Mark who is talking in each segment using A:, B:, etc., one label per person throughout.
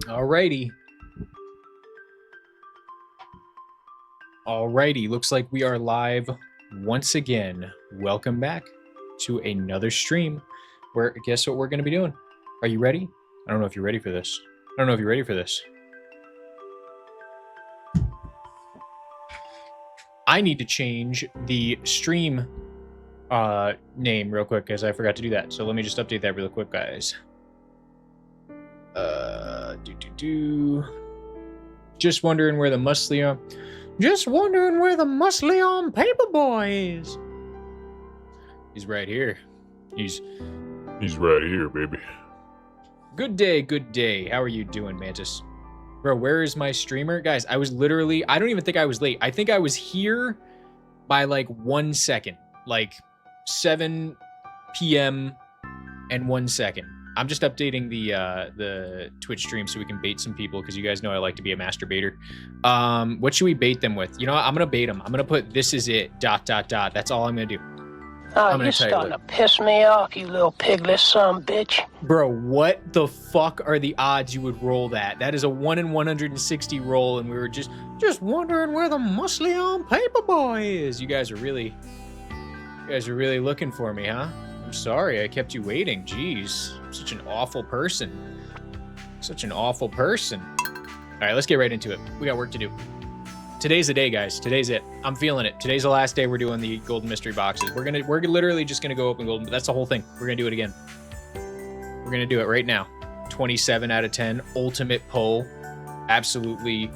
A: Alrighty. Alrighty, looks like we are live once again. Welcome back to another stream where, guess what we're going to be doing? Are you ready? I don't know if you're ready for this. I don't know if you're ready for this. I need to change the stream name real quick because I forgot to do that. So let me just update that real quick, guys. Just wondering where the Musleon... Just wondering where the Musleon Paperboy is. He's right here. He's
B: right here, baby.
A: Good day, good day. How are you doing, Mantis? Bro, where is my streamer? Guys, I was literally... I don't even think I was late. I think I was here by like 1 second. Like 7 p.m. and 1 second. I'm just updating the Twitch stream so we can bait some people because you guys know I like to be a masturbator. What should we bait them with? You know what? I'm gonna bait them. I'm gonna put "this is it." ... That's all I'm gonna do.
C: Oh, you're starting to piss me off, you little piglet son bitch.
A: Bro, what the fuck are the odds you would roll that? That is a 1 in 160 roll, and we were just wondering where the Musleon Paperboy is. You guys are really looking for me, huh? I'm sorry, I kept you waiting. Jeez, I'm such an awful person. Such an awful person. All right, let's get right into it. We got work to do. Today's the day, guys. Today's it. I'm feeling it. Today's the last day we're doing the golden mystery boxes. We're literally just gonna go open golden. That's the whole thing. We're gonna do it again. We're gonna do it right now. 27 out of 10. Ultimate pull. Absolutely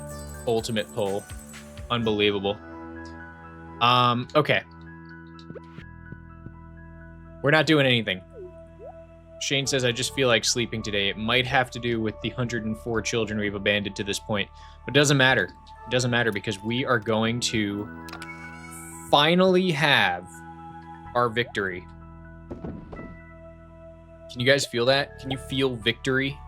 A: ultimate pull. Unbelievable. Okay. We're not doing anything. Shane says, I just feel like sleeping today. It might have to do with the 104 children we've abandoned to this point. But it doesn't matter. It doesn't matter because we are going to finally have our victory. Can you guys feel that? Can you feel victory?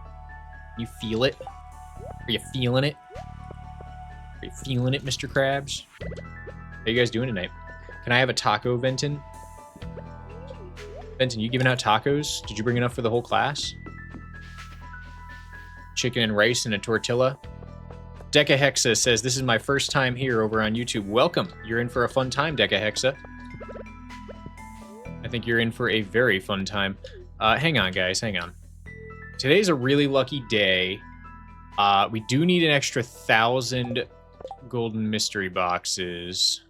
A: Can you feel it? Are you feeling it? Are you feeling it, Mr. Krabs? How you guys doing tonight? Can I have a taco, Venton? Benton, you giving out tacos? Did you bring enough for the whole class? Chicken and rice and a tortilla. Decahexa says, this is my first time here over on YouTube. Welcome. You're in for a fun time, Decahexa. I think you're in for a very fun time. Hang on, guys. Hang on. Today's a really lucky day. We do need an extra 1,000 golden mystery boxes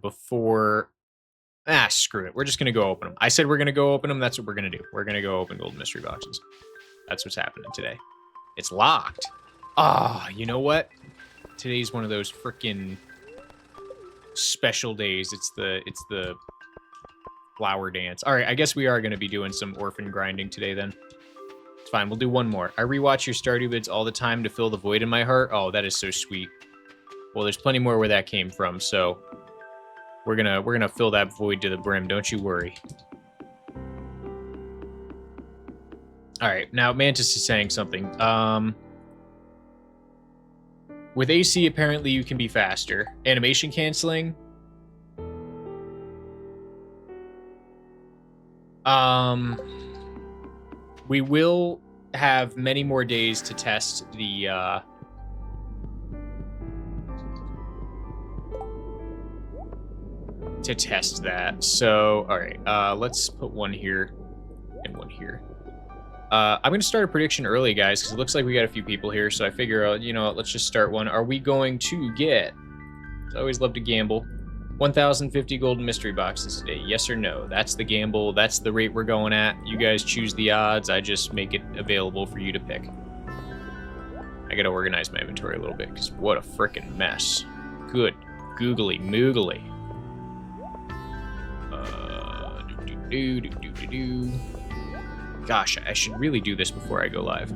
A: before... Ah, screw it. We're just going to go open them. I said we're going to go open them. That's what we're going to do. We're going to go open golden mystery boxes. That's what's happening today. It's locked. Ah, you know what? Today's one of those freaking special days. It's the flower dance. All right, I guess we are going to be doing some orphan grinding today then. It's fine. We'll do one more. I rewatch your Stardew vids all the time to fill the void in my heart. Oh, that is so sweet. Well, there's plenty more where that came from, so... We're gonna fill that void to the brim, don't you worry. Alright, now Mantis is saying something. With AC, apparently you can be faster. Animation canceling? We will have many more days to test the, to test that. So, all right, let's put one here and one here. I'm going to start a prediction early, guys, because it looks like we got a few people here, so I figure, you know what, let's just start one. Are we going to get, I always love to gamble, 1,050 golden mystery boxes today? Yes or no? That's the gamble. That's the rate we're going at. You guys choose the odds. I just make it available for you to pick. I got to organize my inventory a little bit, because what a frickin' mess. Good googly moogly. Gosh, I should really do this before I go live.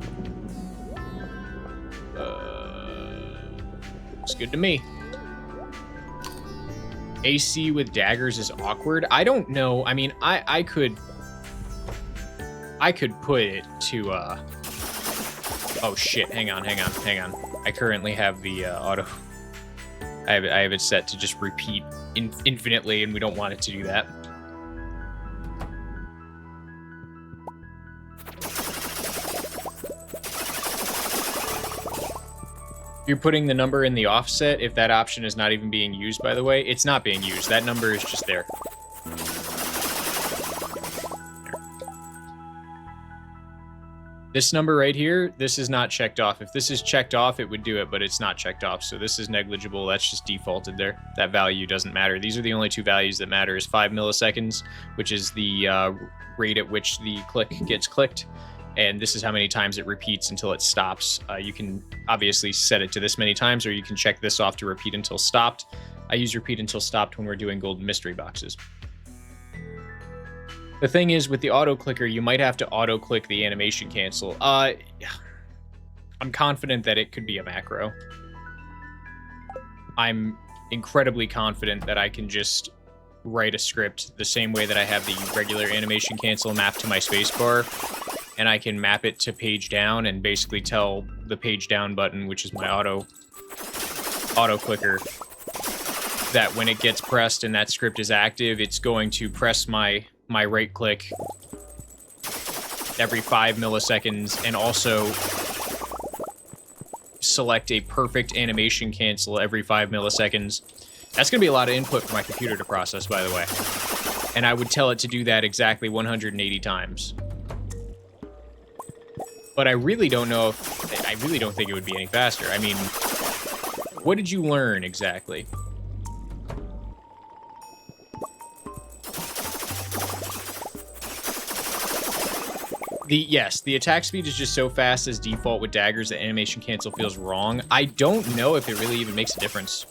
A: It's good to me. AC with daggers is awkward. I don't know. I mean, I could put it to oh shit, hang on. I currently have the auto. I have it set to just repeat infinitely, and we don't want it to do that. You're putting the number in the offset if that option is not even being used, by the way. It's not being used. That number is just there. This number right here, this is not checked off. If this is checked off, it would do it, but it's not checked off. So this is negligible. That's just defaulted there. That value doesn't matter. These are the only two values that matter, is 5 milliseconds, which is the rate at which the click gets clicked. And this is how many times it repeats until it stops. You can obviously set it to this many times, or you can check this off to repeat until stopped. I use repeat until stopped when we're doing golden mystery boxes. The thing is, with the auto clicker, you might have to auto click the animation cancel. I'm confident that it could be a macro. I'm incredibly confident that I can just write a script the same way that I have the regular animation cancel mapped to my spacebar, and I can map it to page down and basically tell the page down button, which is my auto clicker, that when it gets pressed and that script is active, it's going to press my right click every 5 milliseconds and also select a perfect animation cancel every 5 milliseconds. That's going to be a lot of input for my computer to process, by the way. And I would tell it to do that exactly 180 times. But I really don't know if... I really don't think it would be any faster. I mean, what did you learn exactly? Yes, the attack speed is just so fast as default with daggers that animation cancel feels wrong. I don't know if it really even makes a difference.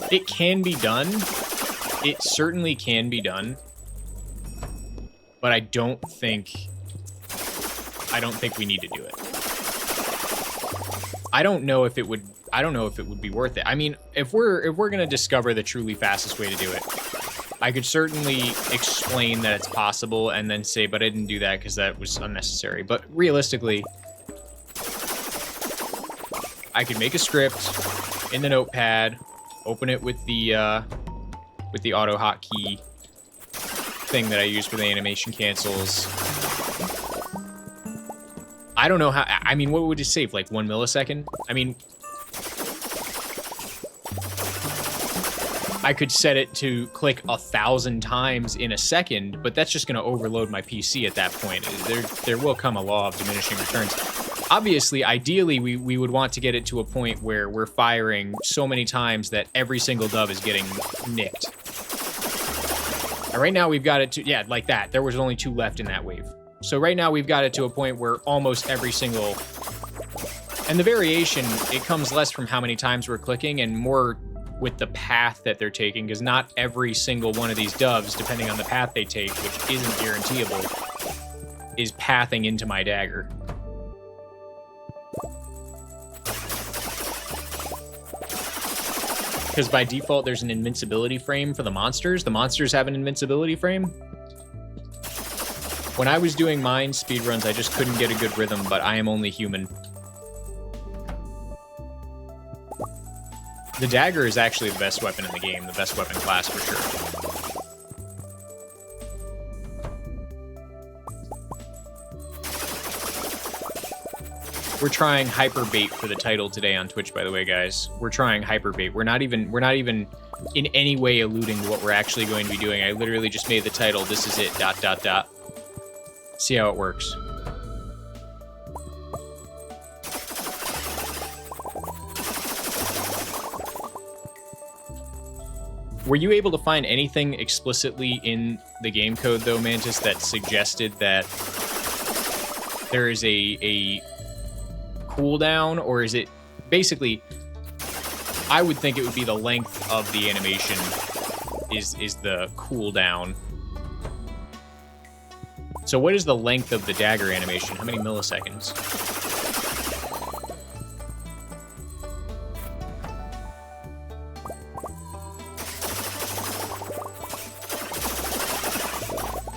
A: It can be done. It certainly can be done. But I don't think we need to do it. I don't know if it would be worth it. I mean, if we're going to discover the truly fastest way to do it, I could certainly explain that it's possible and then say, but I didn't do that because that was unnecessary. But realistically, I could make a script in the notepad, open it with the auto hotkey thing that I use for the animation cancels. I don't know how, I mean, what would it save? Like 1 millisecond? I mean, I could set it to click 1,000 times in a second, but that's just going to overload my PC at that point. There will come a law of diminishing returns. Obviously, ideally, we would want to get it to a point where we're firing so many times that every single dove is getting nicked. And right now, we've got it to, yeah, like that. There was only 2 left in that wave. So right now, we've got it to a point where almost every single... And the variation, it comes less from how many times we're clicking and more with the path that they're taking, because not every single one of these doves, depending on the path they take, which isn't guaranteeable, is pathing into my dagger. Because by default, there's an invincibility frame for the monsters. The monsters have an invincibility frame. When I was doing mine speedruns, I just couldn't get a good rhythm, but I am only human. The dagger is actually the best weapon in the game, the best weapon class for sure. We're trying hyperbait for the title today on Twitch, by the way, guys. We're trying hyperbait. We're not even in any way alluding to what we're actually going to be doing. I literally just made the title, "This is it, ... See how it works. Were you able to find anything explicitly in the game code, though, Mantis, that suggested that there is a cooldown, or is it basically? I would think it would be the length of the animation is the cooldown. So what is the length of the dagger animation? How many milliseconds?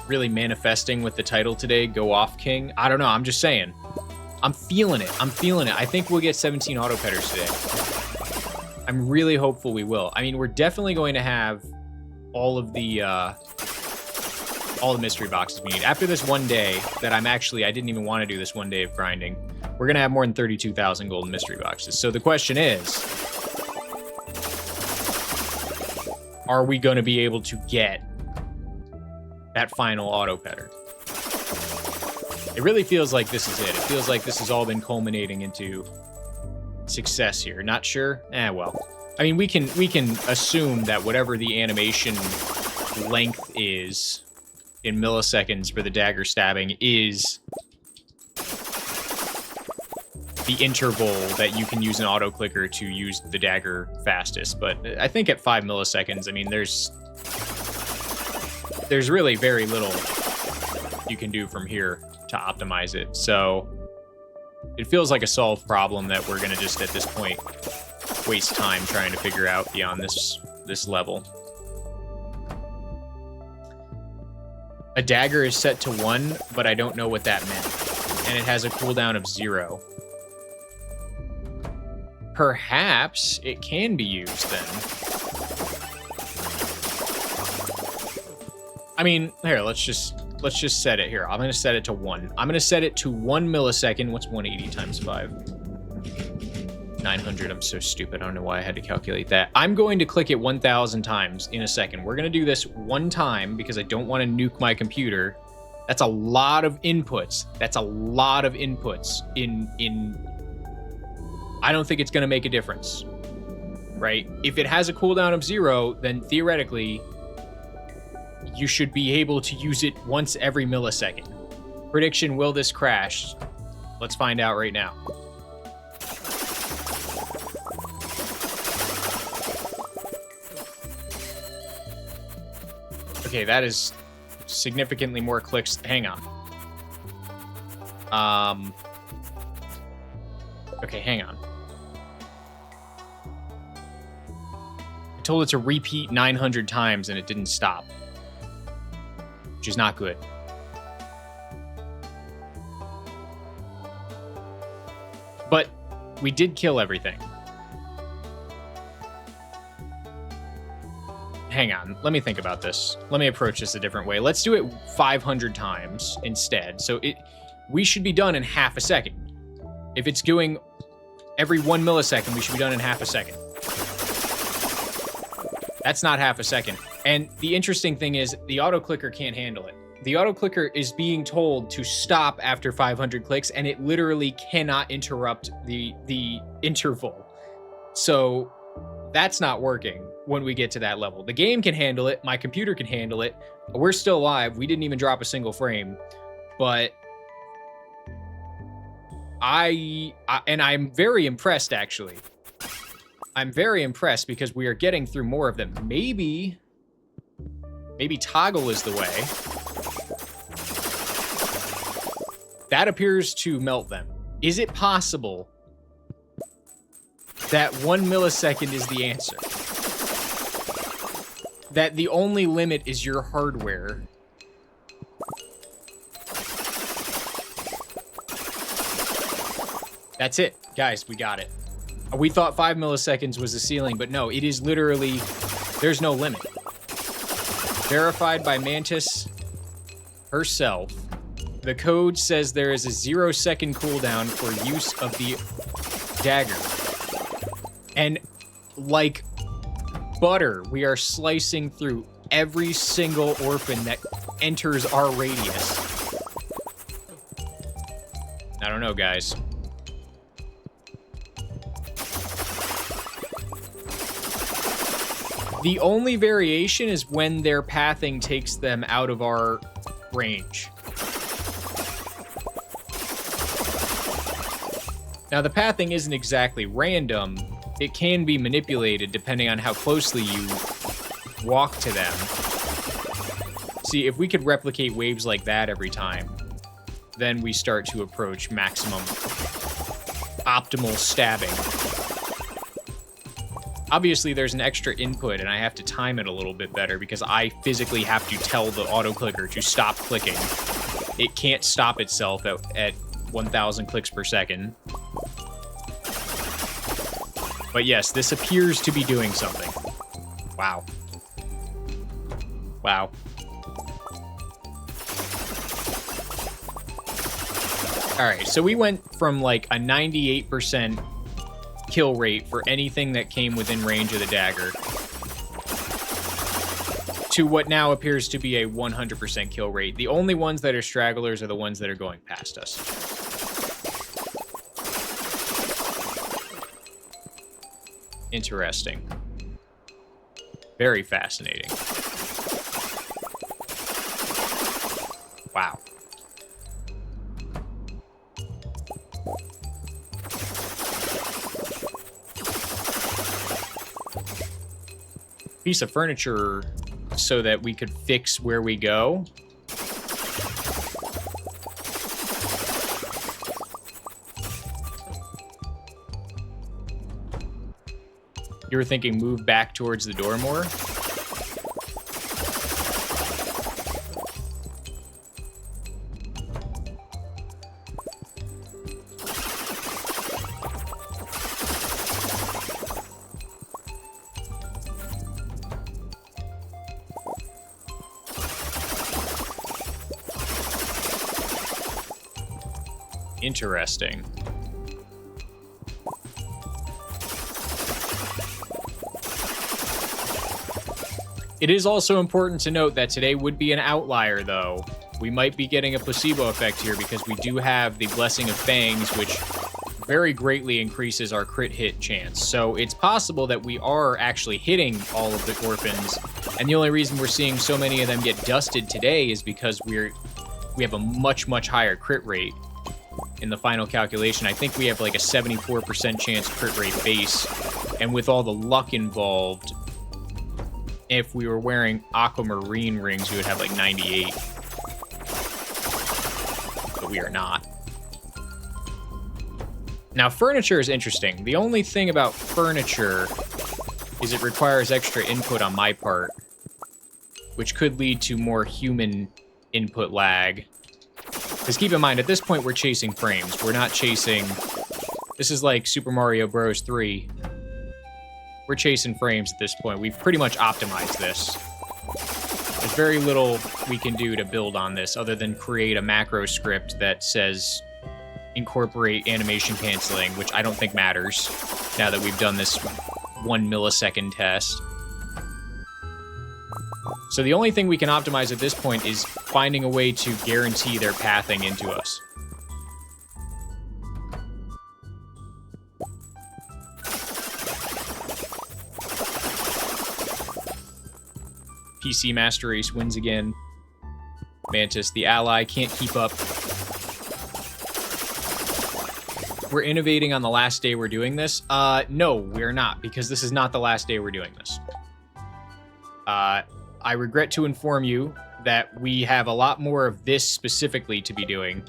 A: Really manifesting with the title today, Go Off King. I don't know, I'm just saying. I'm feeling it. I'm feeling it. I think we'll get 17 auto-petters today. I'm really hopeful we will. I mean, we're definitely going to have all of the all the mystery boxes we need. After this one day that I didn't even want to do this one day of grinding, we're going to have more than 32,000 golden mystery boxes. So the question is, are we going to be able to get that final auto petter? It really feels like this is it. It feels like this has all been culminating into success here. Not sure? Well. I mean, we can assume that whatever the animation length is in milliseconds for the dagger stabbing is the interval that you can use an auto clicker to use the dagger fastest. But I think at 5 milliseconds, I mean, there's really very little you can do from here to optimize it. So it feels like a solved problem that we're going to just, at this point, waste time trying to figure out beyond this level. A dagger is set to 1, but I don't know what that meant. And it has a cooldown of 0. Perhaps it can be used then. I mean, here, let's just set it here. I'm going to set it to 1. I'm going to set it to 1 millisecond. What's 180 times 5? 900. I'm so stupid. I don't know why I had to calculate that. I'm going to click it 1,000 times in a second. We're going to do this one time because I don't want to nuke my computer. That's a lot of inputs. That's a lot of inputs in I don't think it's going to make a difference, right? If it has a cooldown of 0, then theoretically you should be able to use it once every millisecond. Prediction, will this crash? Let's find out right now. Okay, that is significantly more clicks. Hang on. Okay, hang on. I told it to repeat 900 times and it didn't stop, which is not good. But we did kill everything. Hang on, let me think about this. Let me approach this a different way. Let's do it 500 times instead. So we should be done in half a second. If it's doing every 1 millisecond, we should be done in half a second. That's not half a second. And the interesting thing is the auto clicker can't handle it. The auto clicker is being told to stop after 500 clicks, and it literally cannot interrupt the interval. So that's not working when we get to that level. The game can handle it. My computer can handle it. We're still alive. We didn't even drop a single frame. But I'm very impressed, actually. I'm very impressed because we are getting through more of them. Maybe toggle is the way. That appears to melt them. Is it possible that 1 millisecond is the answer? That the only limit is your hardware? That's it. Guys, we got it. We thought 5 milliseconds was the ceiling, but no, it is literally, there's no limit. Verified by Mantis herself. The code says there is a 0-second cooldown for use of the dagger. And like butter, we are slicing through every single orphan that enters our radius. I don't know, guys. The only variation is when their pathing takes them out of our range. Now, the pathing isn't exactly random. It can be manipulated depending on how closely you walk to them. See, if we could replicate waves like that every time, then we start to approach maximum optimal stabbing. Obviously, there's an extra input, and I have to time it a little bit better because I physically have to tell the auto clicker to stop clicking. It can't stop itself at 1,000 clicks per second. But yes, this appears to be doing something. Wow. Wow. All right, so we went from like a 98% kill rate for anything that came within range of the dagger to what now appears to be a 100% kill rate. The only ones that are stragglers are the ones that are going past us. Interesting. Very fascinating. Wow. Piece of furniture so that we could fix where we go. You were thinking move back towards the door more? Interesting. It is also important to note that today would be an outlier, though. We might be getting a placebo effect here because we do have the Blessing of Fangs, which very greatly increases our crit hit chance. So it's possible that we are actually hitting all of the orphans, and the only reason we're seeing so many of them get dusted today is because we have a much, much higher crit rate. In the final calculation, I think we have like a 74% chance crit rate base, and with all the luck involved, if we were wearing aquamarine rings, we would have like 98. But we are not. Now, furniture is interesting. The only thing about furniture is it requires extra input on my part, which could lead to more human input lag. Because keep in mind, at this point, we're chasing frames. We're not chasing... This is like Super Mario Bros. 3. We're chasing frames at this point. We've pretty much optimized this. There's very little we can do to build on this other than create a macro script that says incorporate animation canceling, which I don't think matters now that we've done this 1 millisecond test. So the only thing we can optimize at this point is finding a way to guarantee their pathing into us. PC Master Race wins again. Mantis, the ally, can't keep up. We're innovating on the last day we're doing this. No, we're not, because this is not the last day we're doing this. I regret to inform you that we have a lot more of this specifically to be doing.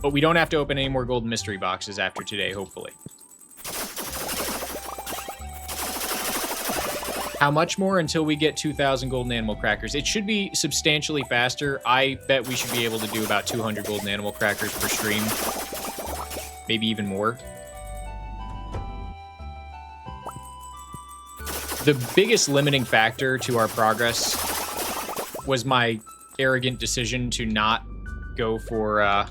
A: But we don't have to open any more golden mystery boxes after today, hopefully. How much more until we get 2,000 golden animal crackers? It should be substantially faster. I bet we should be able to do about 200 golden animal crackers per stream. Maybe even more. The biggest limiting factor to our progress was my arrogant decision to not go for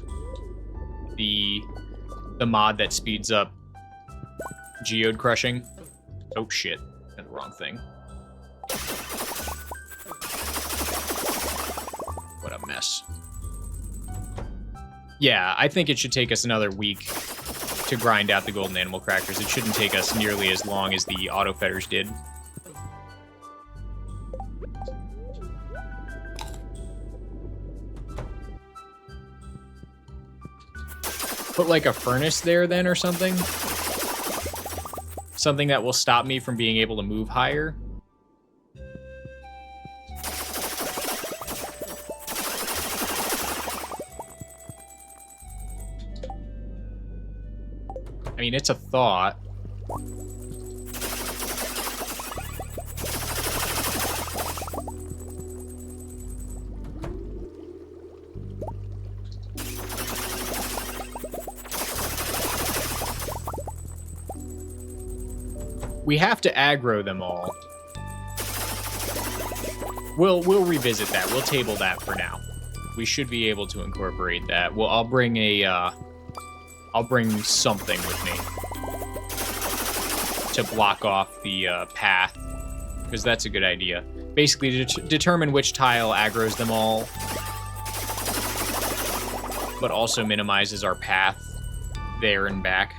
A: the mod that speeds up geode crushing. Oh shit, did the wrong thing. What a mess. Yeah, I think it should take us another week to grind out the golden animal crackers. It shouldn't take us nearly as long as the auto fetters did. Put like a furnace there then or something? Something that will stop me from being able to move higher? I mean, it's a thought. We have to aggro them all. We'll revisit that. We'll table that for now. We should be able to incorporate that. Well, I'll bring something with me to block off the path, because that's a good idea. Basically, to determine which tile aggroes them all, but also minimizes our path there and back.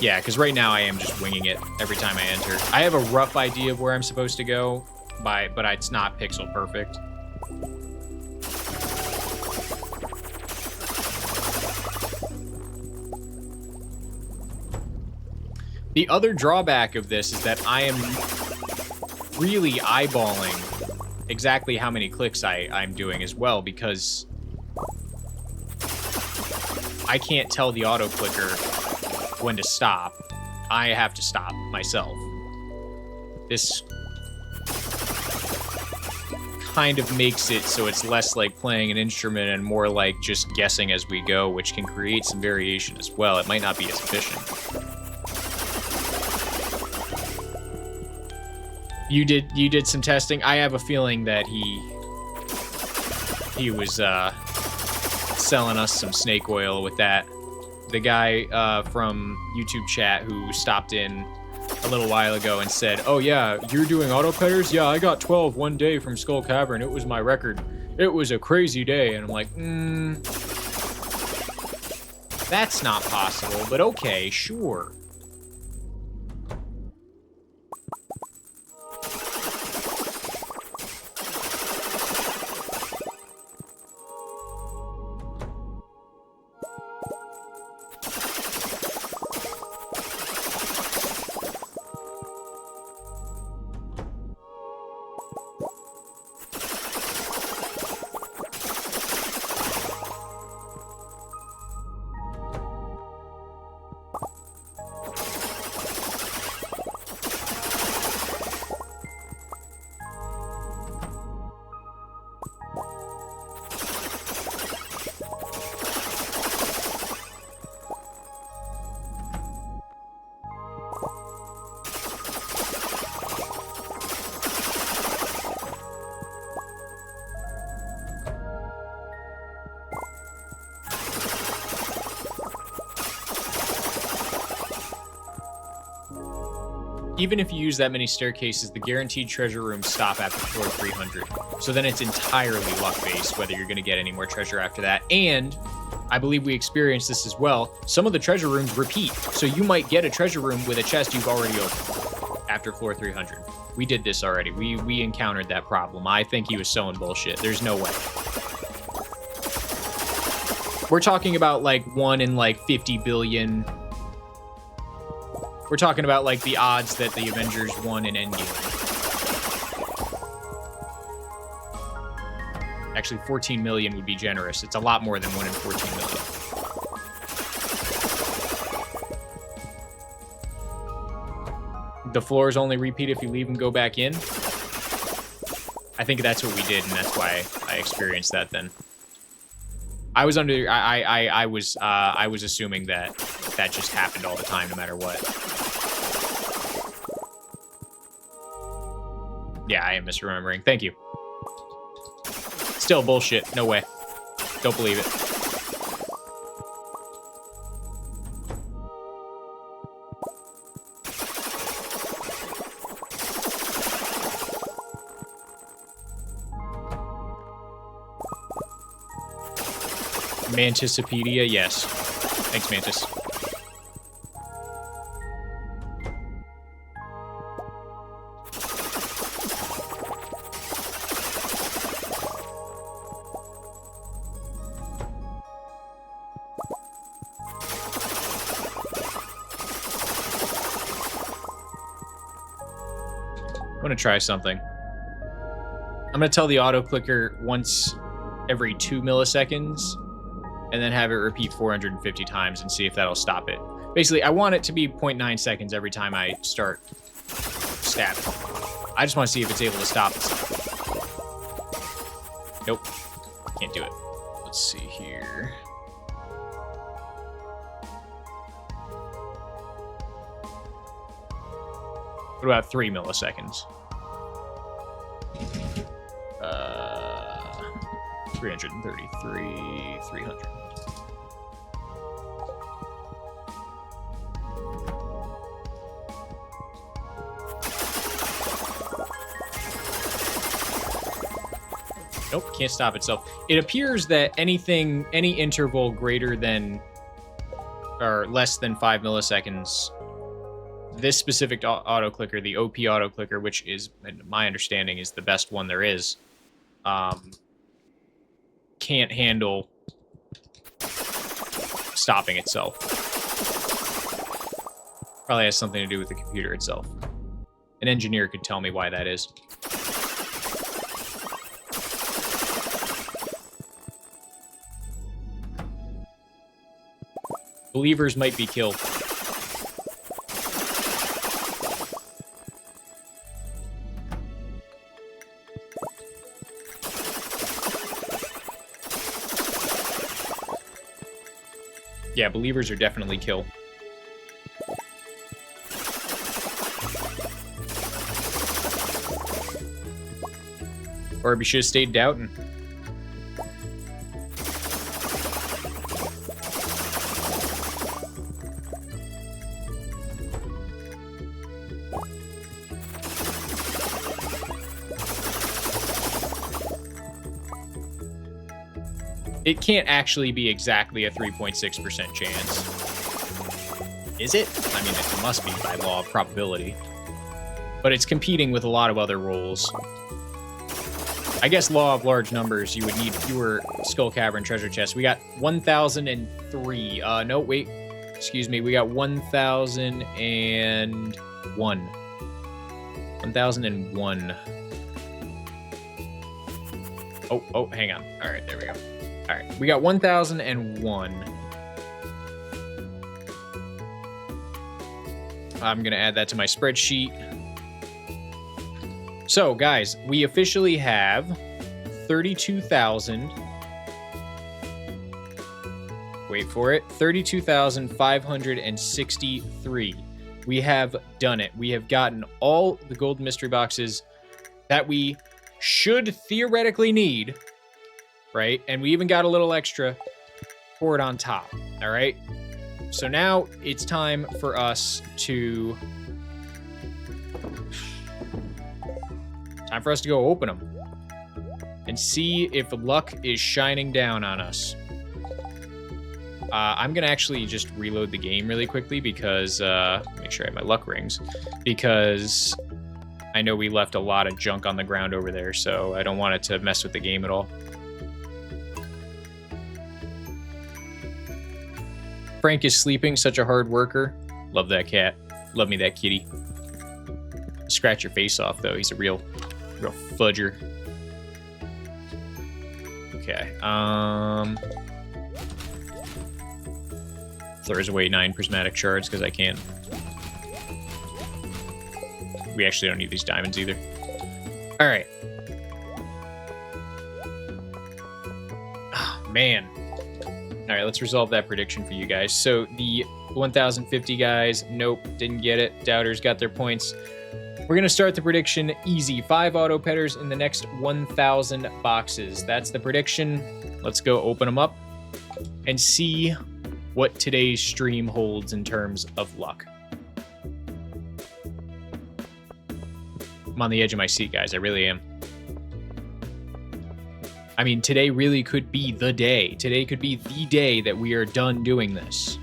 A: Yeah, because right now I am just winging it every time I enter. I have a rough idea of where I'm supposed to go, but it's not pixel perfect. The other drawback of this is that I am really eyeballing exactly how many clicks I'm doing as well, because I can't tell the auto clicker when to stop. I have to stop myself. This kind of makes it so it's less like playing an instrument and more like just guessing as we go, which can create some variation as well. It might not be as efficient. You did some testing. I have a feeling that he was selling us some snake oil with that. The guy from YouTube chat who stopped in a little while ago and said, "Oh yeah, you're doing auto cutters? Yeah, I got 12 one day from Skull Cavern. It was my record. It was a crazy day." And I'm like, that's not possible, but okay, sure. Even if you use that many staircases, the guaranteed treasure rooms stop after floor 300. So then it's entirely luck-based whether you're going to get any more treasure after that. And I believe we experienced this as well. Some of the treasure rooms repeat. So you might get a treasure room with a chest you've already opened after floor 300. We did this already. We encountered that problem. I think he was sowing bullshit. There's no way. We're talking about like 1 in like 50 billion... We're talking about, like, the odds that the Avengers won in Endgame. Actually, 14 million would be generous. It's a lot more than 1 in 14 million. The floors only repeat if you leave and go back in. I think that's what we did, and that's why I experienced that then. I was under... I was assuming that that just happened all the time, no matter what. Yeah, I am misremembering. Thank you. Still bullshit. No way. Don't believe it. Mantisopedia, yes. Thanks, Mantis. I'm gonna try something. I'm gonna tell the auto clicker once every 2 milliseconds and then have it repeat 450 times and see if that'll stop it. Basically, I want it to be 0.9 seconds every time I start stabbing. I just want to see if it's able to stop itself. Nope. Can't do it. Let's see here. What about 3 milliseconds? 333, 300. Nope, can't stop itself. It appears that any interval greater than or less than 5 milliseconds, this specific auto clicker, the OP auto clicker, which is, in my understanding, is the best one there is, can't handle stopping itself. Probably has something to do with the computer itself. An engineer could tell me why that is. Believers might be killed. Yeah, believers are definitely killed. Or we should have stayed doubting. It can't actually be exactly a 3.6% chance. Is it? I mean, it must be by law of probability. But it's competing with a lot of other rolls. I guess law of large numbers, you would need fewer Skull Cavern treasure chests. We got 1,003. No, wait. Excuse me. We got 1,001. 1,001. Oh, hang on. All right, there we go. All right, we got 1,001. I'm going to add that to my spreadsheet. So, guys, we officially have 32,000. Wait for it. 32,563. We have done it. We have gotten all the gold mystery boxes that we should theoretically need. Right? And we even got a little extra for it on top. All right? So now it's time for us to... Time for us to go open them. And see if luck is shining down on us. I'm going to actually just reload the game really quickly because... make sure I have my luck rings. Because I know we left a lot of junk on the ground over there, so I don't want it to mess with the game at all. Frank is sleeping, such a hard worker. Love that cat. Love me that kitty. Scratch your face off, though. He's a real fudger. Okay. Throws away 9 prismatic shards because I can. We actually don't need these diamonds either. All right. Oh, man. All right, let's resolve that prediction for you guys. So the 1,050 guys, nope, didn't get it. Doubters got their points. We're going to start the prediction easy. 5 auto petters in the next 1,000 boxes. That's the prediction. Let's go open them up and see what today's stream holds in terms of luck. I'm on the edge of my seat, guys. I really am. I mean, today really could be the day. Today could be the day that we are done doing this.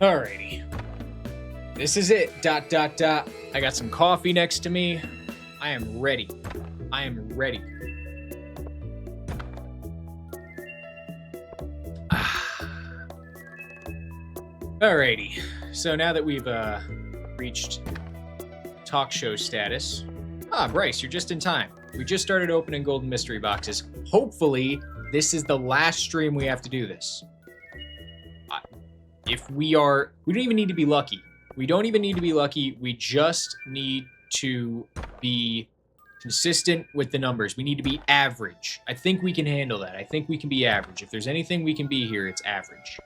A: Alrighty. This is it. ... I got some coffee next to me. I am ready. I am ready. Alrighty. So now that we've reached talk show status. Bryce, you're just in time. We just started opening golden mystery boxes. Hopefully, this is the last stream we have to do this. we don't even need to be lucky. We don't even need to be lucky. We just need to be consistent with the numbers. We need to be average. I think we can handle that. I think we can be average. If there's anything we can be here, it's average.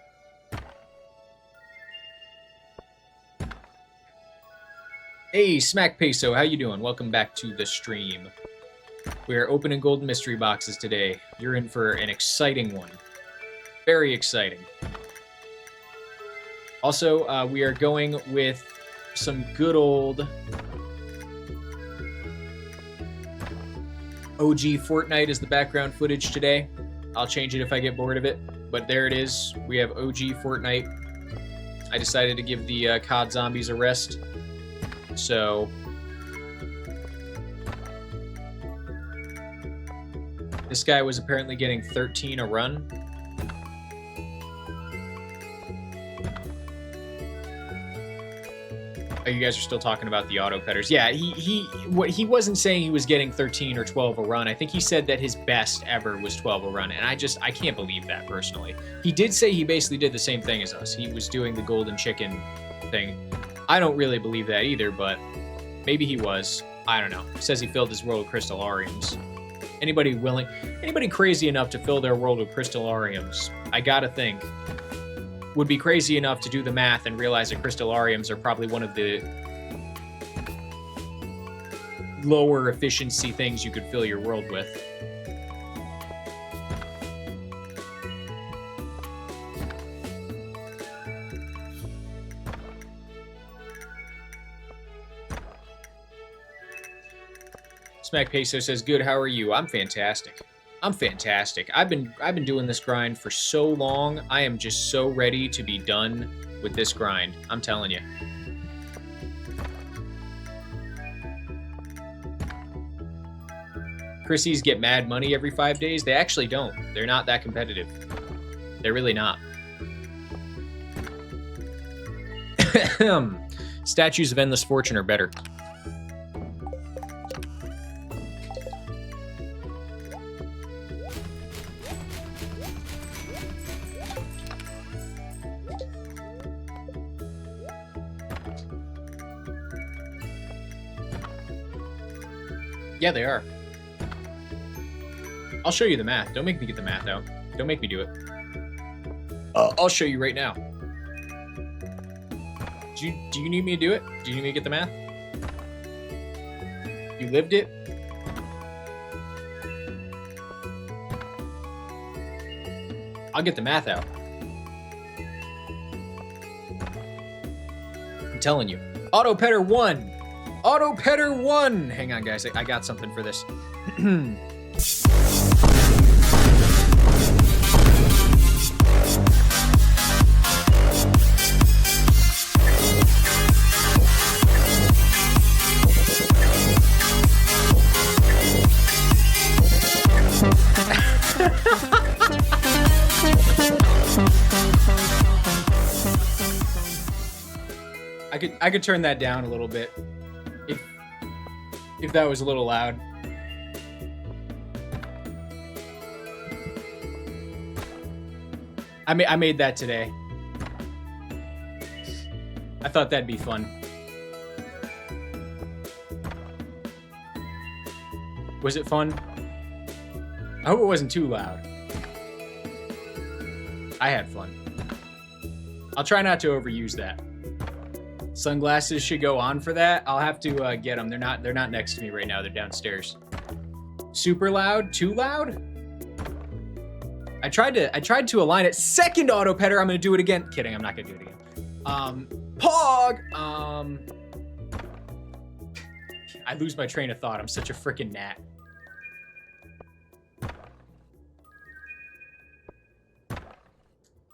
A: Hey, Smack Peso, how you doing? Welcome back to the stream. We're opening golden mystery boxes today. You're in for an exciting one. Very exciting. Also, we are going with some good old OG Fortnite as the background footage today. I'll change it if I get bored of it, but there it is. We have OG Fortnite. I decided to give the COD zombies a rest. So this guy was apparently getting 13 a run. Oh, you guys are still talking about the auto petters. Yeah, he wasn't saying he was getting 13 or 12 a run. I think he said that his best ever was 12 a run, and I can't believe that personally. He did say he basically did the same thing as us. He was doing the golden chicken thing. I don't really believe that either, but maybe he was. I don't know. He says he filled his world with crystallariums. Anybody crazy enough to fill their world with crystallariums, I gotta think, would be crazy enough to do the math and realize that crystallariums are probably one of the lower efficiency things you could fill your world with. Smack Peso says, "Good, how are you?" I'm fantastic. I'm fantastic. I've been doing this grind for so long. I am just so ready to be done with this grind. I'm telling you. Chrissy's get mad money every 5 days. They actually don't. They're not that competitive. They're really not. Statues of Endless Fortune are better. Yeah, they are. I'll show you the math. Don't make me get the math out. Don't make me do it. I'll show you right now. Do you need me to do it? Do you need me to get the math? You lived it? I'll get the math out. I'm telling you. Auto Petter 1! Auto Petter 1! Hang on, guys. I got something for this. I could turn that down a little bit if that was a little loud. I made that today. I thought that'd be fun. Was it fun? I hope it wasn't too loud. I had fun. I'll try not to overuse that. Sunglasses should go on for that. I'll have to get them. They're not next to me right now. They're downstairs. Super loud? Too loud? I tried to align it. Second auto petter. I'm gonna do it again. Kidding. I'm not gonna do it again. Pog. I lose my train of thought. I'm such a freaking gnat.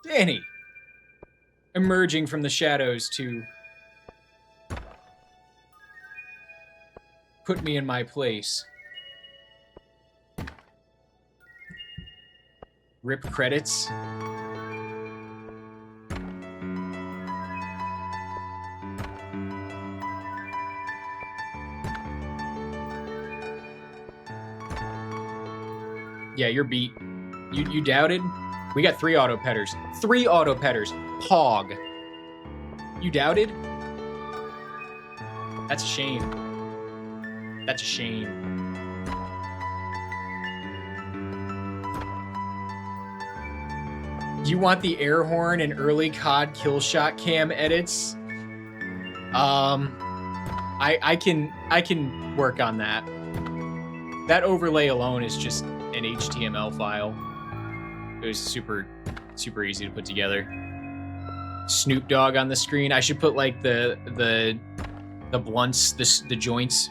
A: Danny, emerging from the shadows to put me in my place. Rip credits. Yeah, you're beat. You doubted? We got 3 auto petters. 3 auto petters. Pog. You doubted? That's a shame. That's a shame. You want the air horn and early COD kill shot cam edits? I can work on that. That overlay alone is just an HTML file. It was super easy to put together. Snoop Dogg on the screen. I should put like the blunts, the joints.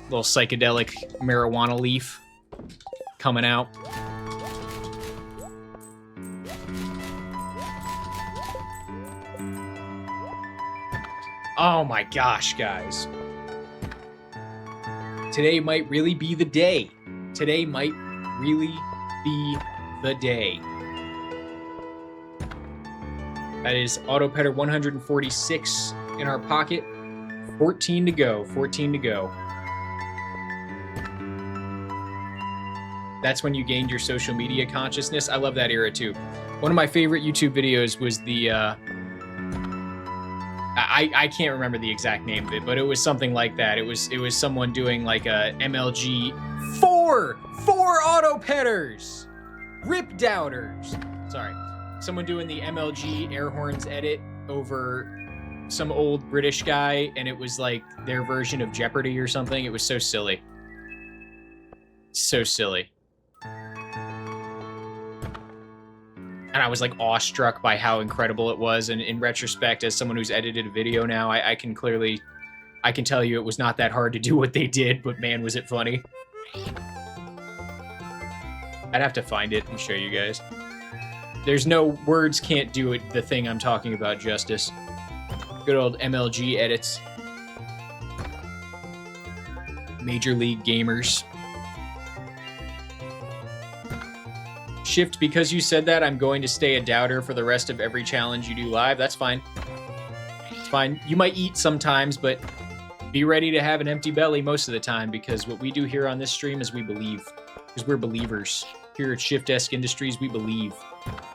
A: Little psychedelic marijuana leaf coming out. Oh my gosh, guys. Today might really be the day. Today might really be the day. That is Autopetter 146 in our pocket. 14 to go. 14 to go. That's when you gained your social media consciousness. I love that era too. One of my favorite YouTube videos was the I can't remember the exact name of it, but it was something like that. It was someone doing like a MLG four auto petters, rip doubters. Sorry, someone doing the MLG air horns edit over some old British guy, and it was like their version of Jeopardy or something. It was so silly, so silly. And I was like awestruck by how incredible it was. And in retrospect, as someone who's edited a video now, I can tell you it was not that hard to do what they did, but man, was it funny. I'd have to find it and show you guys. There's no words can't do it, the thing I'm talking about justice. Good old MLG edits. Major League Gamers. Shift, because you said that, I'm going to stay a doubter for the rest of every challenge you do live. That's fine. It's fine. You might eat sometimes, but be ready to have an empty belly most of the time, because what we do here on this stream is we believe. Because we're believers. Here at Shiftesque Industries, we believe.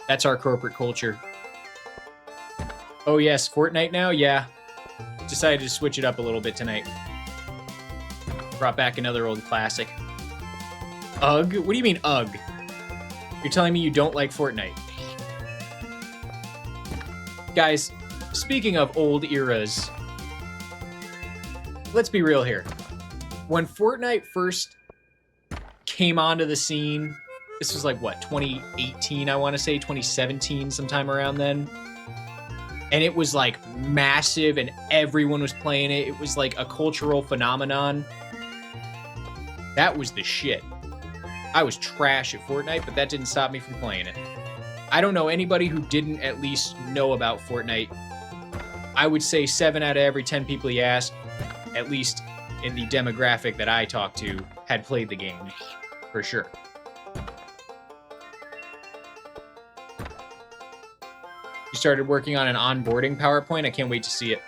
A: That's our corporate culture. Oh yes, Fortnite now? Yeah. Decided to switch it up a little bit tonight. Brought back another old classic. Ugh? What do you mean, ugh? You're telling me you don't like Fortnite? Guys, speaking of old eras, let's be real here. When Fortnite first came onto the scene, this was like, what, 2018, I want to say, 2017, sometime around then. And it was like massive and everyone was playing it. It was like a cultural phenomenon. That was the shit. I was trash at Fortnite, but that didn't stop me from playing it. I don't know anybody who didn't at least know about Fortnite. I would say 7 out of every 10 people you ask, at least in the demographic that I talked to, had played the game, for sure. You started working on an onboarding PowerPoint? I can't wait to see it.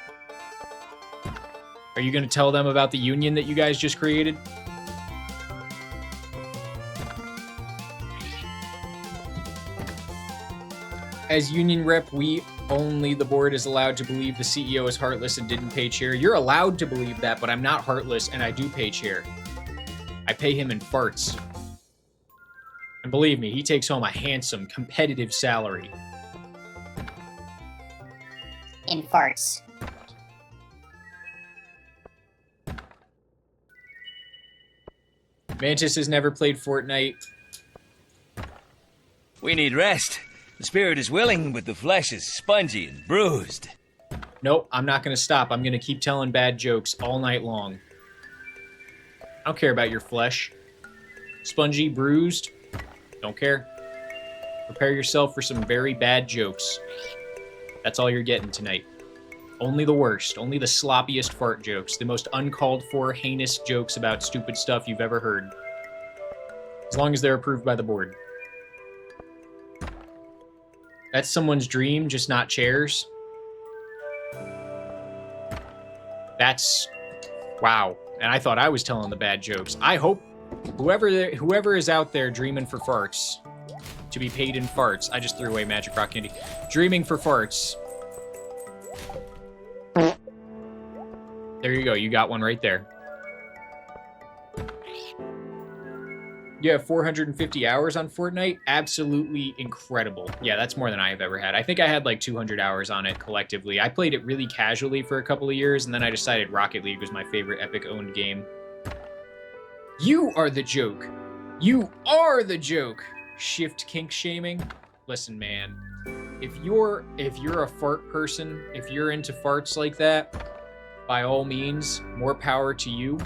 A: Are you going to tell them about the union that you guys just created? As union rep, the board is allowed to believe the CEO is heartless and didn't pay chair. You're allowed to believe that, but I'm not heartless and I do pay chair. I pay him in farts. And believe me, he takes home a handsome, competitive salary.
D: In farts.
A: Mantis has never played Fortnite.
E: We need rest. The spirit is willing, but the flesh is spongy and bruised.
A: Nope, I'm not going to stop. I'm going to keep telling bad jokes all night long. I don't care about your flesh. Spongy, bruised, don't care. Prepare yourself for some very bad jokes. That's all you're getting tonight. Only the worst, only the sloppiest fart jokes, the most uncalled for, heinous jokes about stupid stuff you've ever heard. As long as they're approved by the board. That's someone's dream, just not chairs. That's... wow. And I thought I was telling the bad jokes. I hope whoever is out there dreaming for farts, to be paid in farts. I just threw away magic rock candy. Dreaming for farts. There you go. You got one right there. You have 450 hours on Fortnite? Absolutely incredible. Yeah, that's more than I have ever had. I think I had like 200 hours on it collectively. I played it really casually for a couple of years, and then I decided Rocket League was my favorite Epic-owned game. You are the joke. You are the joke. Shift kink shaming. Listen, man. If you're a fart person, if you're into farts like that, by all means, more power to you.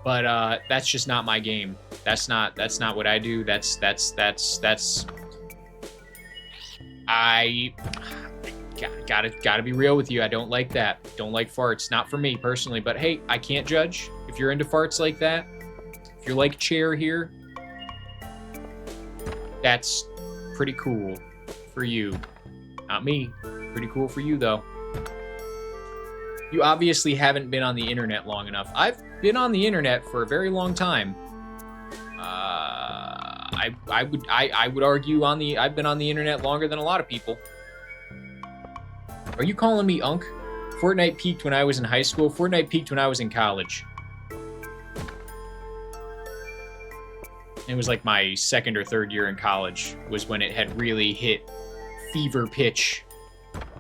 A: But that's just not my game. That's not what I do. I gotta be real with you. I don't like that. Don't like farts. Not for me personally, but hey, I can't judge. If you're into farts like that, if you're like Chair here, that's pretty cool for you. Not me. Pretty cool for you though. You obviously haven't been on the internet long enough. I've been on the internet for a very long time. I would argue I've been on the internet longer than a lot of people. Are you calling me Unk? Fortnite peaked when I was in high school. Fortnite peaked when I was in college. It was like my second or third year in college was when it had really hit fever pitch.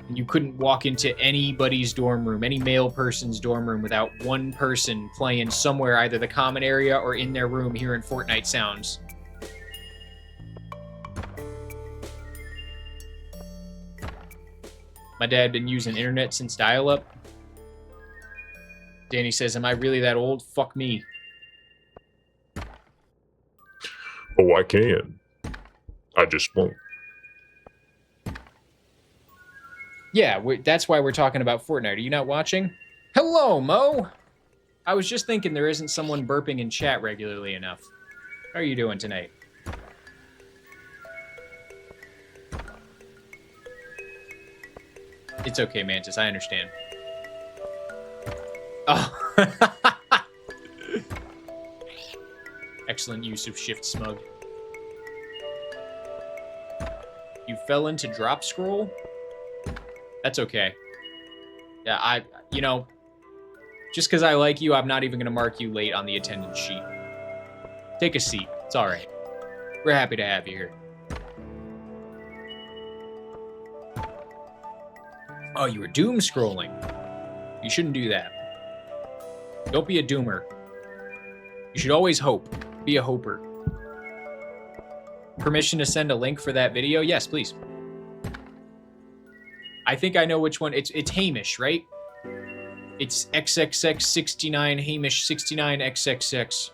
A: And you couldn't walk into anybody's dorm room, any male person's dorm room, without one person playing somewhere, either the common area or in their room hearing Fortnite sounds. My dad been using internet since dial-up. Danny says, am I really that old? Fuck me.
B: Oh, I can. I just won't.
A: Yeah, that's why we're talking about Fortnite. Are you not watching? Hello, Mo! I was just thinking there isn't someone burping in chat regularly enough. How are you doing tonight? It's okay, Mantis. I understand. Oh. Excellent use of shift smug. You fell into drop scroll? That's okay. Yeah, just because I like you, I'm not even going to mark you late on the attendance sheet. Take a seat. It's all right. We're happy to have you here. Oh, you were doom scrolling. You shouldn't do that. Don't be a doomer. You should always hope. Be a hoper. Permission to send a link for that video? Yes, please. I think I know which one. It's Hamish, right? It's XXX69 Hamish 69XXX.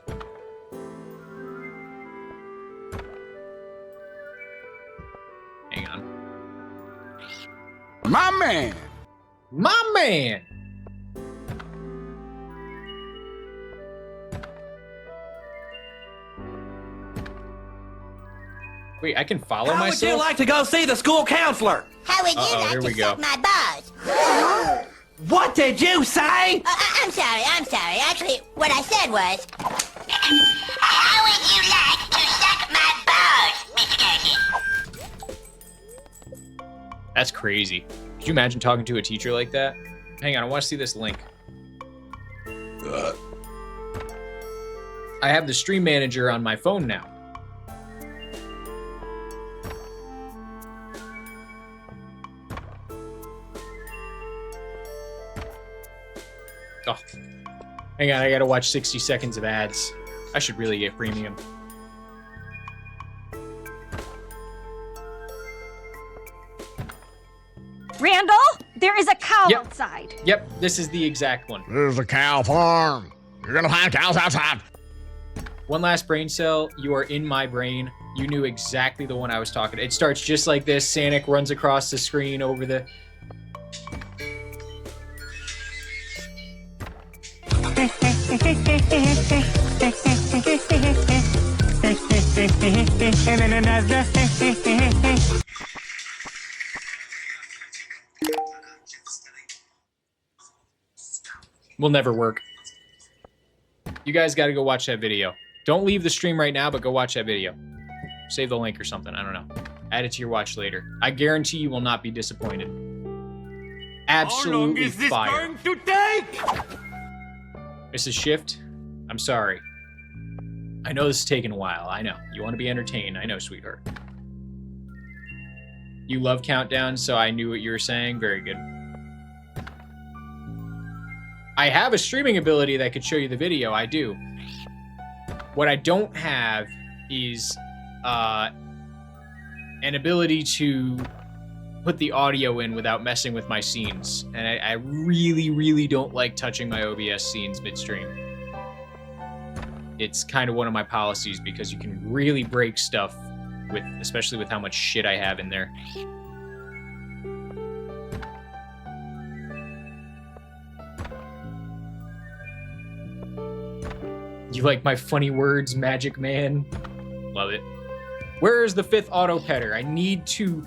A: Hang on.
F: My man!
A: My man! Wait, I can follow myself?
G: How would you like to go see the school counselor?
D: How would you
A: here
D: like
A: we
D: to
A: go.
D: suck my balls?
G: What did you say?
D: I'm sorry. Actually, what I said was... How would you like to suck my balls, Mr. Curtis?
A: That's crazy. Could you imagine talking to a teacher like that? Hang on, I want to see this link. I have the stream manager on my phone now. Oh, hang on, I gotta watch 60 seconds of ads. I should really get premium.
H: Randall, there is a cow
A: Yep.
H: outside.
A: Yep, this is the exact one.
F: There's a cow farm. You're gonna find cows outside.
A: One last brain cell, you are in my brain. You knew exactly the one I was talking. It starts just like this. Sanic runs across the screen over the... Will never work. You guys got to go watch that video. Don't leave the stream right now, but go watch that video. Save the link or something. I don't know. Add it to your watch later. I guarantee you will not be disappointed. Absolutely
E: How long is this
A: fire.
E: going to take?
A: Mrs. Shift, I'm sorry. I know this is taking a while. I know. You want to be entertained. I know, sweetheart. You love countdowns, so I knew what you were saying. Very good. I have a streaming ability that could show you the video. I do. What I don't have is an ability to put the audio in without messing with my scenes. And I really, really don't like touching my OBS scenes midstream. It's kind of one of my policies because you can really break stuff with, especially with how much shit I have in there. You like my funny words, Magic Man? Love it. Where is the 5th auto petter? I need to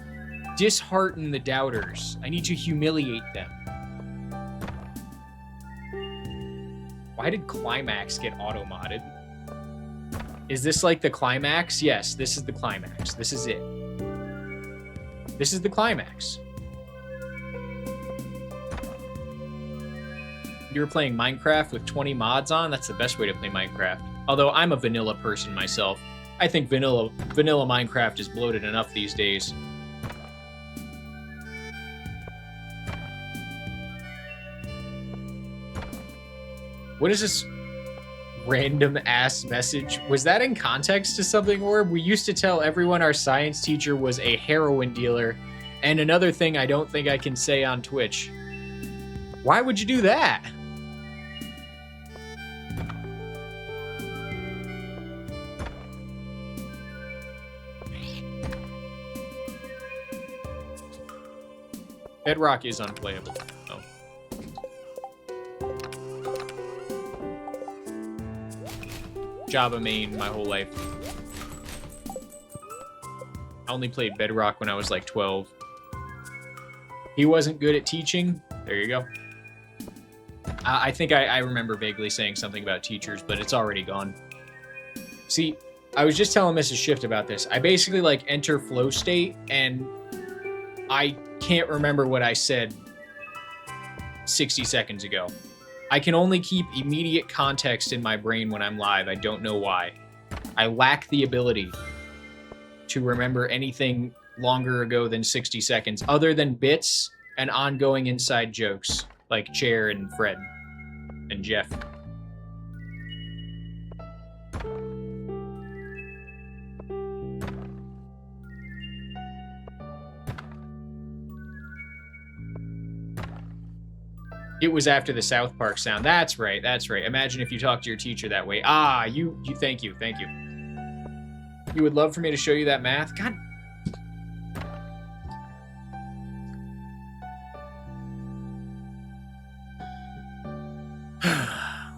A: dishearten the doubters. I need to humiliate them. Why did Climax get auto-modded? Is this like the climax? Yes, this is the climax. This is it. This is the climax. You were playing Minecraft with 20 mods on? That's the best way to play Minecraft. Although I'm a vanilla person myself. I think vanilla Minecraft is bloated enough these days. What is this random ass message? Was that in context to something, Orb? We used to tell everyone our science teacher was a heroin dealer. And another thing I don't think I can say on Twitch. Why would you do that? Bedrock is unplayable. Oh. Java main my whole life. I only played Bedrock when I was like 12. He wasn't good at teaching. There you go. I think I remember vaguely saying something about teachers, but it's already gone. See, I was just telling Mrs. Shift about this. I basically like enter flow state, and I can't remember what I said 60 seconds ago. I can only keep immediate context in my brain when I'm live. I don't know why. I lack the ability to remember anything longer ago than 60 seconds, other than bits and ongoing inside jokes, like Chair and Fred and Jeff. It was after the South Park sound. That's right. That's right. Imagine if you talked to your teacher that way. Ah, you. Thank you. Thank you. You would love for me to show you that math? God.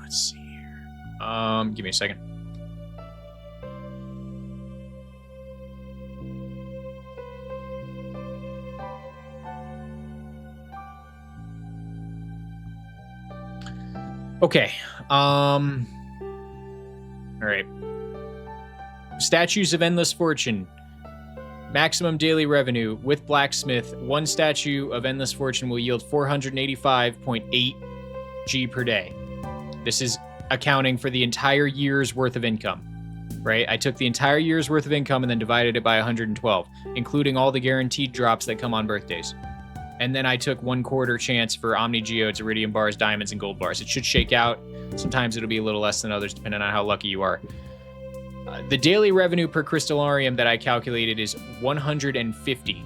A: Let's see here. Give me a second. Okay. All right. Statues of Endless Fortune. Maximum daily revenue with blacksmith. One statue of Endless Fortune will yield 485.8 G per day. This is accounting for the entire year's worth of income, right? I took the entire year's worth of income and then divided it by 112, including all the guaranteed drops that come on birthdays. And then I took 1/4 chance for Omni Geodes, Iridium bars, diamonds, and gold bars. It should shake out. Sometimes it'll be a little less than others, depending on how lucky you are. The daily revenue per crystallarium that I calculated is 150.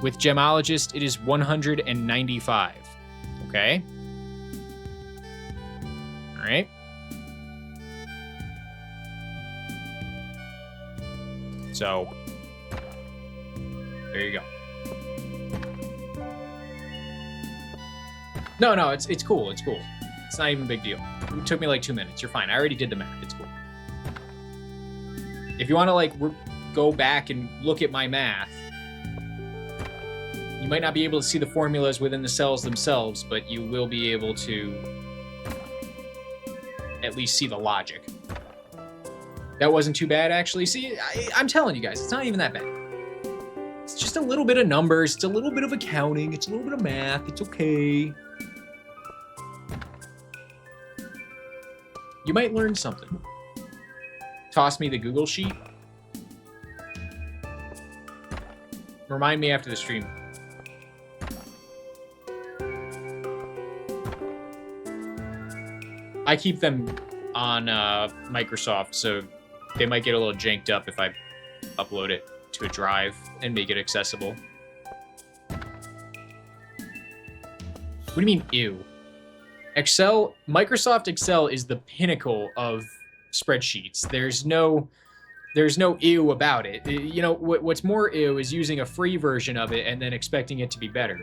A: With Gemologist, it is 195. Okay? All right. So, there you go. No, it's cool. It's cool. It's not even a big deal. It took me like 2 minutes. You're fine. I already did the math. It's cool. If you want to like go back and look at my math, you might not be able to see the formulas within the cells themselves, but you will be able to at least see the logic. That wasn't too bad, actually. See, I'm telling you guys, it's not even that bad. It's just a little bit of numbers. It's a little bit of accounting. It's a little bit of math. It's okay. You might learn something. Toss me the Google sheet. Remind me after the stream. I keep them on Microsoft, so they might get a little janked up if I upload it to a drive and make it accessible. What do you mean, ew? Excel, Microsoft Excel is the pinnacle of spreadsheets. There's no ew about it. You know, what's more ew is using a free version of it and then expecting it to be better.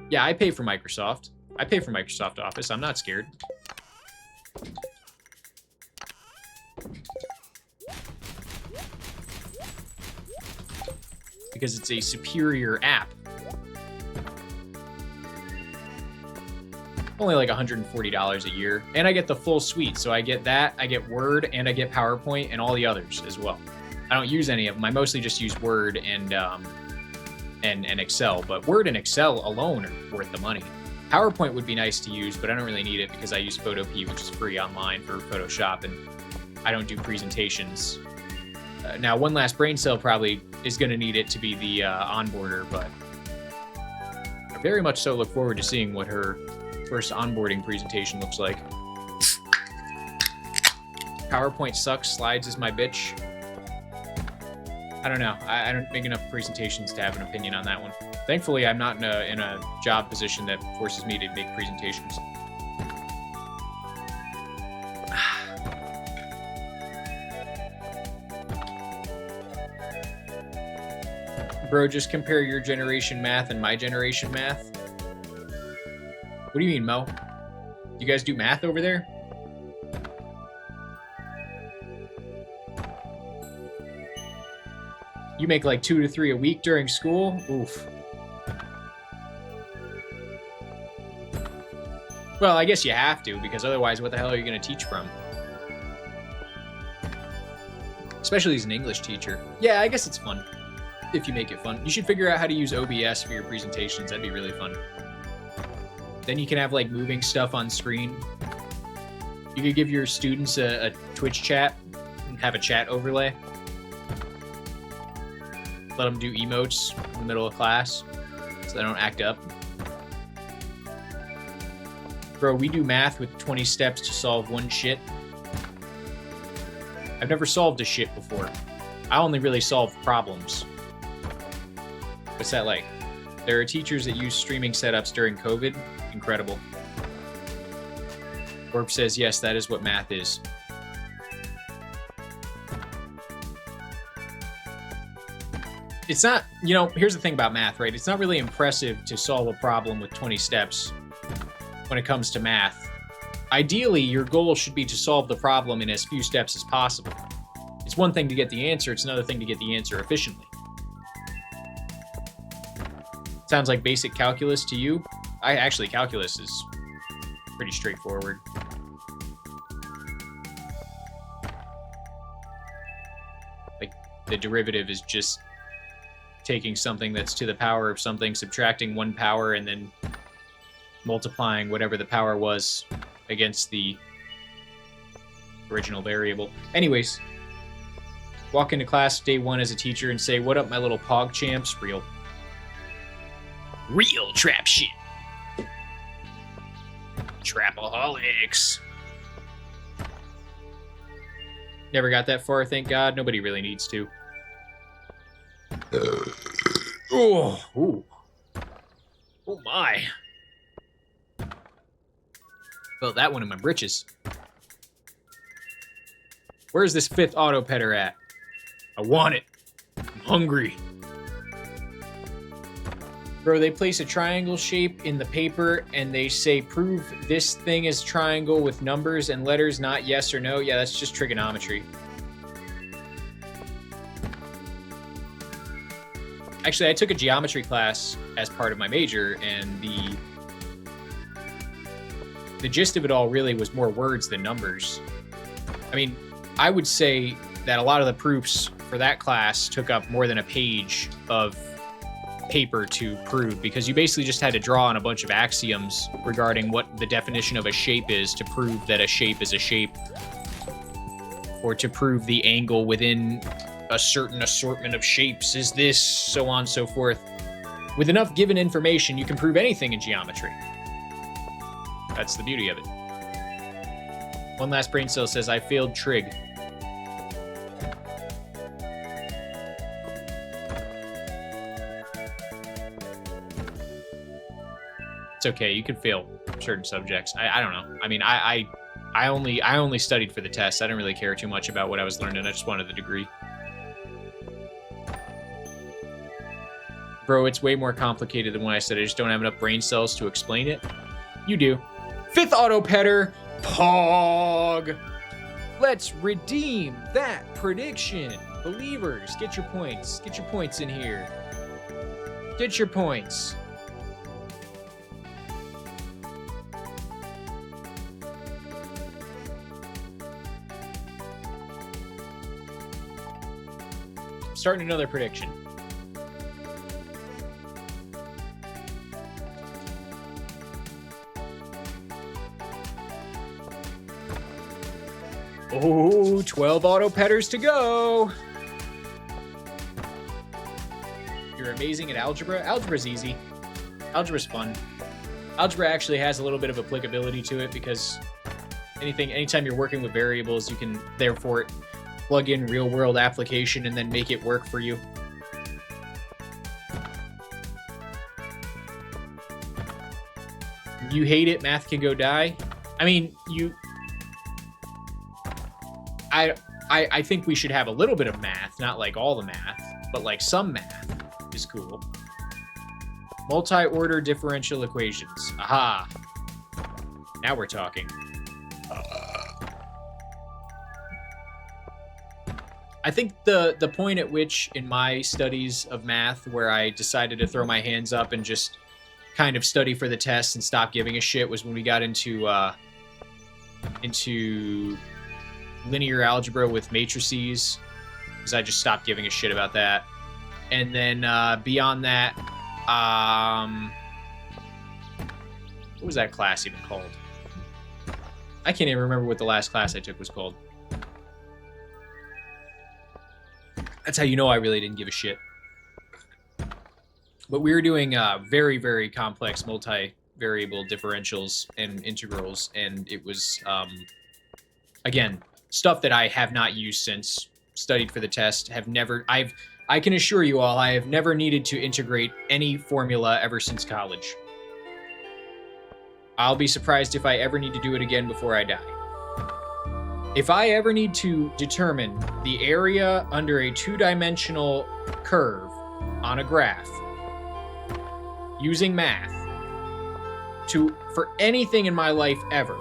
A: Yeah, I pay for Microsoft. I pay for Microsoft Office. I'm not scared. Because it's a superior app. Only like $140 a year. And I get the full suite. So I get that, I get Word, and I get PowerPoint, and all the others as well. I don't use any of them. I mostly just use Word and Excel. But Word and Excel alone are worth the money. PowerPoint would be nice to use, but I don't really need it because I use Photopea, which is free online for Photoshop, and I don't do presentations. Now, one last brain cell probably is going to need it to be the onboarder, but I very much so look forward to seeing what her first onboarding presentation looks like. PowerPoint sucks. Slides is my bitch. I don't know. I don't make enough presentations to have an opinion on that one. Thankfully, I'm not in a job position that forces me to make presentations. Bro, just compare your generation math and my generation math. What do you mean, Mo? You guys do math over there? You make like 2 to 3 a week during school? Oof. Well, I guess you have to, because otherwise what the hell are you going to teach from? Especially as an English teacher. Yeah, I guess it's fun. If you make it fun. You should figure out how to use OBS for your presentations. That'd be really fun. Then you can have like moving stuff on screen. You could give your students a Twitch chat and have a chat overlay. Let them do emotes in the middle of class so they don't act up. Bro, we do math with 20 steps to solve one shit. I've never solved a shit before. I only really solve problems. What's that like? There are teachers that use streaming setups during COVID. Incredible. Orb says, yes, that is what math is. It's not, you know, here's the thing about math, right? It's not really impressive to solve a problem with 20 steps when it comes to math. Ideally, your goal should be to solve the problem in as few steps as possible. It's one thing to get the answer, it's another thing to get the answer efficiently. Sounds like basic calculus to you? Actually, calculus is pretty straightforward. Like, the derivative is just taking something that's to the power of something, subtracting one power, and then multiplying whatever the power was against the original variable. Anyways, walk into class day one as a teacher and say, what up, my little pog champs? Real trap shit. Trapaholics. Never got that far, thank God. Nobody really needs to. Oh, ooh. Oh my. Felt that one in my britches. Where's this 5th auto petter at? I want it. I'm hungry. Bro, they place a triangle shape in the paper and they say, prove this thing is triangle with numbers and letters, not yes or no. Yeah, that's just trigonometry. Actually, I took a geometry class as part of my major, and the gist of it all really was more words than numbers. I mean, I would say that a lot of the proofs for that class took up more than a page of paper to prove, because you basically just had to draw on a bunch of axioms regarding what the definition of a shape is to prove that a shape is a shape, or to prove the angle within a certain assortment of shapes is this, so on and so forth. With enough given information, you can prove anything in geometry. That's the beauty of it. One last brain cell says, I failed trig. It's okay, you can fail certain subjects. I don't know. I mean, I only studied for the test. I didn't really care too much about what I was learning. I just wanted the degree. Bro, it's way more complicated than what I said. I just don't have enough brain cells to explain it. You do. 5th auto petter, Pog. Let's redeem that prediction. Believers, get your points. Get your points in here. Get your points. Starting another prediction. Oh, 12 auto petters to go. You're amazing at algebra. Algebra's easy. Algebra's fun. Algebra actually has a little bit of applicability to it because anytime you're working with variables, you can therefore plug in real world application and then make it work for you. You hate it, math can go die. I mean, I think we should have a little bit of math, not like all the math, but like some math is cool. Multi-order differential equations. Aha. Now we're talking. I think the point at which in my studies of math where I decided to throw my hands up and just kind of study for the test and stop giving a shit was when we got into linear algebra with matrices, because I just stopped giving a shit about that. And then beyond that, what was that class even called? I can't even remember what the last class I took was called. That's how you know I really didn't give a shit. But we were doing very, very complex multi-variable differentials and integrals, and it was, again, stuff that I have not used since, studied for the test, I can assure you all, I have never needed to integrate any formula ever since college. I'll be surprised if I ever need to do it again before I die. If I ever need to determine the area under a two-dimensional curve on a graph using math for anything in my life ever,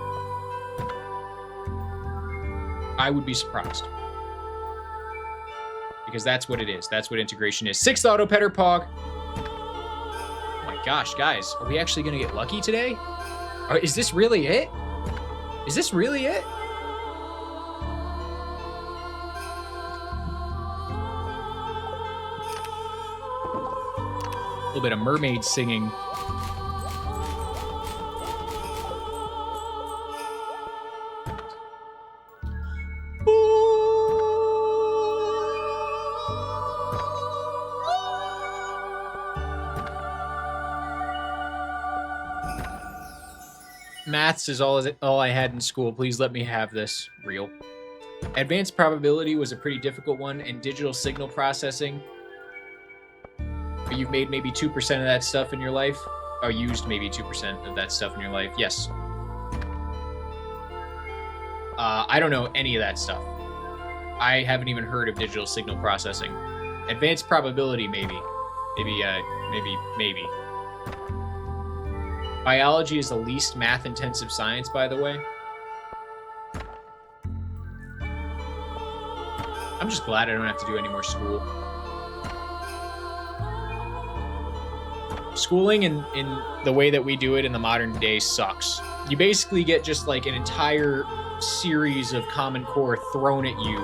A: I would be surprised. Because that's what it is. That's what integration is. 6th auto petter Pog. Oh my gosh, guys. Are we actually going to get lucky today? Is this really it? Is this really it? A little bit of mermaid singing. Maths is all I had in school. Please let me have this. Real. Advanced probability was a pretty difficult one, and digital signal processing. You've made maybe 2% of that stuff in your life? Or used maybe 2% of that stuff in your life? Yes. I don't know any of that stuff. I haven't even heard of digital signal processing. Advanced probability, maybe. Maybe. Biology is the least math-intensive science, by the way. I'm just glad I don't have to do any more school. Schooling in the way that we do it in the modern day sucks. You basically get just like an entire series of Common Core thrown at you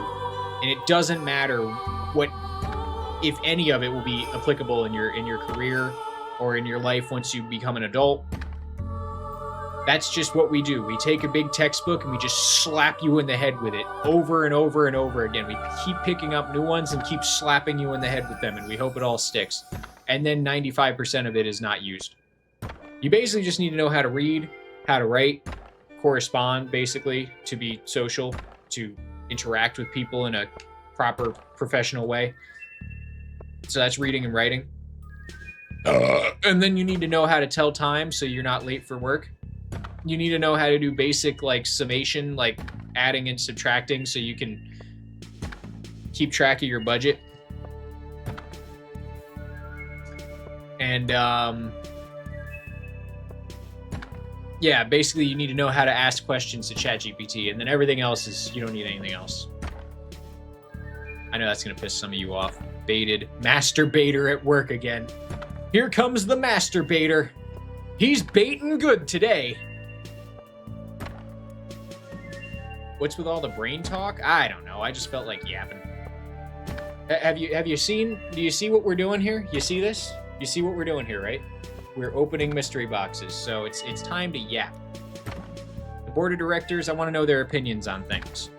A: and it doesn't matter what, if any of it will be applicable in your career or in your life once you become an adult. That's just what we do. We take a big textbook and we just slap you in the head with it over and over and over again. We keep picking up new ones and keep slapping you in the head with them, and we hope it all sticks. And then 95% of it is not used. You basically just need to know how to read, how to write, correspond, basically, to be social, to interact with people in a proper professional way. So that's reading and writing. And then you need to know how to tell time so you're not late for work. You need to know how to do basic, like, summation, like adding and subtracting so you can keep track of your budget. And, yeah, basically you need to know how to ask questions to ChatGPT, and then everything else is, you don't need anything else. I know that's going to piss some of you off. Baited. Masturbator at work again. Here comes the masturbator. He's baiting good today. What's with all the brain talk? I don't know. I just felt like yapping. Have you seen? Do you see what we're doing here? You see this? You see what we're doing here, right? We're opening mystery boxes, so it's time to yap. The board of directors, I want to know their opinions on things.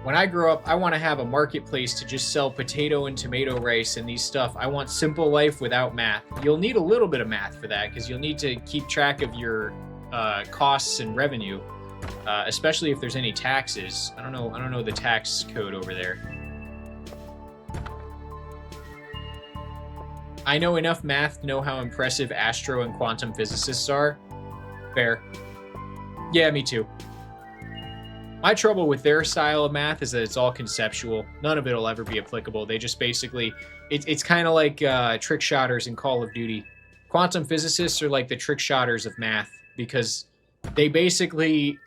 A: When I grow up, I want to have a marketplace to just sell potato and tomato rice and these stuff. I want simple life without math. You'll need a little bit of math for that because you'll need to keep track of your costs and revenue, especially if there's any taxes. I don't know the tax code over there. I know enough math to know how impressive astro and quantum physicists are. Fair. Yeah, me too. My trouble with their style of math is that it's all conceptual. None of it will ever be applicable. They just basically... It's kind of like trick shotters in Call of Duty. Quantum physicists are like the trick shotters of math because they basically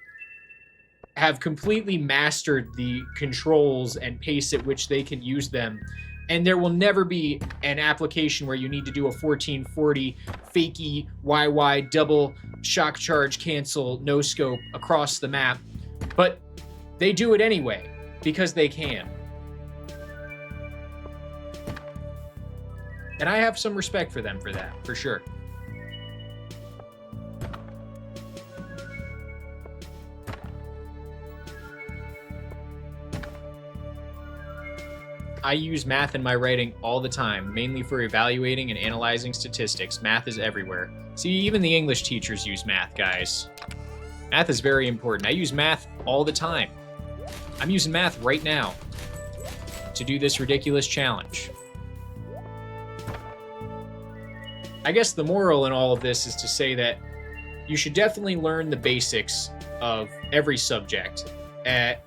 A: have completely mastered the controls and pace at which they can use them. And there will never be an application where you need to do a 1440 fakey YY double shock charge cancel no scope across the map. But they do it anyway, because they can. And I have some respect for them for that, for sure. I use math in my writing all the time, mainly for evaluating and analyzing statistics. Math is everywhere. See, even the English teachers use math, guys. Math is very important. I use math all the time. I'm using math right now to do this ridiculous challenge. I guess the moral in all of this is to say that you should definitely learn the basics of every subject at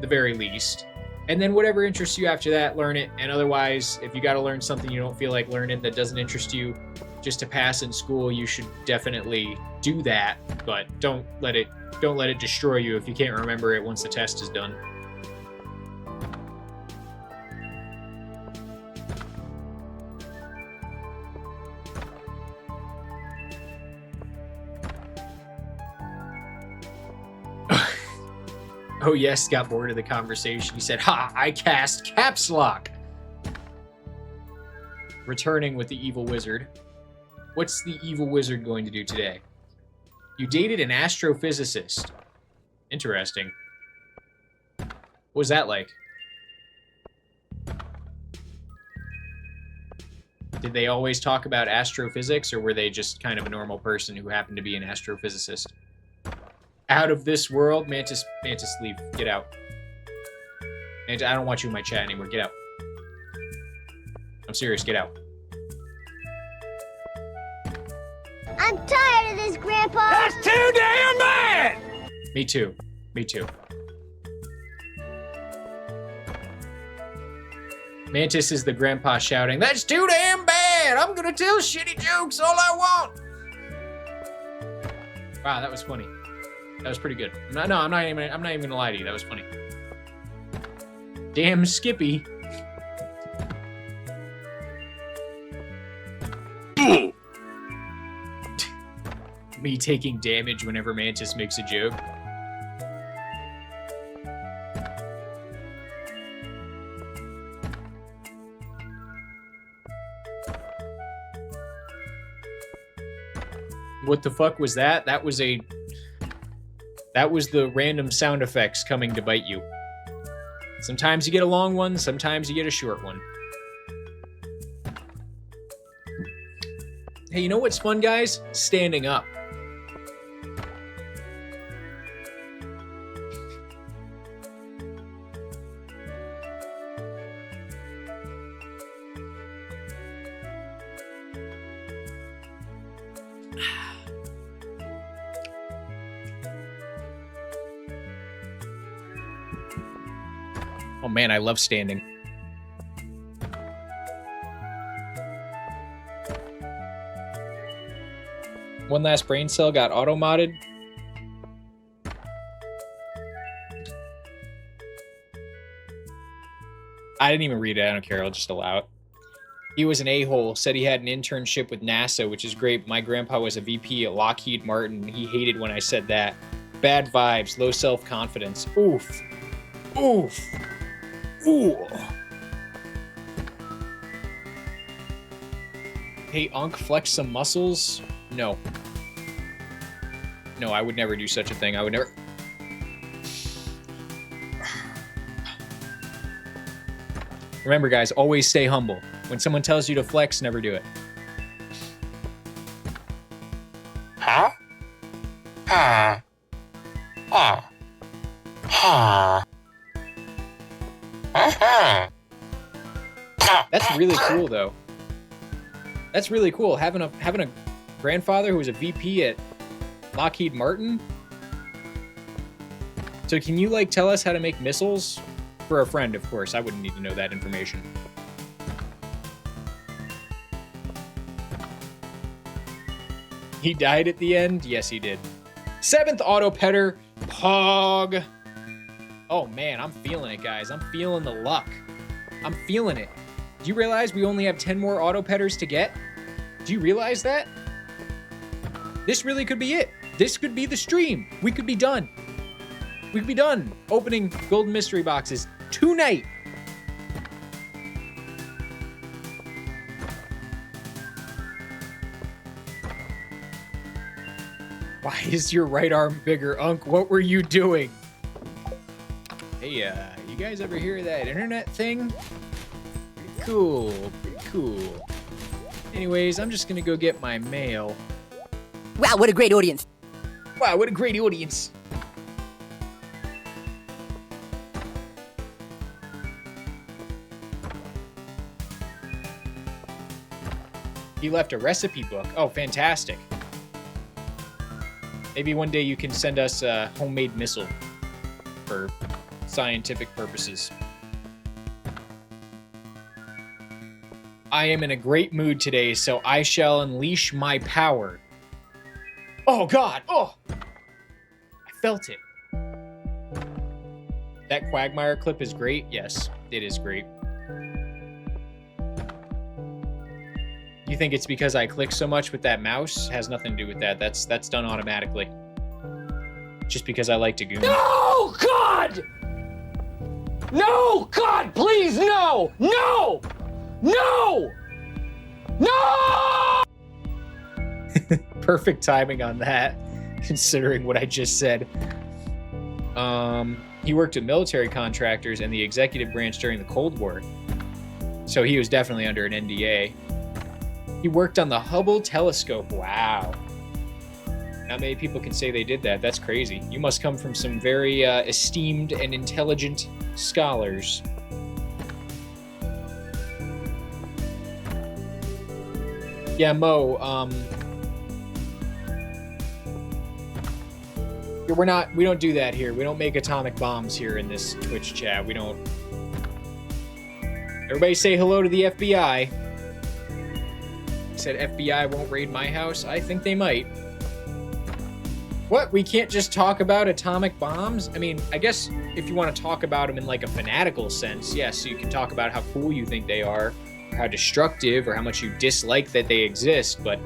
A: the very least. And then whatever interests you after that, learn it. And otherwise, if you got to learn something you don't feel like learning that doesn't interest you just to pass in school, you should definitely do that. But don't let it destroy you if you can't remember it once the test is done. Oh yes, got bored of the conversation. He said, "Ha, I cast caps lock." Returning with the evil wizard. What's the evil wizard going to do today? You dated an astrophysicist. Interesting. What was that like? Did they always talk about astrophysics, or were they just kind of a normal person who happened to be an astrophysicist? Out of this world? Mantis, leave. Get out. Mantis, I don't want you in my chat anymore. Get out. I'm serious. Get out.
D: I'm tired of this, Grandpa.
G: That's too damn bad!
A: Me too. Me too. Mantis is the grandpa shouting, "That's too damn bad! I'm gonna tell shitty jokes all I want!" Wow, that was funny. That was pretty good. I'm not even gonna lie to you. That was funny. Damn Skippy. me taking damage whenever Mantis makes a joke. What the fuck was that? That was the random sound effects coming to bite you. Sometimes you get a long one, sometimes you get a short one. Hey, you know what's fun, guys? Standing up. Oh man, I love standing. One last brain cell got auto-modded. I didn't even read it. I don't care. I'll just allow it. He was an a-hole. Said he had an internship with NASA, which is great. My grandpa was a VP at Lockheed Martin. He hated when I said that. Bad vibes. Low self-confidence. Oof. Oof. Ooh. Hey, Unc, flex some muscles? No. No, I would never do such a thing. I would never... Remember, guys, always stay humble. When someone tells you to flex, never do it.
F: Huh? Huh? Huh? Huh?
A: That's really cool, though. That's really cool. Having a grandfather who was a VP at Lockheed Martin. So can you, like, tell us how to make missiles? For a friend, of course. I wouldn't need to know that information. He died at the end? Yes, he did. 7th auto petter. Pog. Oh, man, I'm feeling it, guys. I'm feeling the luck. I'm feeling it. Do you realize we only have 10 more auto petters to get? Do you realize that? This really could be it. This could be the stream. We could be done. We could be done opening golden mystery boxes tonight. Why is your right arm bigger, Unc? What were you doing? Hey, you guys ever hear of that internet thing? Pretty cool, pretty cool. Anyways, I'm just gonna go get my mail.
I: Wow, what a great audience.
A: Wow, what a great audience. He left a recipe book. Oh, fantastic. Maybe one day you can send us a homemade missile for scientific purposes. I am in a great mood today, so I shall unleash my power. Oh, God! Oh! I felt it. That Quagmire clip is great? Yes, it is great. You think it's because I click so much with that mouse? Has nothing to do with that. That's done automatically. Just because I like to goon.
G: No, God! No, God, please, no! No! No! No!
A: Perfect timing on that, considering what I just said. He worked at military contractors and the executive branch during the Cold War. So he was definitely under an NDA. He worked on the Hubble telescope. Wow. Not many people can say they did that. That's crazy. You must come from some very esteemed and intelligent scholars. Yeah, Mo, we don't do that here. We don't make atomic bombs here in this Twitch chat. We don't. Everybody say hello to the FBI. Said FBI won't raid my house. I think they might. What? We can't just talk about atomic bombs? I mean, I guess if you want to talk about them in like a fanatical sense, yes, you can talk about how cool you think they are, or how destructive, or how much you dislike that they exist. But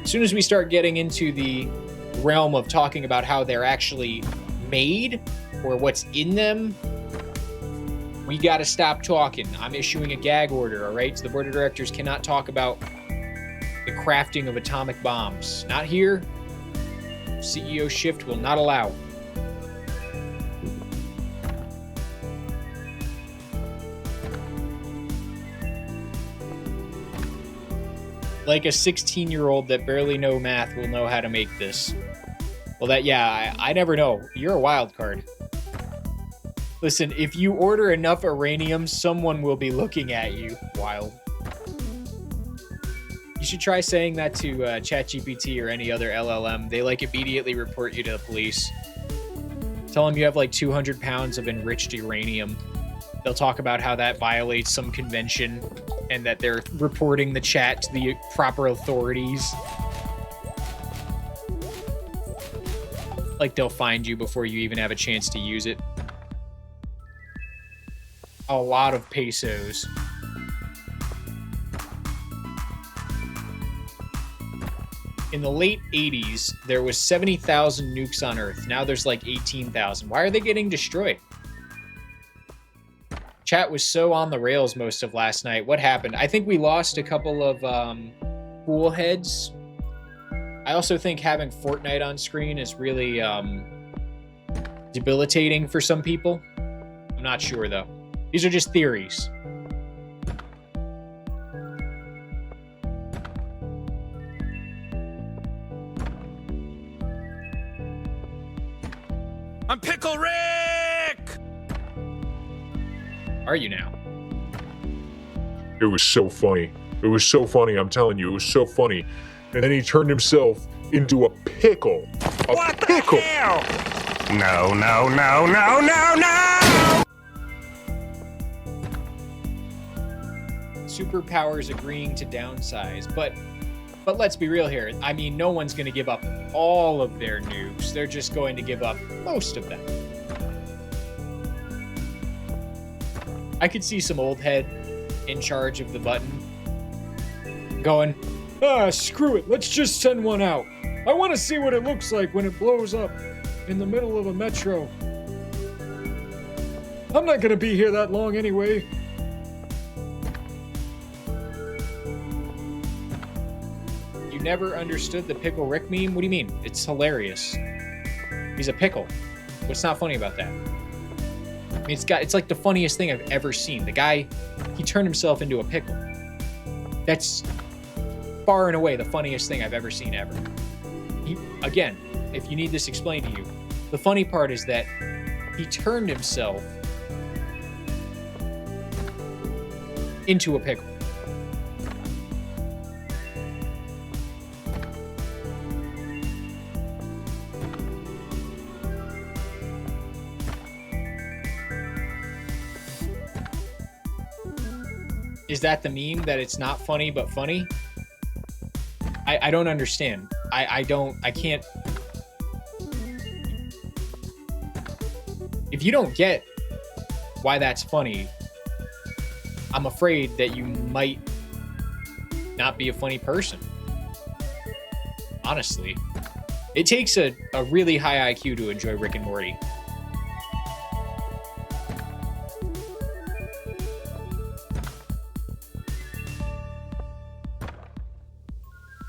A: as soon as we start getting into the realm of talking about how they're actually made or what's in them, we got to stop talking. I'm issuing a gag order, all right? So the board of directors cannot talk about the crafting of atomic bombs. Not here. CEO Shift will not allow. Like a 16-year-old that barely know math will know how to make this. Well, I never know. You're a wild card. Listen, if you order enough uranium, someone will be looking at you. Wild. You should try saying that to ChatGPT or any other LLM. They immediately report you to the police. Tell them you have 200 pounds of enriched uranium. They'll talk about how that violates some convention and that they're reporting the chat to the proper authorities. They'll find you before you even have a chance to use it. A lot of pesos. In the late 80s, there was 70,000 nukes on Earth. Now there's 18,000. Why are they getting destroyed? Chat was so on the rails most of last night. What happened? I think we lost a couple of pool heads. I also think having Fortnite on screen is really debilitating for some people. I'm not sure, though. These are just theories.
E: I'm Pickle Rick!
A: Are you now?
B: It was so funny. It was so funny, I'm telling you, it was so funny. And then he turned himself into a pickle.
E: What
B: pickle.
E: the hell?
F: No, no, no, no, no, no!
A: Superpowers agreeing to downsize, but let's be real here. I mean, no one's going to give up all of their nukes. They're just going to give up most of them. I could see some old head in charge of the button going, screw it, let's just send one out. I want to see what it looks like when it blows up in the middle of a metro. I'm not going to be here that long anyway. You never understood the Pickle Rick meme? What do you mean? It's hilarious. He's a pickle. What's not funny about that? I mean, it's like the funniest thing I've ever seen. The guy, he turned himself into a pickle. That's far and away the funniest thing I've ever seen ever. Again, if you need this explained to you, the funny part is that he turned himself into a pickle. Is that the meme that it's not funny but funny? I don't understand. I can't. If you don't get why that's funny, I'm afraid that you might not be a funny person. Honestly. It takes a really high IQ to enjoy Rick and Morty.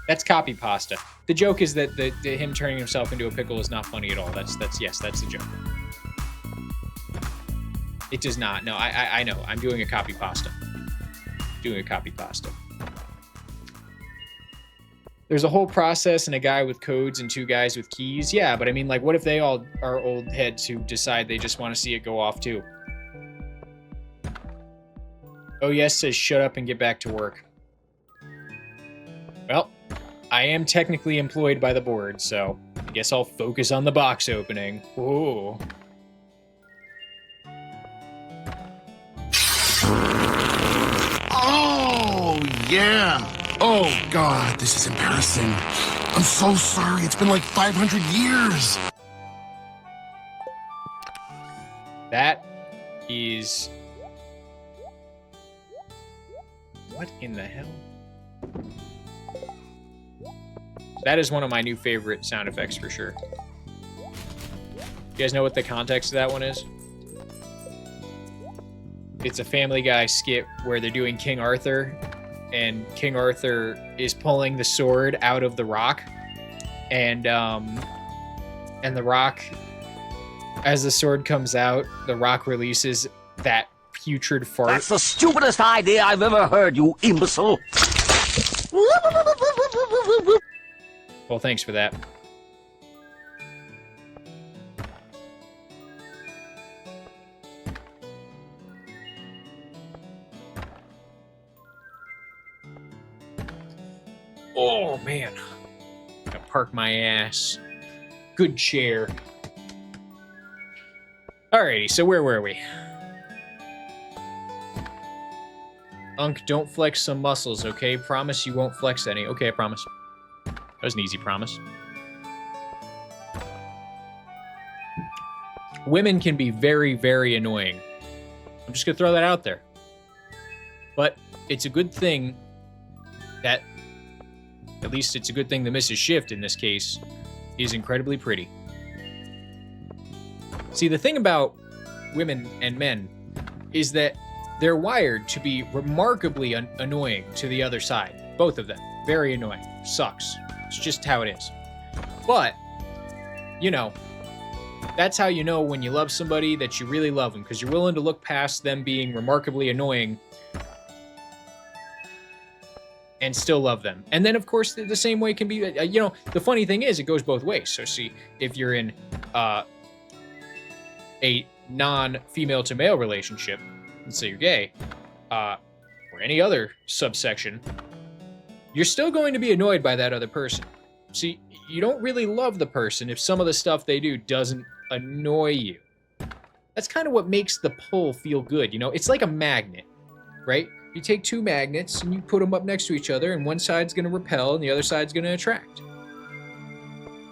A: That's copy pasta. The joke is that him turning himself into a pickle is not funny at all. That's the joke. It does not. No, I know. I'm doing a copy pasta. Doing a copy pasta. There's a whole process and a guy with codes and two guys with keys. Yeah, but I mean, what if they all are old heads who decide they just want to see it go off too? Oh yes says shut up and get back to work. Well, I am technically employed by the board, so I guess I'll focus on the box opening. Ooh.
F: Oh, yeah. Oh, God, this is embarrassing. I'm so sorry. It's been 500 years.
A: That is... What in the hell? That is one of my new favorite sound effects for sure. You guys know what the context of that one is? It's a Family Guy skit where they're doing King Arthur, and King Arthur is pulling the sword out of the rock, and the rock, as the sword comes out, the rock releases that putrid fart.
E: That's the stupidest idea I've ever heard, you imbecile.
A: Well, thanks for that. Oh, man. Gotta park my ass. Good chair. Alrighty, so where were we? Unc, don't flex some muscles, okay? Promise you won't flex any. Okay, I promise. That was an easy promise. Women can be very, very annoying. I'm just gonna throw that out there. But it's a good thing that, at least it's a good thing that Mrs. Shift, in this case, is incredibly pretty. See, the thing about women and men is that they're wired to be remarkably annoying to the other side. Both of them. Very annoying. Sucks. It's just how it is. But, you know, that's how you know when you love somebody that you really love them, because you're willing to look past them being remarkably annoying and still love them. And then, of course, the same way can be, you know, the funny thing is it goes both ways. So see, if you're in a non-female to male relationship, let's say you're gay, or any other subsection, you're still going to be annoyed by that other person. See, you don't really love the person if some of the stuff they do doesn't annoy you. That's kind of what makes the pull feel good, you know? It's like a magnet, right? You take two magnets and you put them up next to each other, and one side's going to repel and the other side's going to attract.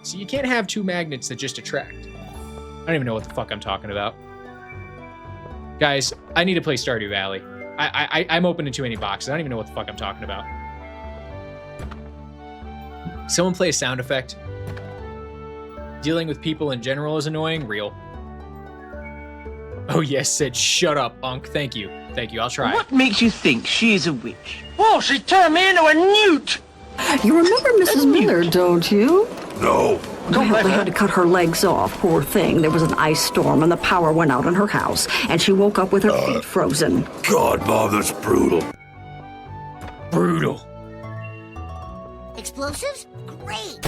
A: So you can't have two magnets that just attract. I don't even know what the fuck I'm talking about. Guys, I need to play Stardew Valley. I'm open to too many boxes. I don't even know what the fuck I'm talking about. Someone play a sound effect. Dealing with people in general is annoying. Real. Oh yes, said shut up, Unc. Thank you. Thank you, I'll try.
E: What makes you think she's a witch?
C: Oh, she turned me into a newt!
J: You remember Mrs. Miller, don't you?
F: No.
J: Well, they had to cut her legs off, poor thing. There was an ice storm and the power went out in her house, and she woke up with her feet frozen.
F: God, Mom, that's brutal.
A: Brutal.
D: Explosives? Great.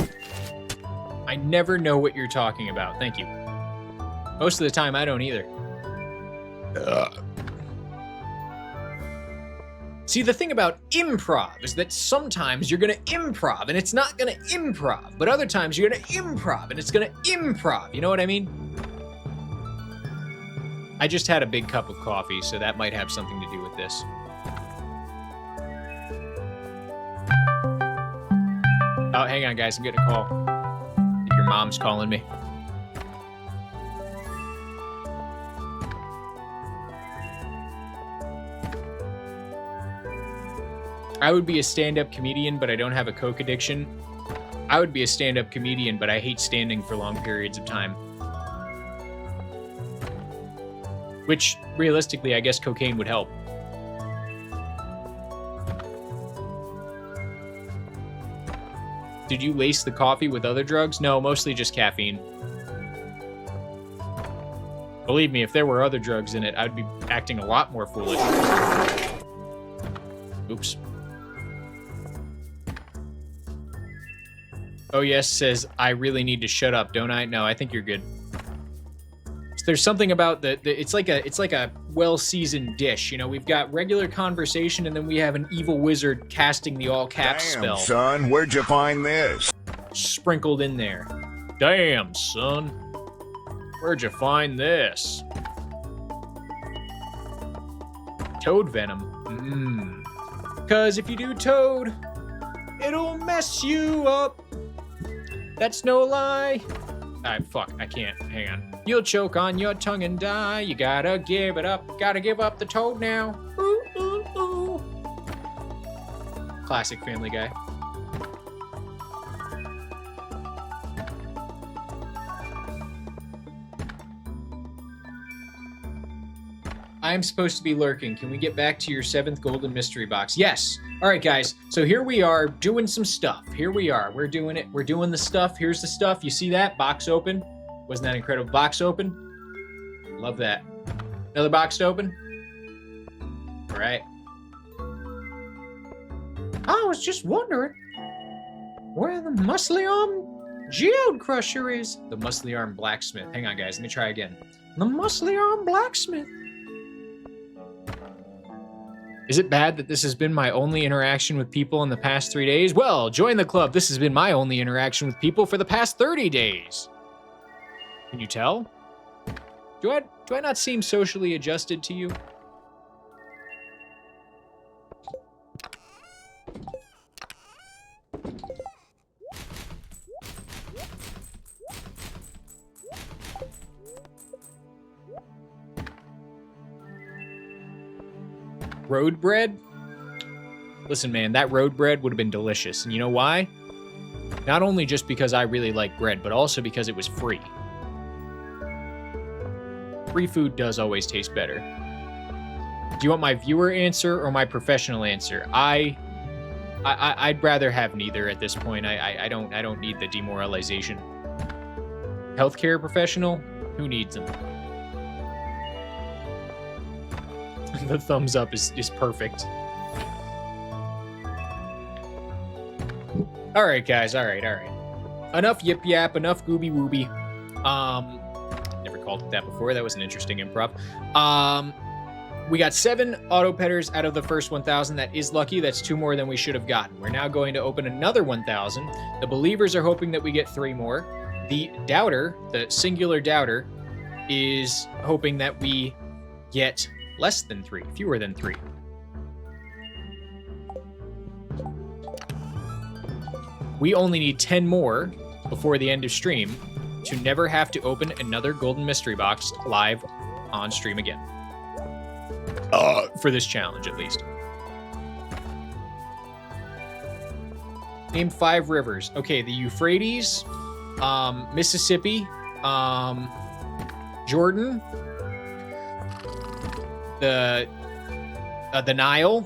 A: I never know what you're talking about. Thank you. Most of the time, I don't either. See, the thing about improv is that sometimes you're gonna improv and it's not gonna improv, but other times you're gonna improv and it's gonna improv. You know what I mean? I just had a big cup of coffee, so that might have something to do with this. Oh, hang on, guys. I'm getting a call. I think your mom's calling me. I would be a stand-up comedian, but I don't have a coke addiction. I would be a stand-up comedian, but I hate standing for long periods of time. Which, realistically, I guess cocaine would help. Did you lace the coffee with other drugs? No, mostly just caffeine. Believe me, if there were other drugs in it, I'd be acting a lot more foolish. Oops. Oh yes, says, I really need to shut up, don't I? No, I think you're good. There's something about it's like a well-seasoned dish. You know, we've got regular conversation, and then we have an evil wizard casting the all-caps spell.
K: Damn, son, where'd you find this?
A: Sprinkled in there. Damn, son. Where'd you find this? Toad venom. Mmm. 'Cause if you do toad, it'll mess you up. That's no lie. Alright, fuck, I can't. Hang on. You'll choke on your tongue and die. You gotta give it up. Gotta give up the toad now. Ooh, ooh, ooh. Classic Family Guy. I'm supposed to be lurking. Can we get back to your 7th golden mystery box? Yes. All right, guys. So here we are doing some stuff. Here we are. We're doing it. We're doing the stuff. Here's the stuff. You see that? Box open. Wasn't that incredible? Box open. Love that. Another box to open. All right. I was just wondering where the muscly arm geode crusher is. The muscly arm blacksmith. Hang on, guys. Let me try again. The muscly arm blacksmith. Is it bad that this has been my only interaction with people in the past 3 days? Well, join the club. This has been my only interaction with people for the past 30 days. Can you tell? Do I not seem socially adjusted to you? Road bread? Listen, man, that road bread would have been delicious. And you know why? Not only just because I really like bread, but also because it was free. Free food does always taste better. Do you want my viewer answer or my professional answer? I'd rather have neither at this point. I don't need the demoralization. Healthcare professional? Who needs them? The thumbs up is perfect. All right, guys. All right. Enough yip yap. Enough gooby wooby. Never called it that before. That was an interesting improv. We got 7 auto petters out of the first 1,000. That is lucky. That's 2 more than we should have gotten. We're now going to open another 1,000. The believers are hoping that we get 3 more. The doubter, the singular doubter, is hoping that we get less than 3, fewer than 3. We only need 10 more before the end of stream to never have to open another golden mystery box live on stream again. For this challenge, at least. Name 5 rivers. Okay, the Euphrates, Mississippi, Jordan, the Nile,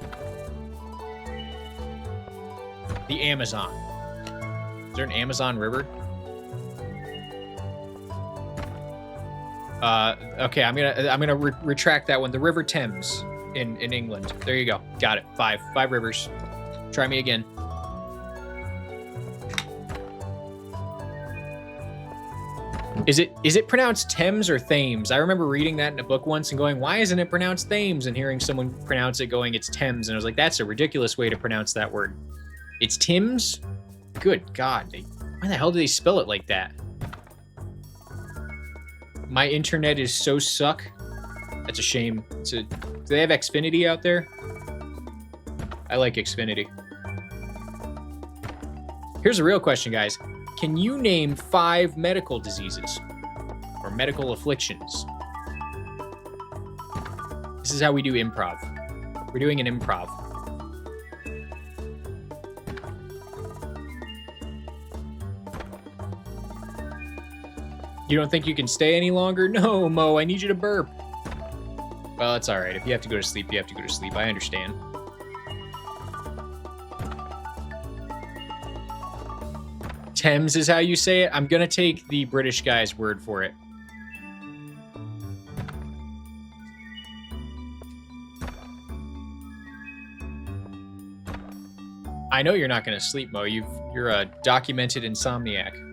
A: the Amazon. Is there an Amazon river? Okay, I'm gonna retract that one. The River Thames in England. There you go. Got it. 5 rivers. Try me again. Is it pronounced Thames or Thames? I remember reading that in a book once and going, why isn't it pronounced Thames? And hearing someone pronounce it going, it's Thames. And I was like, that's a ridiculous way to pronounce that word. It's Tims? Good God. Why the hell do they spell it like that? My internet is so suck. That's a shame. Do they have Xfinity out there? I like Xfinity. Here's a real question, guys. Can you name 5 medical diseases or medical afflictions? This is how we do improv. We're doing an improv. You don't think you can stay any longer? No, Mo, I need you to burp. Well, it's all right. If you have to go to sleep, you have to go to sleep. I understand. Thames is how you say it. I'm going to take the British guy's word for it. I know you're not going to sleep, Mo. You're a documented insomniac.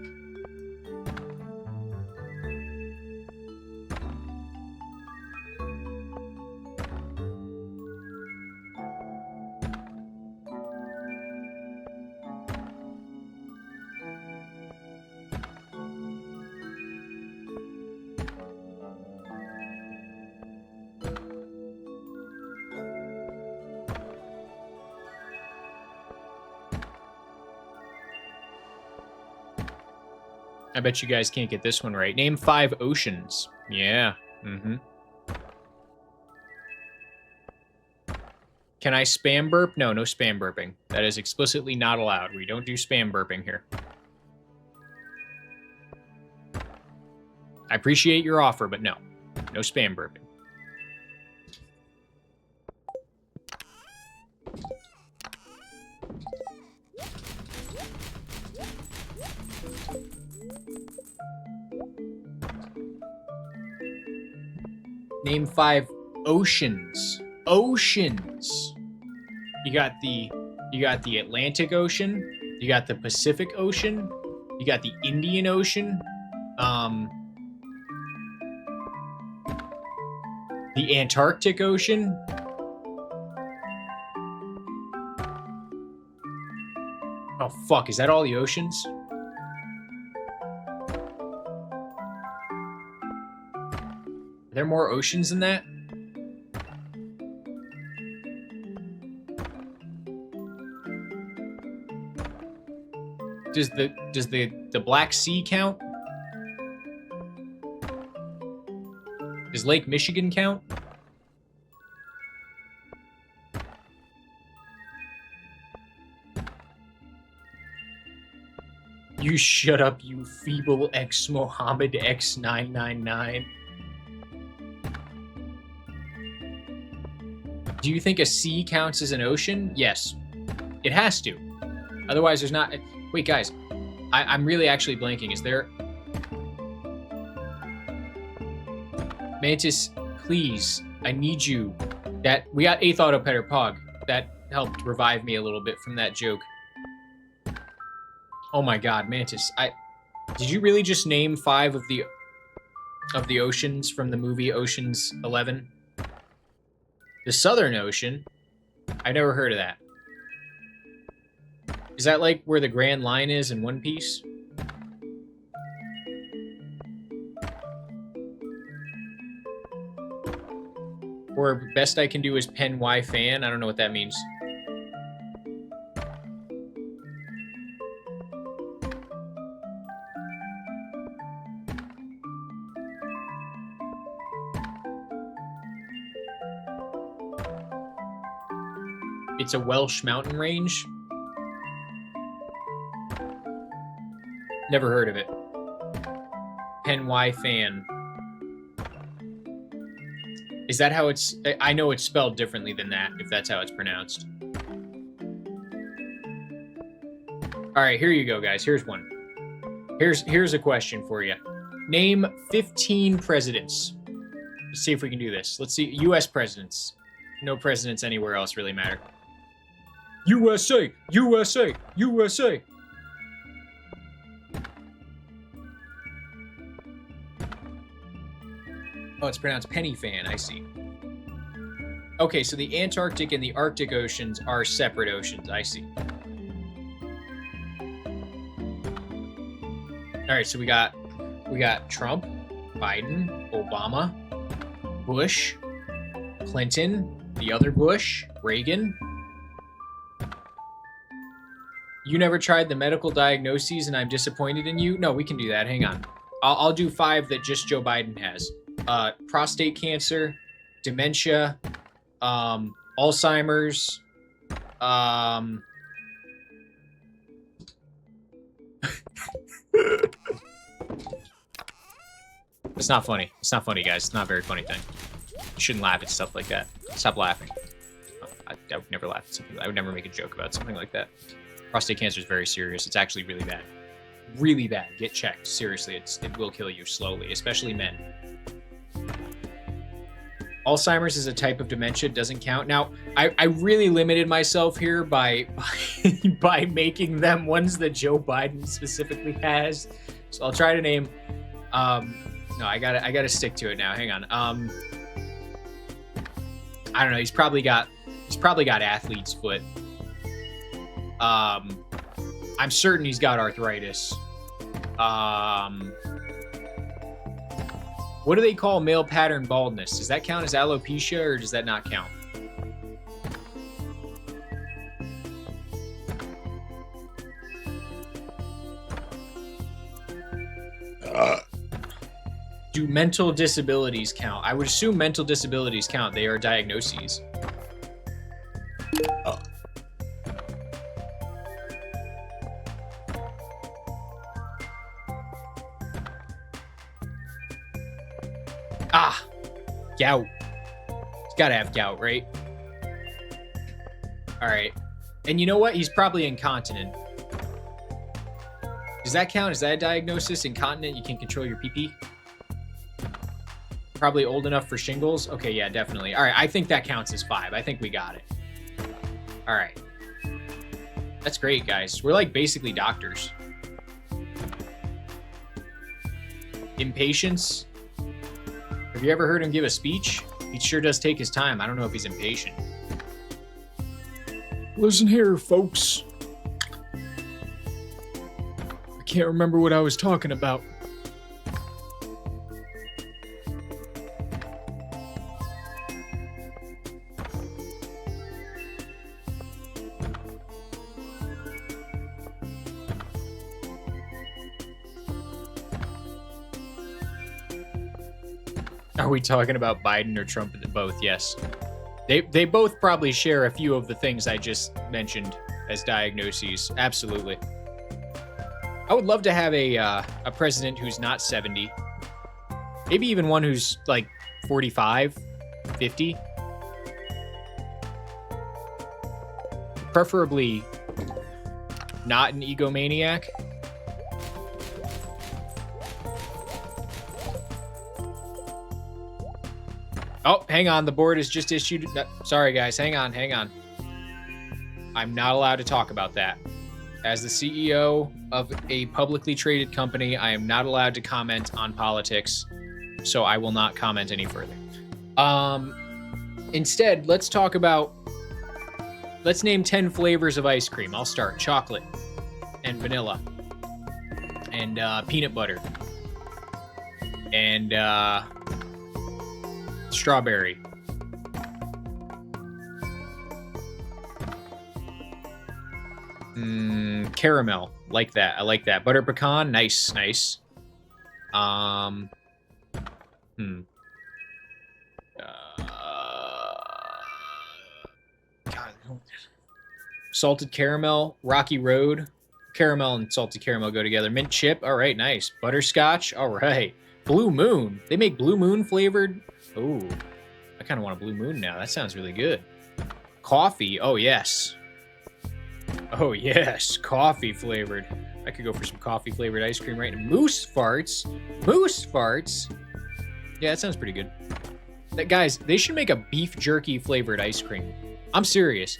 A: I bet you guys can't get this one right. Name 5 oceans. Yeah. Mm-hmm. Can I spam burp? No, no spam burping. That is explicitly not allowed. We don't do spam burping here. I appreciate your offer, but no. No spam burping. Name 5 oceans. Oceans. You got the Atlantic Ocean. You got the Pacific Ocean. You got the Indian Ocean. The Antarctic Ocean. Oh, fuck. Is that all the oceans? Are there more oceans than that? Does the Black Sea count? Does Lake Michigan count? You shut up, you feeble ex-Mohammed X999. Do you think a sea counts as an ocean? Yes. It has to. Otherwise, there's not... Wait, guys. I'm really actually blanking. Is there... Mantis, please. I need you. We got 8th Auto Petter Pog. That helped revive me a little bit from that joke. Oh my god, Mantis. Did you really just name 5 of the oceans from the movie Ocean's 11? The Southern Ocean? I never heard of that. Is that like where the Grand Line is in One Piece? Or best I can do is pen Y fan? I don't know what that means. It's a Welsh mountain range. Never heard of it. Pen Y fan. Is that how it's... I know it's spelled differently than that, if that's how it's pronounced. Alright, here you go, guys. Here's one. Here's a question for you. Name 15 presidents. Let's see if we can do this. Let's see. U.S. presidents. No presidents anywhere else really matter. USA! USA! USA! Oh, it's pronounced penny fan. I see. Okay, so the Antarctic and the Arctic Oceans are separate oceans. I see. All right, so we got Trump, Biden, Obama, Bush, Clinton, the other Bush, Reagan. You never tried the medical diagnoses and I'm disappointed in you? No, we can do that. Hang on. I'll do 5 that just Joe Biden has. Prostate cancer, dementia, Alzheimer's, It's not funny. It's not funny, guys. It's not a very funny thing. You shouldn't laugh at stuff like that. Stop laughing. I would never laugh at something. I would never make a joke about something like that. Prostate cancer is very serious. It's actually really bad. Really bad. Get checked. Seriously, it will kill you slowly, especially men. Alzheimer's is a type of dementia. Doesn't count. Now, I really limited myself here by making them ones that Joe Biden specifically has. So I'll try to name. No, I gotta stick to it now. Hang on. I don't know. He's probably got athlete's foot. I'm certain he's got arthritis. What do they call male pattern baldness? Does that count as alopecia or does that not count? Do mental disabilities count? I would assume mental disabilities count. They are diagnoses. Gout. He's gotta have gout, right? Alright. And you know what? He's probably incontinent. Does that count? Is that a diagnosis? Incontinent, you can control your pee-pee? Probably old enough for shingles. Okay, yeah, definitely. All right, I think that counts as 5. I think we got it. All right. That's great, guys. We're like basically doctors. Impatience. Have you ever heard him give a speech? He sure does take his time. I don't know if he's impatient. Listen here, folks. I can't remember what I was talking about. Are we talking about Biden or Trump? Both, yes. They both probably share a few of the things I just mentioned as diagnoses. Absolutely. I would love to have a president who's not 70. Maybe even one who's like 45, 50. Preferably not an egomaniac. Oh, hang on. The board has just issued... Sorry, guys. Hang on. I'm not allowed to talk about that. As the CEO of a publicly traded company, I am not allowed to comment on politics, so I will not comment any further. Instead, let's talk about... Let's name 10 flavors of ice cream. I'll start. Chocolate and vanilla and peanut butter and... strawberry. Caramel. Like that. I like that. Butter pecan. Nice. God. Salted caramel. Rocky Road. Caramel and salted caramel go together. Mint chip. All right, nice. Butterscotch. All right. Blue Moon. They make Blue Moon flavored. Oh, I kind of want a Blue Moon now. That sounds really good. Coffee. Oh, yes. Oh, yes. Coffee flavored. I could go for some coffee flavored ice cream right now. Moose farts. Moose farts. Yeah, that sounds pretty good. Guys, they should make a beef jerky flavored ice cream. I'm serious.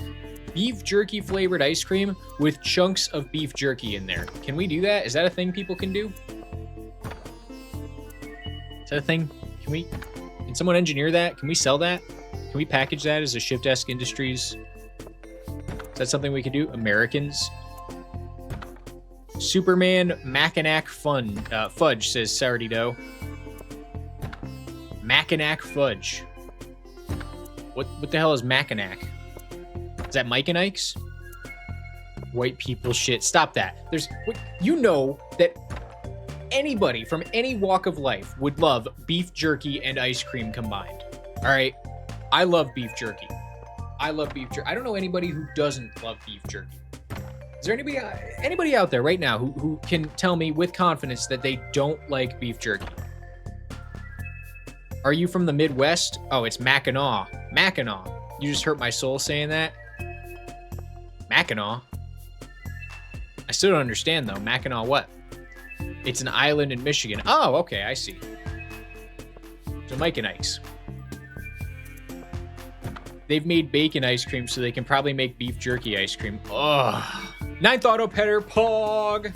A: Beef jerky flavored ice cream with chunks of beef jerky in there. Can we do that? Is that a thing people can do? Is that a thing? Can someone engineer that? Can we sell that? Can we package that as a shiftesque Industries? Is that something we can do? Americans? Superman Mackinac Fudge, says Sardido. Mackinac Fudge. What the hell is Mackinac? Is that Mike and Ike's? White people shit. Stop that. You know that anybody from any walk of life would love beef jerky and ice cream combined. All right? I love beef jerky. I don't know anybody who doesn't love beef jerky. Is there anybody out there right now who can tell me with confidence that they don't like beef jerky? Are you from the Midwest? Oh, it's Mackinac. Mackinac. You just hurt my soul saying that. Mackinac. I still don't understand though. Mackinac what? It's an island in Michigan. Oh, okay, I see. So Mike and Ike's. They've made bacon ice cream, so they can probably make beef jerky ice cream. Oh. 9th auto petter pog.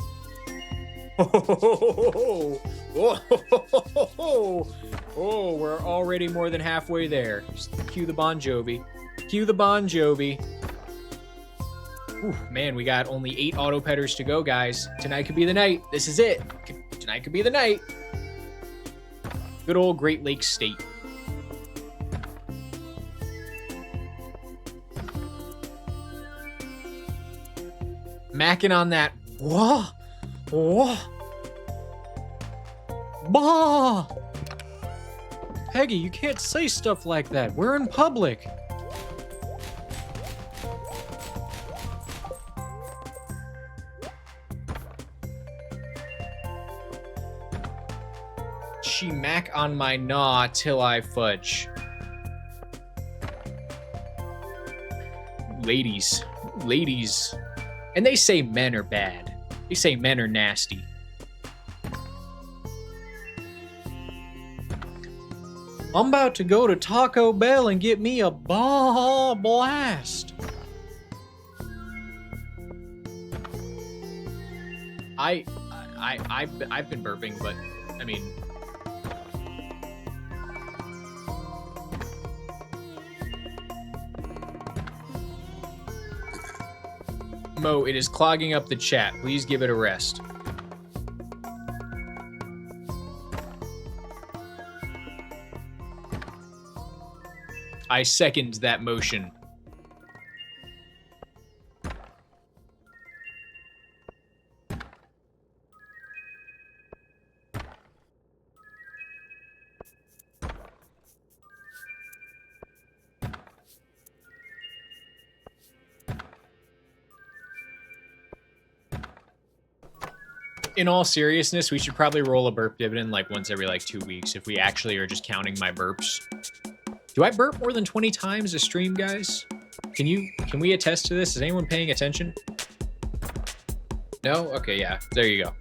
A: Oh, we're already more than halfway there. Just cue the Bon Jovi. Cue the Bon Jovi. Ooh, man, we got only 8 auto petters to go, guys. Tonight could be the night. This is it. Tonight could be the night. Good old Great Lakes State. Macking on that. Whoa. Whoa. Bah. Peggy, you can't say stuff like that. We're in public. She mac on my gnaw till I fudge. Ladies. And they say men are bad. They say men are nasty. I'm about to go to Taco Bell and get me a Baja Blast. I've been burping, but I mean, Mo, it is clogging up the chat. Please give it a rest. I second that motion. In all seriousness, we should probably roll a burp dividend like once every like 2 weeks if we actually are just counting my burps. Do I burp more than 20 times a stream, guys? Can we attest to this? Is anyone paying attention? No? Okay, yeah. There you go.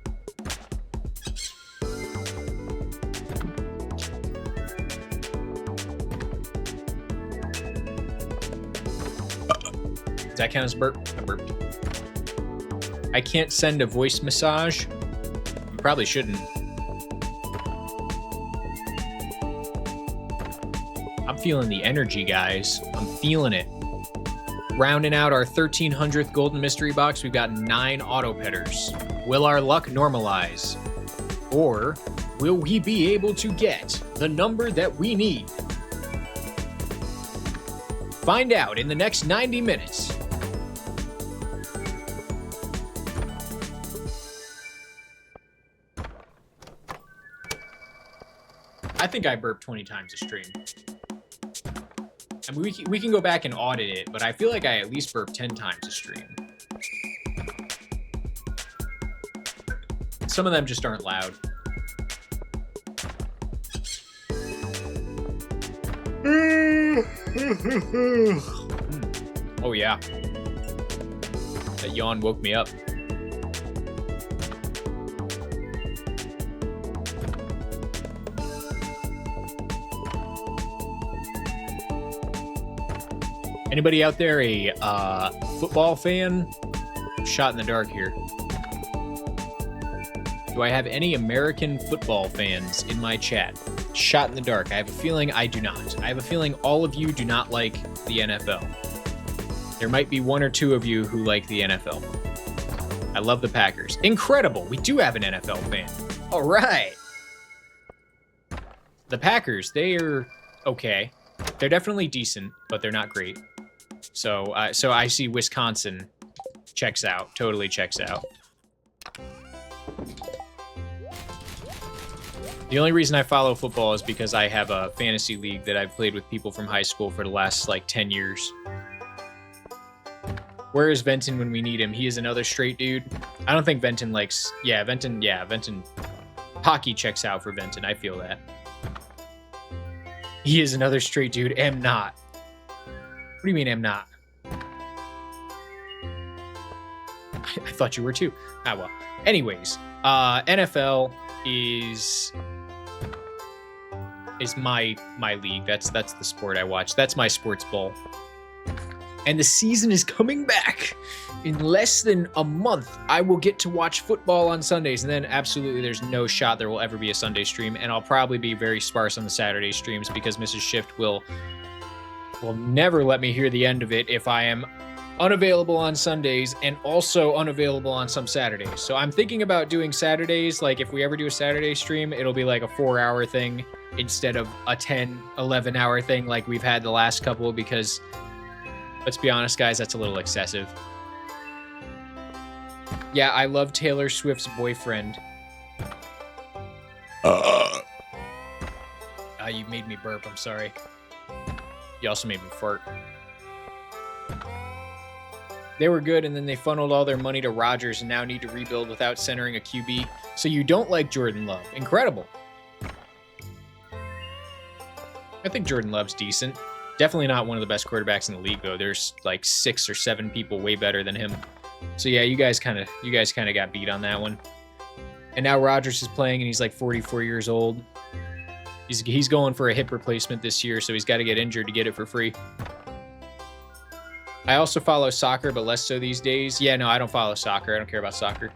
A: Does that count as burp? I burped. I can't send a voice massage. You probably shouldn't. I'm feeling the energy, guys. I'm feeling it. Rounding out our 1300th golden mystery box, we've got 9 auto petters. Will our luck normalize? Or will we be able to get the number that we need? Find out in the next 90 minutes. I think I burped 20 times a stream. I mean, we can go back and audit it, but I feel like I at least burped 10 times a stream. Some of them just aren't loud. Oh yeah. That yawn woke me up. Anybody out there a football fan? Shot in the dark here. Do I have any American football fans in my chat? Shot in the dark. I have a feeling I do not. I have a feeling all of you do not like the NFL. There might be 1 or 2 of you who like the NFL. I love the Packers. Incredible. We do have an NFL fan. All right. The Packers, they are okay. They're definitely decent, but they're not great. So I see Wisconsin checks out. Totally checks out. The only reason I follow football is because I have a fantasy league that I've played with people from high school for the last, like, 10 years. Where is Venton when we need him? He is another straight dude. I don't think Venton likes... Yeah, Venton... Hockey checks out for Venton. I feel that. He is another straight dude. Am not. What do you mean, am not? I thought you were too. Ah, well. Anyways, NFL is my league. That's the sport I watch. That's my sports ball. And the season is coming back. In less than a month, I will get to watch football on Sundays, and then absolutely there's no shot there will ever be a Sunday stream, and I'll probably be very sparse on the Saturday streams because Mrs. Shift will never let me hear the end of it if I am unavailable on Sundays and also unavailable on some Saturdays. So I'm thinking about doing Saturdays. Like if we ever do a Saturday stream, it'll be like a 4-hour thing instead of a 10, 11-hour thing like we've had the last couple, because let's be honest, guys, that's a little excessive. Yeah, I love Taylor Swift's boyfriend. You made me burp, I'm sorry. You also made me fart. They were good, and then they funneled all their money to Rodgers and now need to rebuild without centering a QB. So you don't like Jordan Love. Incredible. I think Jordan Love's decent. Definitely not one of the best quarterbacks in the league, though. There's like 6 or 7 people way better than him. So yeah, you guys kind of got beat on that one. And now Rodgers is playing, and he's like 44 years old. He's going for a hip replacement this year, so he's got to get injured to get it for free. I also follow soccer, but less so these days. Yeah, no, I don't follow soccer. I don't care about soccer.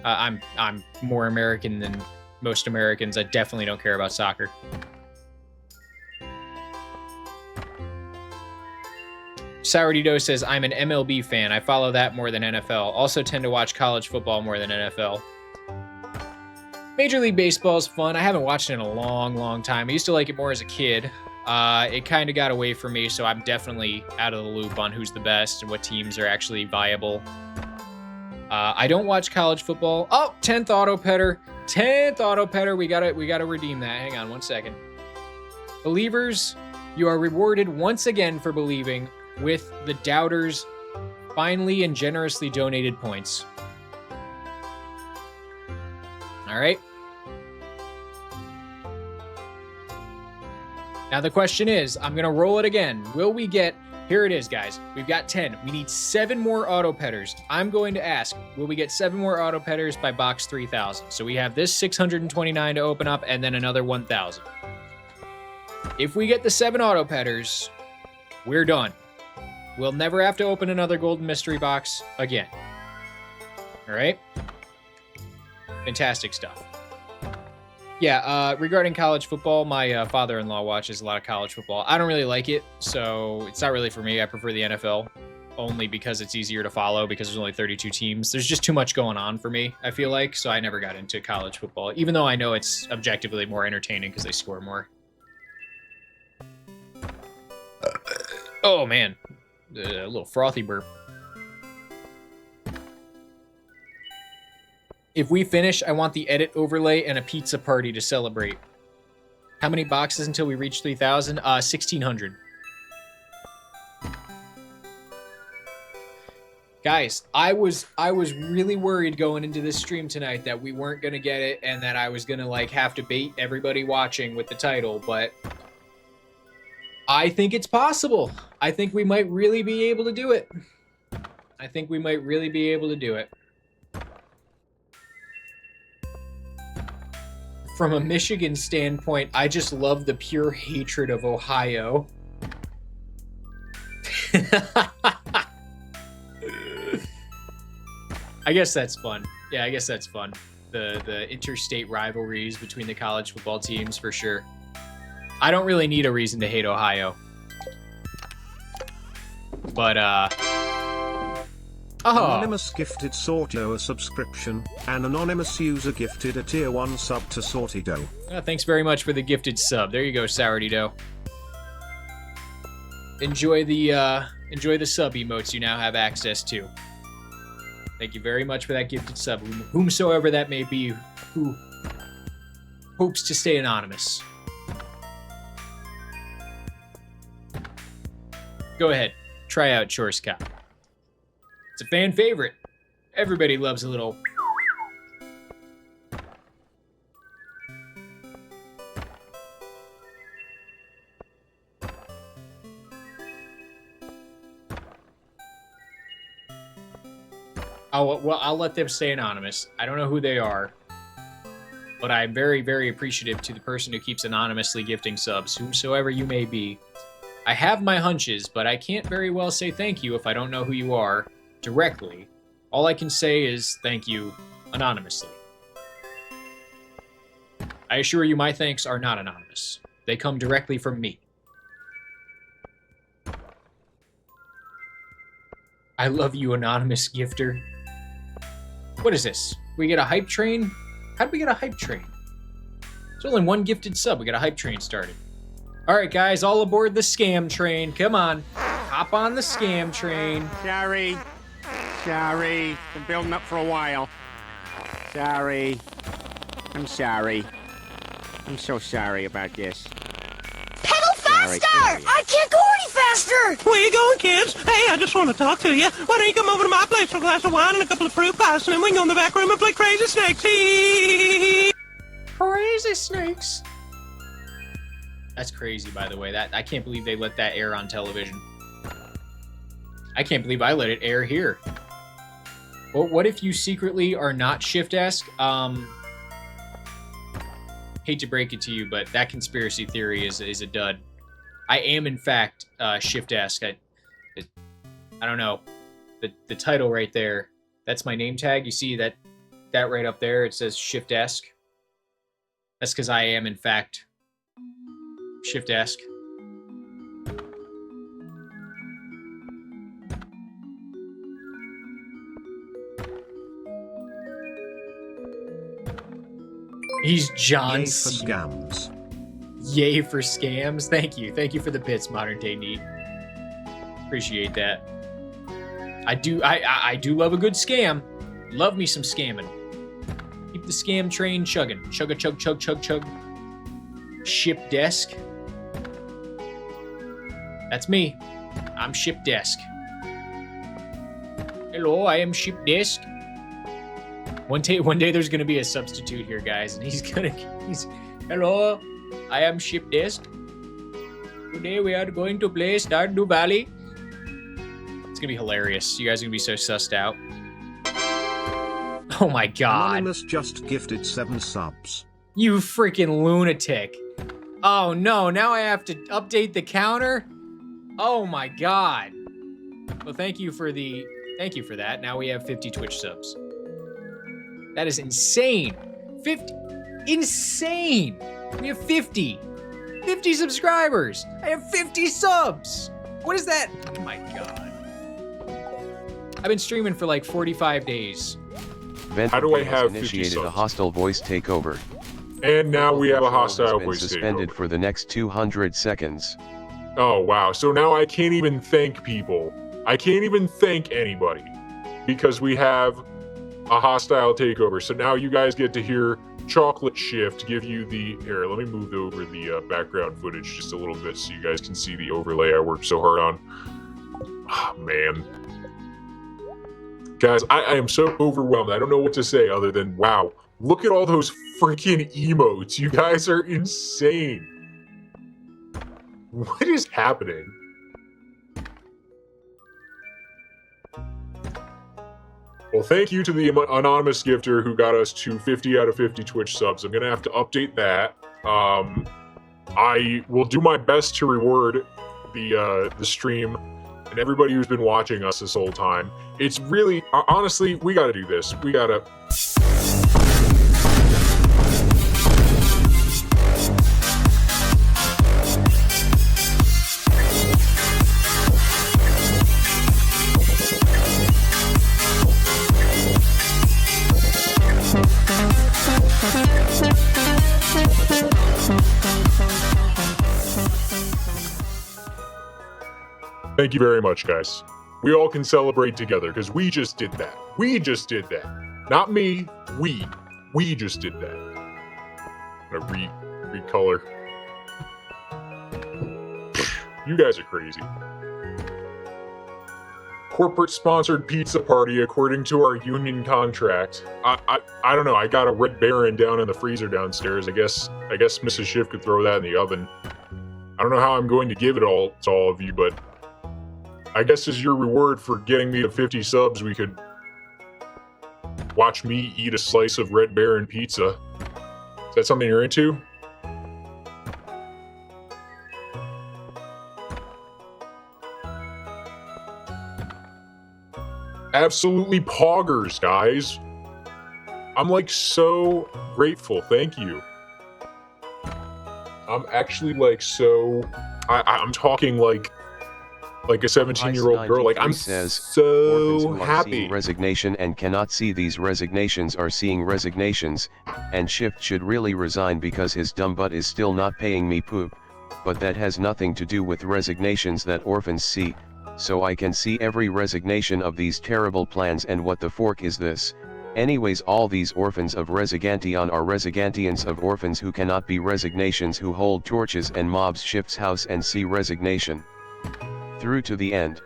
A: I'm more American than most Americans. I definitely don't care about soccer. Sourdough says, I'm an MLB fan. I follow that more than NFL. Also tend to watch college football more than NFL. Major League Baseball is fun. I haven't watched it in a long, long time. I used to like it more as a kid. It kind of got away from me, so I'm definitely out of the loop on who's the best and what teams are actually viable. I don't watch college football. Oh, 10th auto petter. 10th auto petter. We gotta redeem that. Hang on one second. Believers, you are rewarded once again for believing with the doubters' finely and generously donated points. All right. Now the question is, I'm going to roll it again. Will we get, here it is, guys. We've got 10. We need 7 more auto petters. I'm going to ask, will we get 7 more auto petters by box 3000? So we have this 629 to open up and then another 1000. If we get the 7 auto petters, we're done. We'll never have to open another golden mystery box again. All right? Fantastic stuff. Yeah, regarding college football, my father-in-law watches a lot of college football. I don't really like it, so it's not really for me. I prefer the NFL, only because it's easier to follow, because there's only 32 teams. There's just too much going on for me, I feel like, so I never got into college football, even though I know it's objectively more entertaining because they score more. Oh, man. A little frothy burp. If we finish, I want the edit overlay and a pizza party to celebrate. How many boxes until we reach 3,000? 1,600. Guys, I was really worried going into this stream tonight that we weren't going to get it and that I was going to like have to bait everybody watching with the title, but I think it's possible. I think we might really be able to do it. I think we might really be able to do it. From a Michigan standpoint, I just love the pure hatred of Ohio. I guess that's fun. Yeah, I guess that's fun. The interstate rivalries between the college football teams, for sure. I don't really need a reason to hate Ohio. But,
L: Anonymous gifted Sortido a subscription. An anonymous user gifted a tier 1 sub to Sortido.
A: Thanks very much for the gifted sub. There you go, Sourdough. Enjoy the sub emotes you now have access to. Thank you very much for that gifted sub, whomsoever that may be, who hopes to stay anonymous. Go ahead, try out Chores Cop. It's a fan favorite. Everybody loves a little. I'll let them stay anonymous. I don't know who they are, but I'm very, very appreciative to the person who keeps anonymously gifting subs, whomsoever you may be. I have my hunches, but I can't very well say thank you if I don't know who you are directly. All I can say is thank you anonymously. I assure you my thanks are not anonymous. They come directly from me. I love you, anonymous gifter. What is this? We get a hype train? How did we get a hype train? There's only one gifted sub. We got a hype train started. All right, guys, all aboard the scam train. Come on. Hop on the scam train.
M: Sorry. Been building up for a while. Sorry. I'm sorry. I'm so sorry about this.
D: Pedal faster! I can't go any faster!
N: Where you going, kids? Hey, I just want to talk to you. Why don't you come over to my place for a glass of wine and a couple of fruit pies, and then we can go in the back room and play Crazy Snakes.
A: Crazy Snakes. That's crazy, by the way. I can't believe they let that air on television. I can't believe I let it air here. Well, what if you secretly are not shiftesque? hate to break it to you, but that conspiracy theory is a dud. I am, in fact, shiftesque. I don't know. The title right there, that's my name tag. You see that right up there? It says shiftesque. That's because I am, in fact, shiftesque. He's John
L: Yay for
A: C.
L: scams.
A: Yay for scams. Thank you. Thank you for the bits, Modern Day Neat. Appreciate that. I do love a good scam. Love me some scamming. Keep the scam train chugging. Chugga chug chug chug chug. Ship desk. That's me. I'm ship desk. Hello, I am ship desk. One day there's gonna be a substitute here, guys, and he's hello, I am ship desk. Today we are going to play Stardew Valley. It's gonna be hilarious. You guys are gonna be so sussed out. Oh my god.
L: Anonymous just gifted 7 subs.
A: You freaking lunatic. Oh no, now I have to update the counter? Oh my god. Well, thank you for that. Now we have 50 Twitch subs. That is insane. 50. Insane. We have 50. 50 subscribers. I have 50 subs. What is that? Oh my god. I've been streaming for like 45 days.
B: How do I have 50
O: initiated
B: subs?
O: a hostile voice takeover.
B: And now we have a hostile
O: Been
B: voice
O: suspended
B: takeover.
O: for the next 200 seconds.
B: Oh, wow. So now I can't even thank people. I can't even thank anybody because we have a hostile takeover. So now you guys get to hear Chocolate Shift give you the... Here, let me move over the background footage just a little bit so you guys can see the overlay I worked so hard on. Oh, man. Guys, I am so overwhelmed. I don't know what to say other than, wow. Look at all those freaking emotes. You guys are insane. What is happening? Well, thank you to the anonymous gifter who got us to 50 out of 50 Twitch subs. I'm going to have to update that. I will do my best to reward the stream and everybody who's been watching us this whole time. It's really, honestly, we got to do this. We got to... Thank you very much, guys. We all can celebrate together, because we just did that. We just did that. Not me, we. We just did that. I'm gonna recolor. You guys are crazy. Corporate-sponsored pizza party according to our union contract. I don't know, I got a Red Baron down in the freezer downstairs. I guess Mrs. Schiff could throw that in the oven. I don't know how I'm going to give it all to all of you, but I guess as your reward for getting me to 50 subs, we could watch me eat a slice of Red Baron pizza. Is that something you're into? Absolutely poggers, guys. I'm like so grateful. Thank you. I'm actually like so... I'm talking like a 17-year-old girl. Like, I'm so happy.
O: Resignation and cannot see these resignations are seeing resignations, and Shift should really resign because his dumb butt is still not paying me poop, but that has nothing to do with resignations that orphans see, so I can see every resignation of these terrible plans. And what the fork is this? Anyways, all these orphans of Resigantion are Resigantians of orphans who cannot be resignations, who hold torches and mobs Shift's house and see resignation through to the end.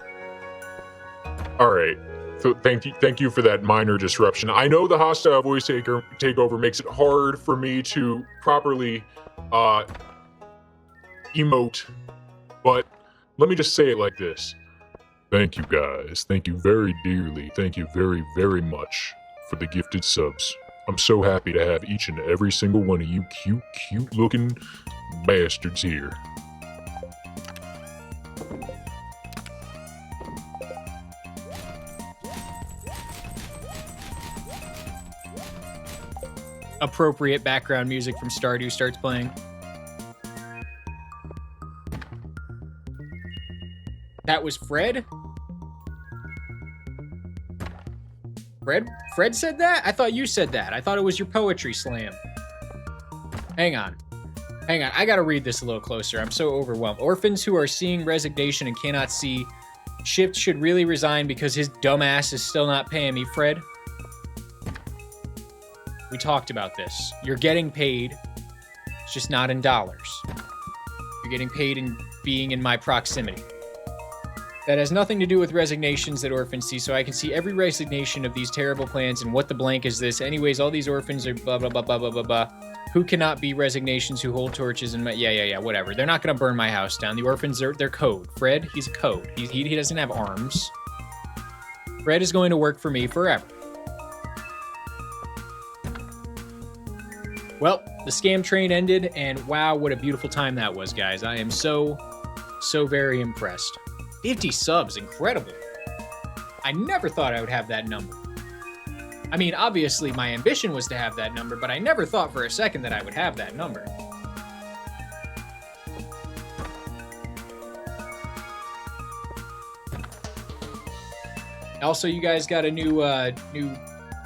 B: All right. So thank you for that minor disruption. I know the hostile voice takeover makes it hard for me to properly emote, but let me just say it like this. Thank you, guys. Thank you very dearly. Thank you very, very much for the gifted subs. I'm so happy to have each and every single one of you cute looking bastards here.
A: Appropriate background music from Stardew starts playing. That was Fred? Fred said that? I thought you said that. I thought it was your poetry slam. Hang on. I gotta read this a little closer. I'm so overwhelmed. Orphans who are seeing resignation and cannot see Shift should really resign because his dumbass is still not paying me. Fred? We talked about this. You're getting paid. It's just not in dollars. You're getting paid in being in my proximity. That has nothing to do with resignations that orphans see, so I can see every resignation of these terrible plans and what the blank is this. Anyways, all these orphans are blah, blah, blah, blah, blah, blah, blah. Who cannot be resignations who hold torches and yeah, whatever. They're not going to burn my house down. The orphans are, they're code. Fred, he's a code. He doesn't have arms. Fred is going to work for me forever. Well, the scam train ended, and wow, what a beautiful time that was, guys. I am so very impressed. 50 subs, incredible. I never thought I would have that number. I mean, obviously my ambition was to have that number, but I never thought for a second that I would have that number. Also, you guys got a new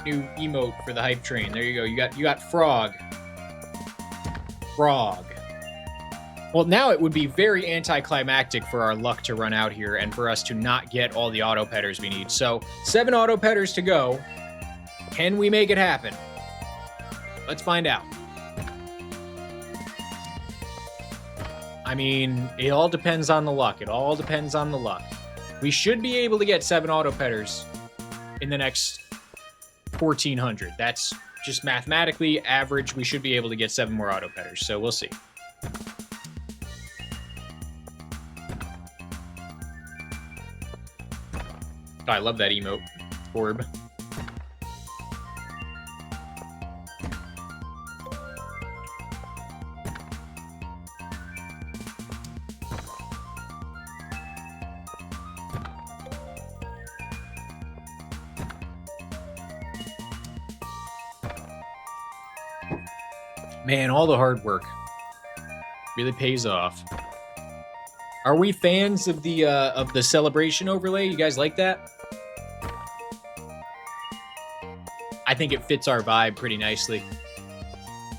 A: emote for the hype train. There you go. You got frog. Well, now it would be very anticlimactic for our luck to run out here and for us to not get all the auto petters we need. So, 7 auto petters to go. Can we make it happen? Let's find out. I mean, it all depends on the luck. We should be able to get 7 auto petters in the next 1,400. That's just mathematically average. We should be able to get 7 more auto petters, so we'll see. I love that emote, orb. Man, all the hard work really pays off. Are we fans of the celebration overlay? You guys like that? I think it fits our vibe pretty nicely.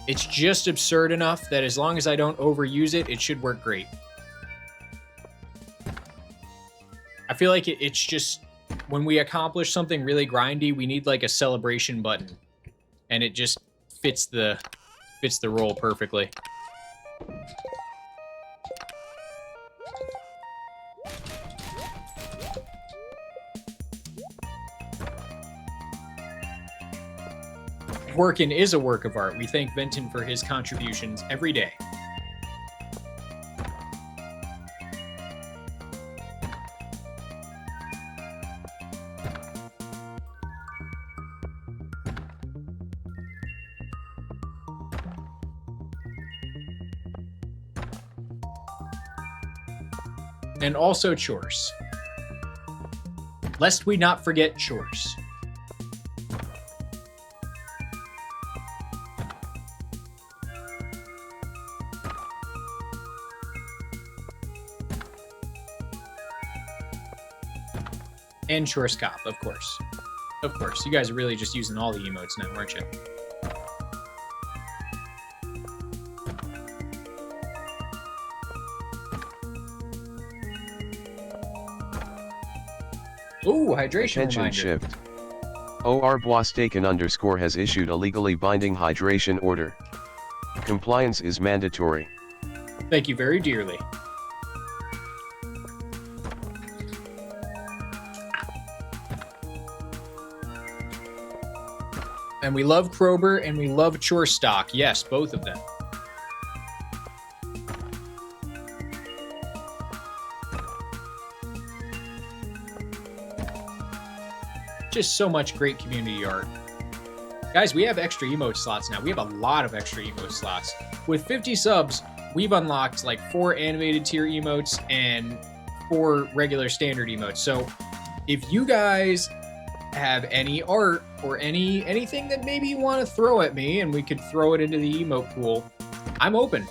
A: It's just absurd enough that as long as I don't overuse it, it should work great. I feel like it's just, when we accomplish something really grindy, we need like a celebration button. And it just fits the role perfectly. Workin' is a work of art. We thank Venton for his contributions every day. And also chores. Lest we not forget chores. And Chores Cop, of course. Of course. You guys are really just using all the emotes now, aren't you? Ooh, hydration
O: Attention
A: reminder.
O: Shift. OR_Boistaken_ has issued a legally binding hydration order. Compliance is mandatory.
A: Thank you very dearly. And we love Krober and we love Chore Stock. Yes, both of them. Just so much great community art. Guys, we have extra emote slots now. We have a lot of extra emote slots. With 50 subs, we've unlocked like 4 animated tier emotes and 4 regular standard emotes. So if you guys have any art or anything that maybe you want to throw at me and we could throw it into the emote pool, I'm open.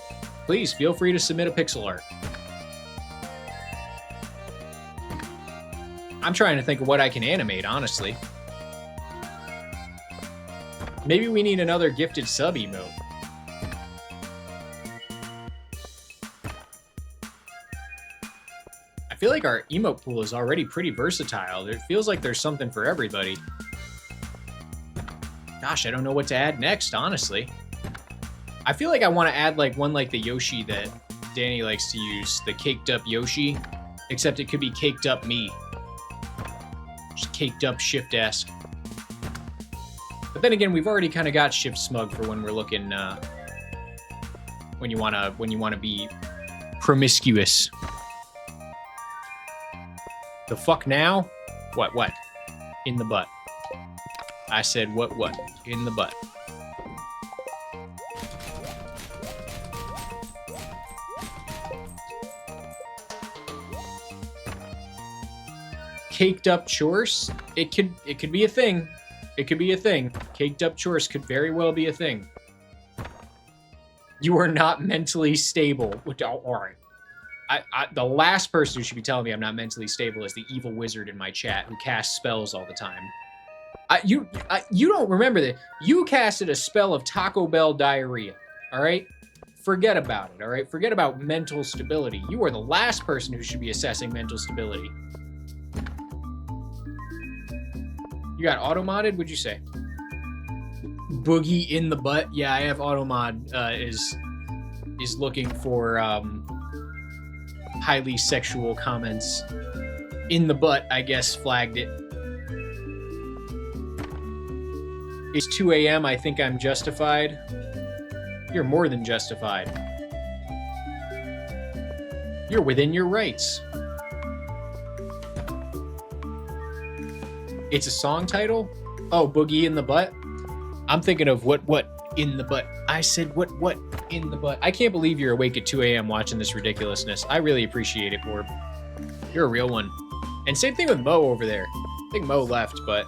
A: Please feel free to submit a pixel art. I'm trying to think of what I can animate, honestly. Maybe we need another gifted sub emote. I feel like our emote pool is already pretty versatile. It feels like there's something for everybody. Gosh, I don't know what to add next, honestly. I feel like I want to add like one like the Yoshi that Danny likes to use, the caked up Yoshi, except it could be caked up me. Just caked up shiftesque. But then again, we've already kind of got shift smug for when we're looking when you wanna be promiscuous. The fuck now? What? In the butt. I said what? In the butt. Caked up chores? It could be a thing. It could be a thing. Caked up chores could very well be a thing. You are not mentally stable. All right. The last person who should be telling me I'm not mentally stable is the evil wizard in my chat who casts spells all the time. You don't remember that. You casted a spell of Taco Bell diarrhea. All right? Forget about it. All right? Forget about mental stability. You are the last person who should be assessing mental stability. You got auto-modded, would you say? Boogie in the butt? Yeah, I have auto-mod is looking for highly sexual comments. In the butt, I guess, flagged it. It's 2 a.m. I think I'm justified. You're more than justified. You're within your rights. It's a song title? Oh, Boogie in the Butt? I'm thinking of what in the butt. I said what in the butt. I can't believe you're awake at 2 a.m. watching this ridiculousness. I really appreciate it, Orb. You're a real one. And same thing with Mo over there. I think Mo left, but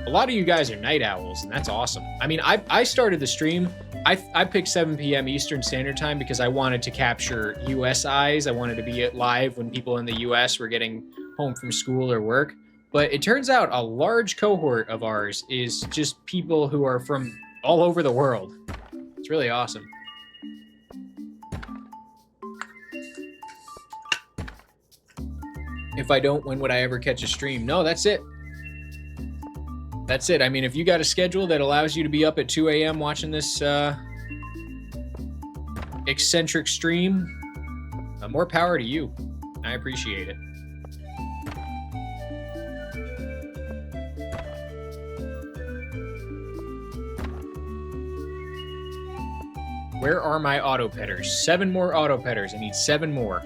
A: a lot of you guys are night owls, and that's awesome. I mean, I started the stream. I picked 7 p.m. Eastern Standard Time because I wanted to capture U.S. eyes. I wanted to be live when people in the U.S. were getting home from school or work. But it turns out a large cohort of ours is just people who are from all over the world. It's really awesome. If I don't, when would I ever catch a stream? No, that's it. That's it. I mean, if you got a schedule that allows you to be up at 2 a.m. watching this eccentric stream, more power to you. I appreciate it. Where are my auto petters? 7 more auto petters. I need 7 more.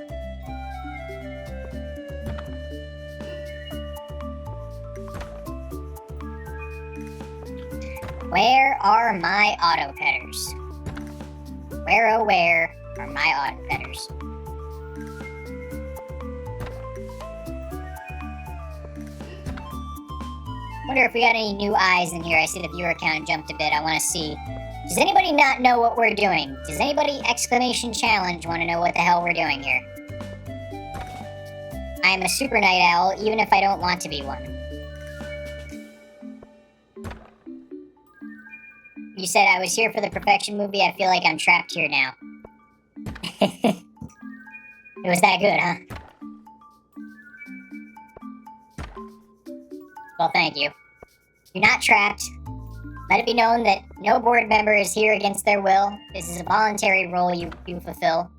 D: Where are my auto petters? Where, oh, where are my auto petters? Wonder if we got any new eyes in here. I see the viewer count jumped a bit. I want to see. Does anybody not know what we're doing? Does anybody exclamation challenge want to know what the hell we're doing here? I am a super night owl, even if I don't want to be one. You said I was here for the Perfection movie. I feel like I'm trapped here now. It was that good, huh? Well, thank you. You're not trapped. Let it be known that no board member is here against their will. This is a voluntary role you fulfill.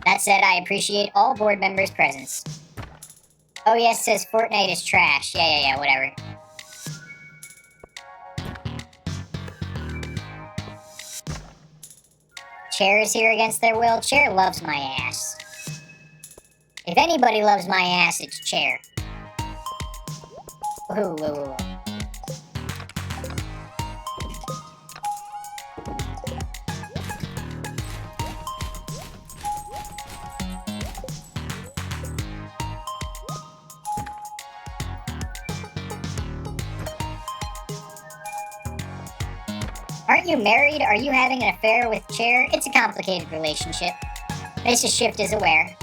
D: That said, I appreciate all board members' presence. Oh yes, says Fortnite is trash. Yeah, whatever. Chair is here against their will. Chair loves my ass. If anybody loves my ass, it's Chair. Whoa, whoa, whoa. Aren't you married? Are you having an affair with Chair? It's a complicated relationship. Mrs. Shift is aware.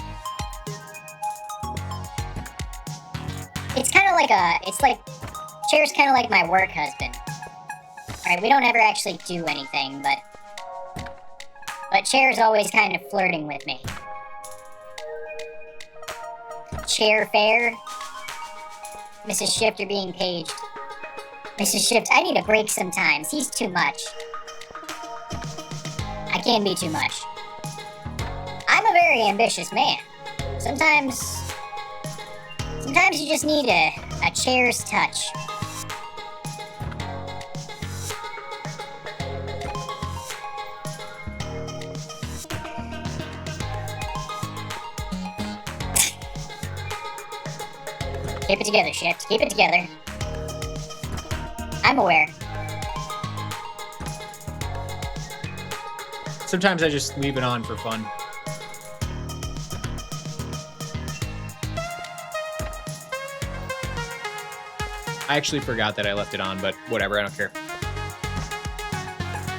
D: It's kind of like Chair's kind of like my work husband. Alright, we don't ever actually do anything, but Chair's always kind of flirting with me. Chair fair? Mrs. Shift, you're being paged. Mrs. Shift, I need a break sometimes. He's too much. I can be too much. I'm a very ambitious man. Sometimes you just need a Chair's touch. Keep it together, Shift. Keep it together. I'm aware.
A: Sometimes I just leave it on for fun. I actually forgot that I left it on, but whatever, I don't care.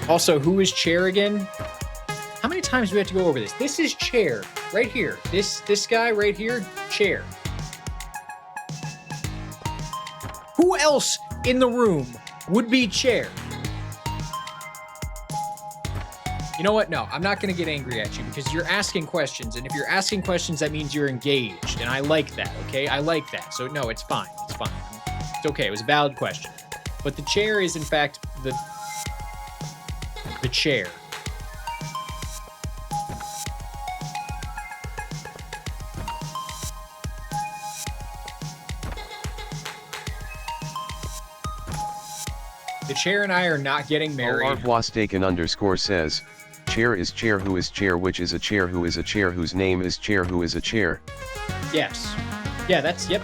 A: Also, who is Chair again? How many times do we have to go over this? This is Chair, right here. This guy right here, Chair. Who else in the room would be Chair? You know what? No, I'm not going to get angry at you because you're asking questions. And if you're asking questions, that means you're engaged. And I like that, okay? I like that. So no, it's fine. It's fine. It's okay. It was a valid question. But the Chair is, in fact, the Chair. The Chair and I are not getting married.
O: Artwastaken_ says, Chair is Chair who is Chair which is a Chair who is a Chair whose name is Chair who is a Chair.
A: Yes. Yeah, that's, yep.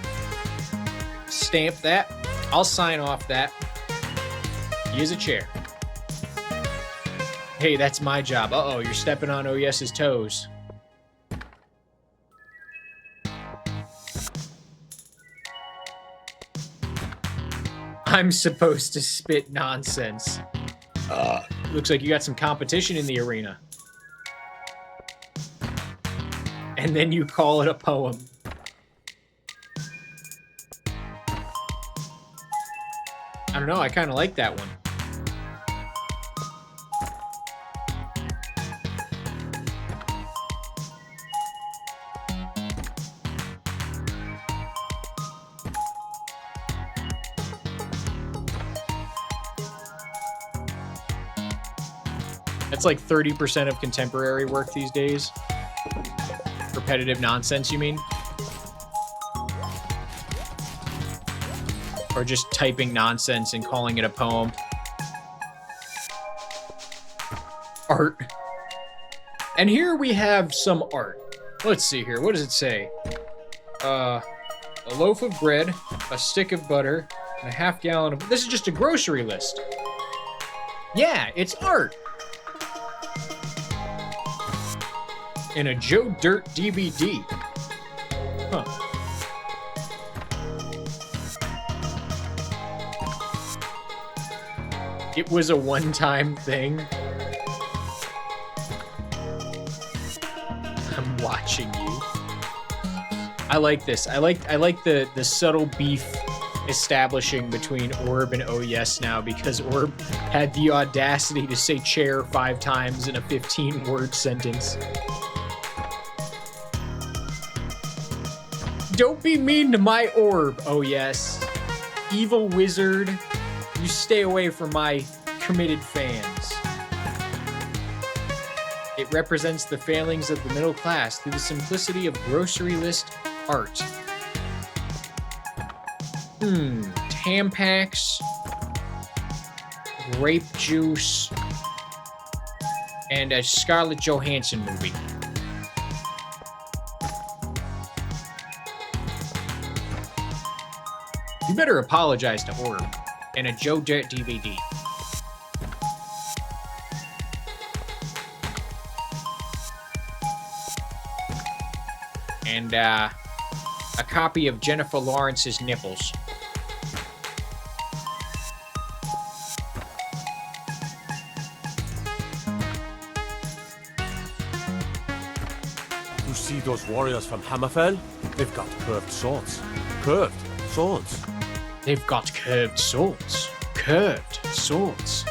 A: Stamp that. I'll sign off that. He is a Chair. Hey, that's my job. Uh-oh, you're stepping on OES's toes. I'm supposed to spit nonsense. Looks like you got some competition in the arena. And then you call it a poem. I don't know, I kind of like that one. That's like 30% of contemporary work these days. Repetitive nonsense, you mean? Or just typing nonsense and calling it a poem. Art. And here we have some art. Let's see here. What does it say? A loaf of bread, a stick of butter, and a half gallon of... This is just a grocery list. Yeah, it's art. In a Joe Dirt DVD. Huh. It was a one-time thing. I'm watching you. I like this. I like the subtle beef establishing between Orb and OES now because Orb had the audacity to say chair 5 times in a 15-word sentence. Don't be mean to my Orb, OES. Evil wizard. You stay away from my committed fans. It represents the failings of the middle class through the simplicity of grocery list art. Tampax, grape juice, and a Scarlett Johansson movie. You better apologize to Orb and a Joe Dirt DVD. And a copy of Jennifer Lawrence's nipples.
P: You see those warriors from Hammerfell? They've got curved swords. Curved swords.
A: They've got curved swords. Curved swords.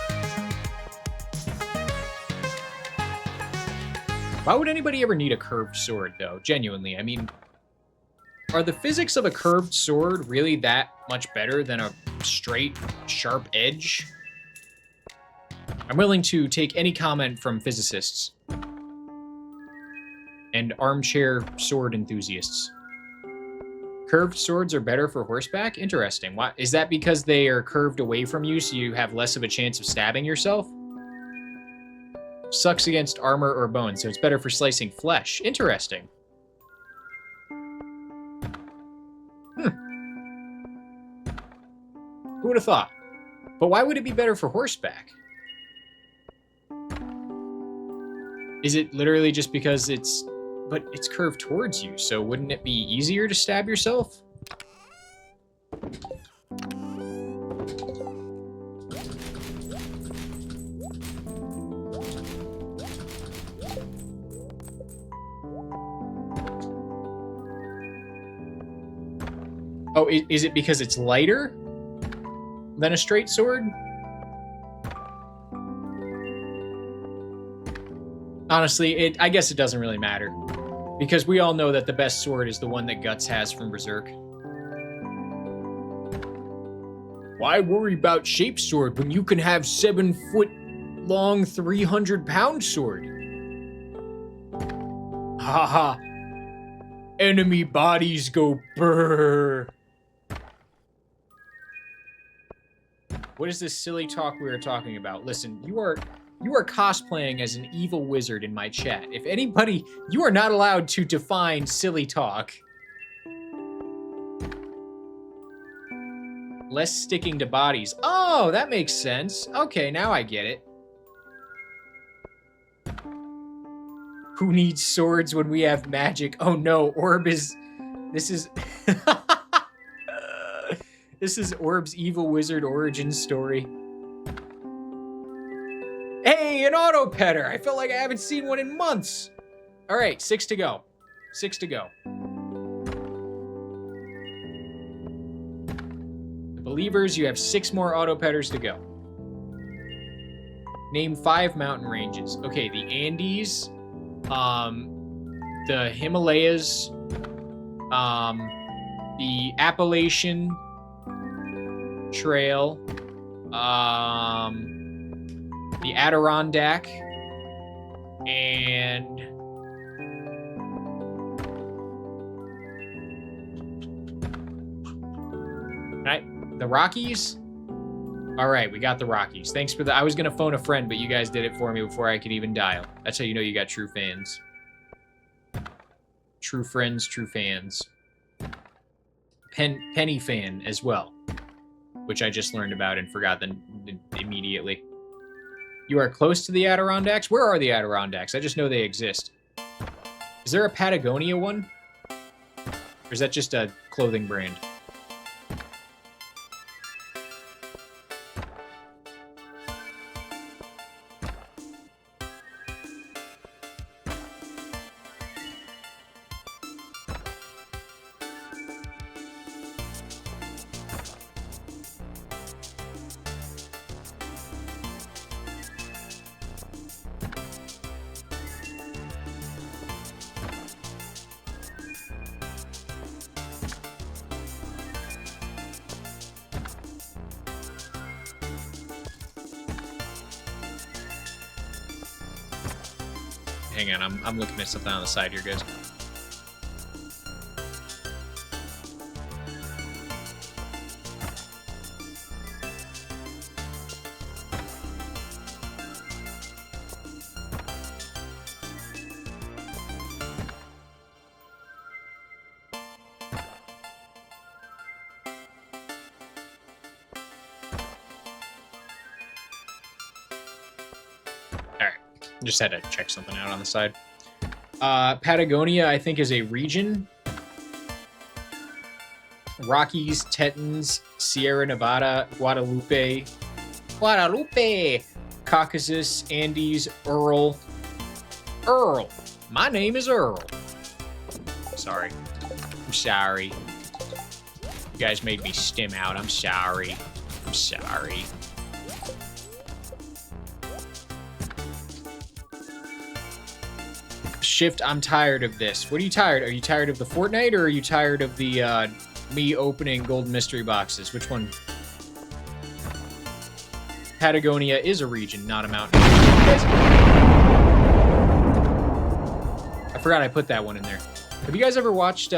A: Why would anybody ever need a curved sword, though? Genuinely, I mean, are the physics of a curved sword really that much better than a straight, sharp edge? I'm willing to take any comment from physicists and armchair sword enthusiasts. Curved swords are better for horseback? Interesting. Why? Is that because they are curved away from you so you have less of a chance of stabbing yourself? Sucks against armor or bone, so it's better for slicing flesh. Interesting. Who would have thought? But why would it be better for horseback? Is it literally just because it's... But it's curved towards you, so wouldn't it be easier to stab yourself? Oh, is it because it's lighter than a straight sword? Honestly, I guess it doesn't really matter. Because we all know that the best sword is the one that Guts has from Berserk. Why worry about shape sword when you can have 7-foot-long, 300-pound sword? Haha. Enemy bodies go brrr. What is this silly talk we were talking about? Listen, you are cosplaying as an evil wizard in my chat. If anybody, you are not allowed to define silly talk. Less sticking to bodies. Oh, that makes sense. Okay, now I get it. Who needs swords when we have magic? Oh no, Orb is... This is... This is Orb's evil wizard origin story. Hey, an auto petter! I felt like I haven't seen one in months. All right, 6 to go. 6 to go. The Believers, you have 6 more auto petters to go. Name 5 mountain ranges. Okay, the Andes, the Himalayas, the Appalachian Trail, the Adirondack, and the Rockies. All right, we got the Rockies. Thanks for the... I was gonna phone a friend, but you guys did it for me before I could even dial. That's how you know you got true fans. True friends, true fans. Penny fan as well, which I just learned about and forgot then immediately. You are close to the Adirondacks? Where are the Adirondacks? I just know they exist. Is there a Patagonia one? Or is that just a clothing brand? Hang on, I'm looking at something on the side here, guys. Just had to check something out on the side. Patagonia, I think, is a region. Rockies, Tetons, Sierra Nevada, Guadalupe, Caucasus, Andes, Earl. My name is Earl. Sorry. I'm sorry. You guys made me stim out. I'm sorry. I'm sorry. Shift, I'm tired of this. What are you tired? Are you tired of the Fortnite, or are you tired of the me opening golden mystery boxes? Which one? Patagonia is a region, not a mountain. I forgot I put that one in there. Have you guys ever watched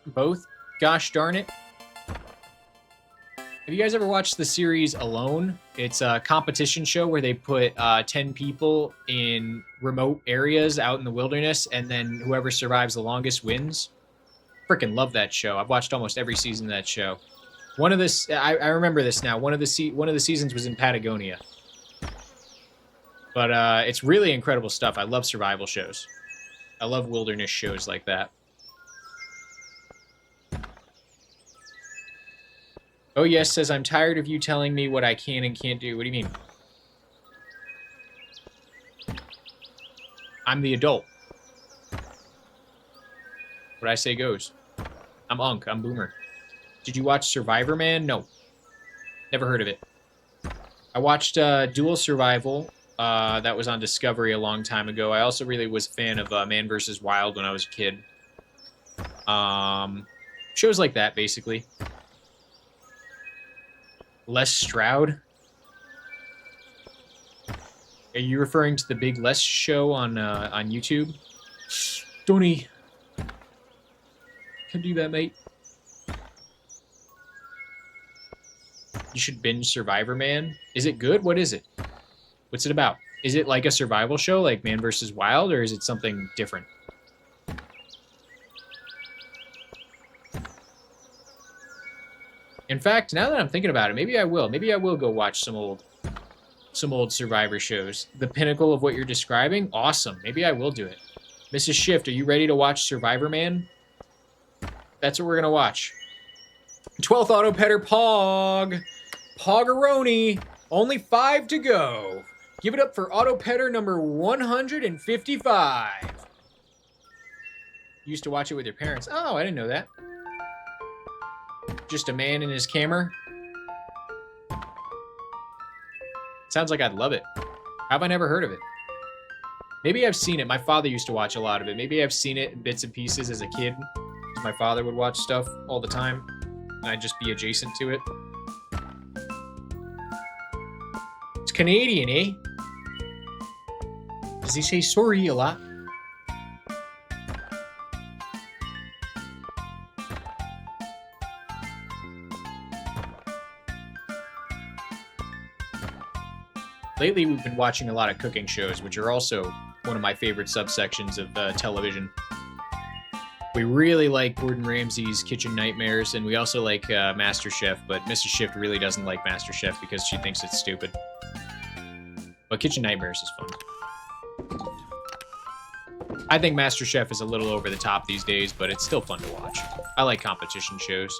A: both? Gosh darn it. Have you guys ever watched the series Alone? It's a competition show where they put 10 people in remote areas out in the wilderness, and then whoever survives the longest wins. Freaking love that show. I've watched almost every season of that show. One of this, I remember this now. One of the seasons was in Patagonia. But it's really incredible stuff. I love survival shows. I love wilderness shows like that. Oh yes says, I'm tired of you telling me what I can and can't do. What do you mean? I'm the adult. What I say goes. I'm Unk. I'm Boomer. Did you watch Survivor Man? No. Never heard of it. I watched Dual Survival. That was on Discovery a long time ago. I also really was a fan of Man vs. Wild when I was a kid. Shows like that, basically. Les Stroud? Are you referring to the Big Les show on YouTube? Donnie. Can't do that, mate. You should binge Survivor Man. Is it good? What is it? What's it about? Is it like a survival show, like Man vs. Wild, or is it something different? In fact, now that I'm thinking about it, maybe I will. Maybe I will go watch some old Survivor shows. The pinnacle of what you're describing? Awesome. Maybe I will do it. Mrs. Shift, are you ready to watch Survivor Man? That's what we're going to watch. 12th Auto Petter Pog. Pogaroni. Only 5 to go. Give it up for Auto Petter number 155. You used to watch it with your parents. Oh, I didn't know that. Just a man in his camera. Sounds like I'd love it. How have I never heard of it? Maybe I've seen it. My father used to watch a lot of it. Maybe I've seen it in bits and pieces as a kid. My father would watch stuff all the time, and I'd just be adjacent to it. It's Canadian, eh? Does he say sorry a lot? Lately, we've been watching a lot of cooking shows, which are also one of my favorite subsections of television. We really like Gordon Ramsay's Kitchen Nightmares, and we also like MasterChef, but Mrs. Shift really doesn't like MasterChef because she thinks it's stupid. But Kitchen Nightmares is fun. I think MasterChef is a little over the top these days, but it's still fun to watch. I like competition shows.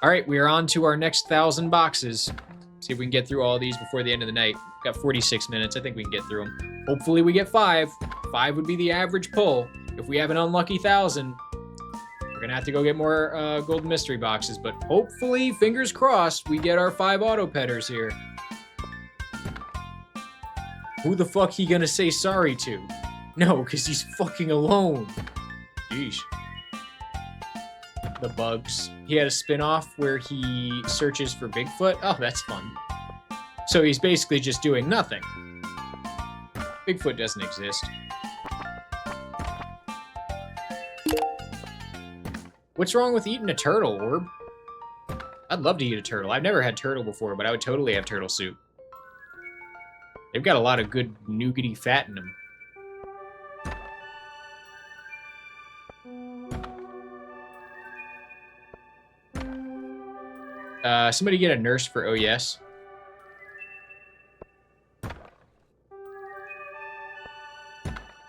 A: All right, we are on to our next 1,000 boxes. See if we can get through all of these before the end of the night. Got 46 minutes. I think we can get through them. Hopefully we get 5. 5 would be the average pull. If we have an unlucky 1,000, we're going to have to go get more golden mystery boxes. But hopefully, fingers crossed, we get our 5 auto petters here. Who the fuck he going to say sorry to? No, because he's fucking alone. Jeez. The bugs. He had a spin-off where he searches for Bigfoot. Oh, that's fun. So he's basically just doing nothing. Bigfoot doesn't exist. What's wrong with eating a turtle, Orb? I'd love to eat a turtle. I've never had turtle before, but I would totally have turtle soup. They've got a lot of good nougaty fat in them. Somebody get a nurse for oh yes.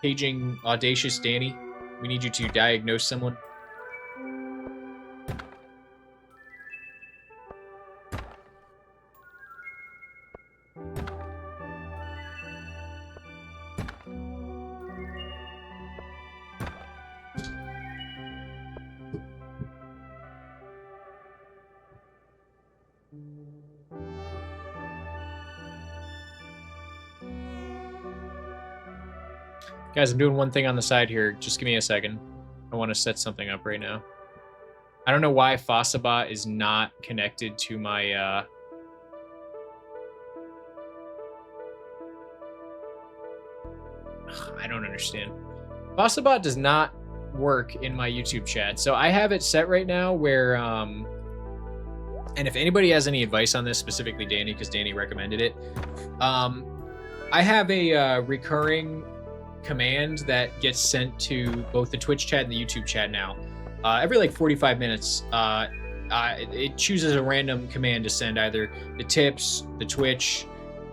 A: Paging Audacious Danny. We need you to diagnose someone. Guys, I'm doing one thing on the side here. Just give me a second. I want to set something up right now. I don't know why Fossabot is not connected to my... I don't understand. Fossabot does not work in my YouTube chat. So I have it set right now where... And if anybody has any advice on this, specifically Danny, because Danny recommended it, I have a recurring command that gets sent to both the Twitch chat and the YouTube chat now. Every like 45 minutes, it chooses a random command to send either the tips, the Twitch,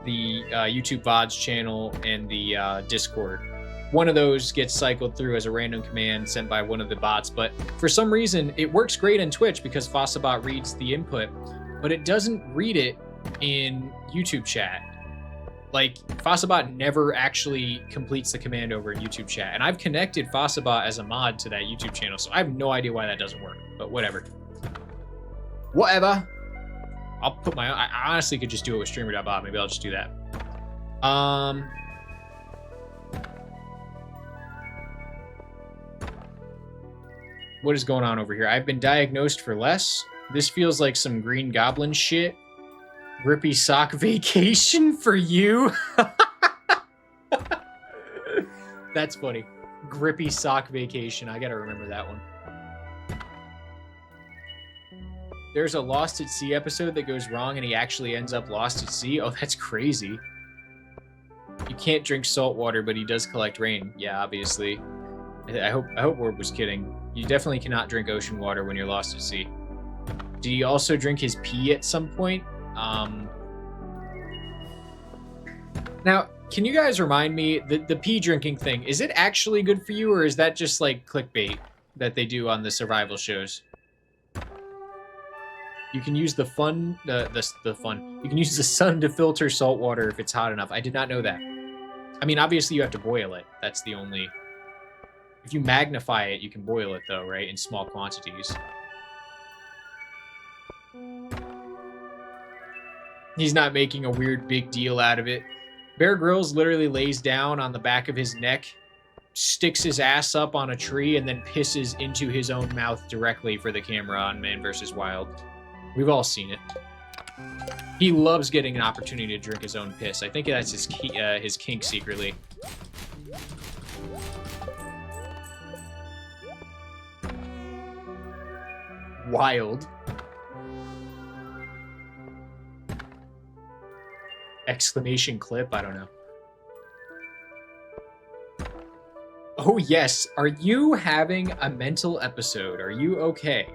A: the YouTube VODs channel, and the Discord. One of those gets cycled through as a random command sent by one of the bots, but for some reason, it works great in Twitch because Fossabot reads the input, but it doesn't read it in YouTube chat. Like, Fossabot never actually completes the command over in YouTube chat, and I've connected Fossabot as a mod to that YouTube channel, so I have no idea why that doesn't work, but whatever. Whatever. I'll put my... I honestly could just do it with streamer.bot. Maybe I'll just do that. What is going on over here? I've been diagnosed for less. This feels like some Green Goblin shit. Grippy sock vacation for you. That's funny. Grippy sock vacation. I gotta remember that one. There's a Lost at Sea episode that goes wrong and he actually ends up lost at sea. Oh, that's crazy. You can't drink salt water, but he does collect rain. Yeah, obviously. I hope Ward was kidding. You definitely cannot drink ocean water when you're lost at sea. Did he also drink his pee at some point? Now, can you guys remind me, the pee drinking thing, is it actually good for you, or is that just like clickbait that they do on the survival shows? You can use the fun. You can use the sun to filter salt water if it's hot enough. I did not know that. I mean, obviously you have to boil it. That's the only... If you magnify it, you can boil it though, right? In small quantities. He's not making a weird big deal out of it. Bear Grylls literally lays down on the back of his neck, sticks his ass up on a tree, and then pisses into his own mouth directly for the camera on Man vs. Wild. We've all seen it. He loves getting an opportunity to drink his own piss. I think that's his kink secretly. Wild. Exclamation clip? I don't know. Oh, yes. Are you having a mental episode? Are you okay?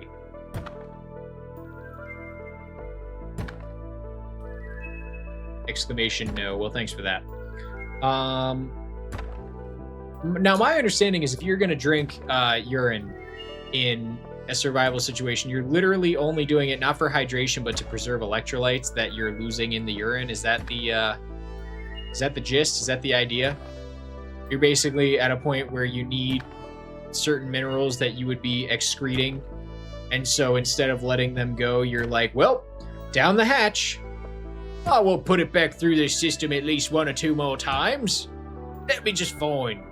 A: Exclamation no. Well, thanks for that. Now, my understanding is if you're going to drink urine in a survival situation, you're literally only doing it not for hydration, but to preserve electrolytes that you're losing in the urine. Is that the gist? Is that the idea? You're basically at a point where you need certain minerals that you would be excreting, and so instead of letting them go, you're like, well, down the hatch. I will put it back through this system at least 1 or 2 more times. That'll be just fine.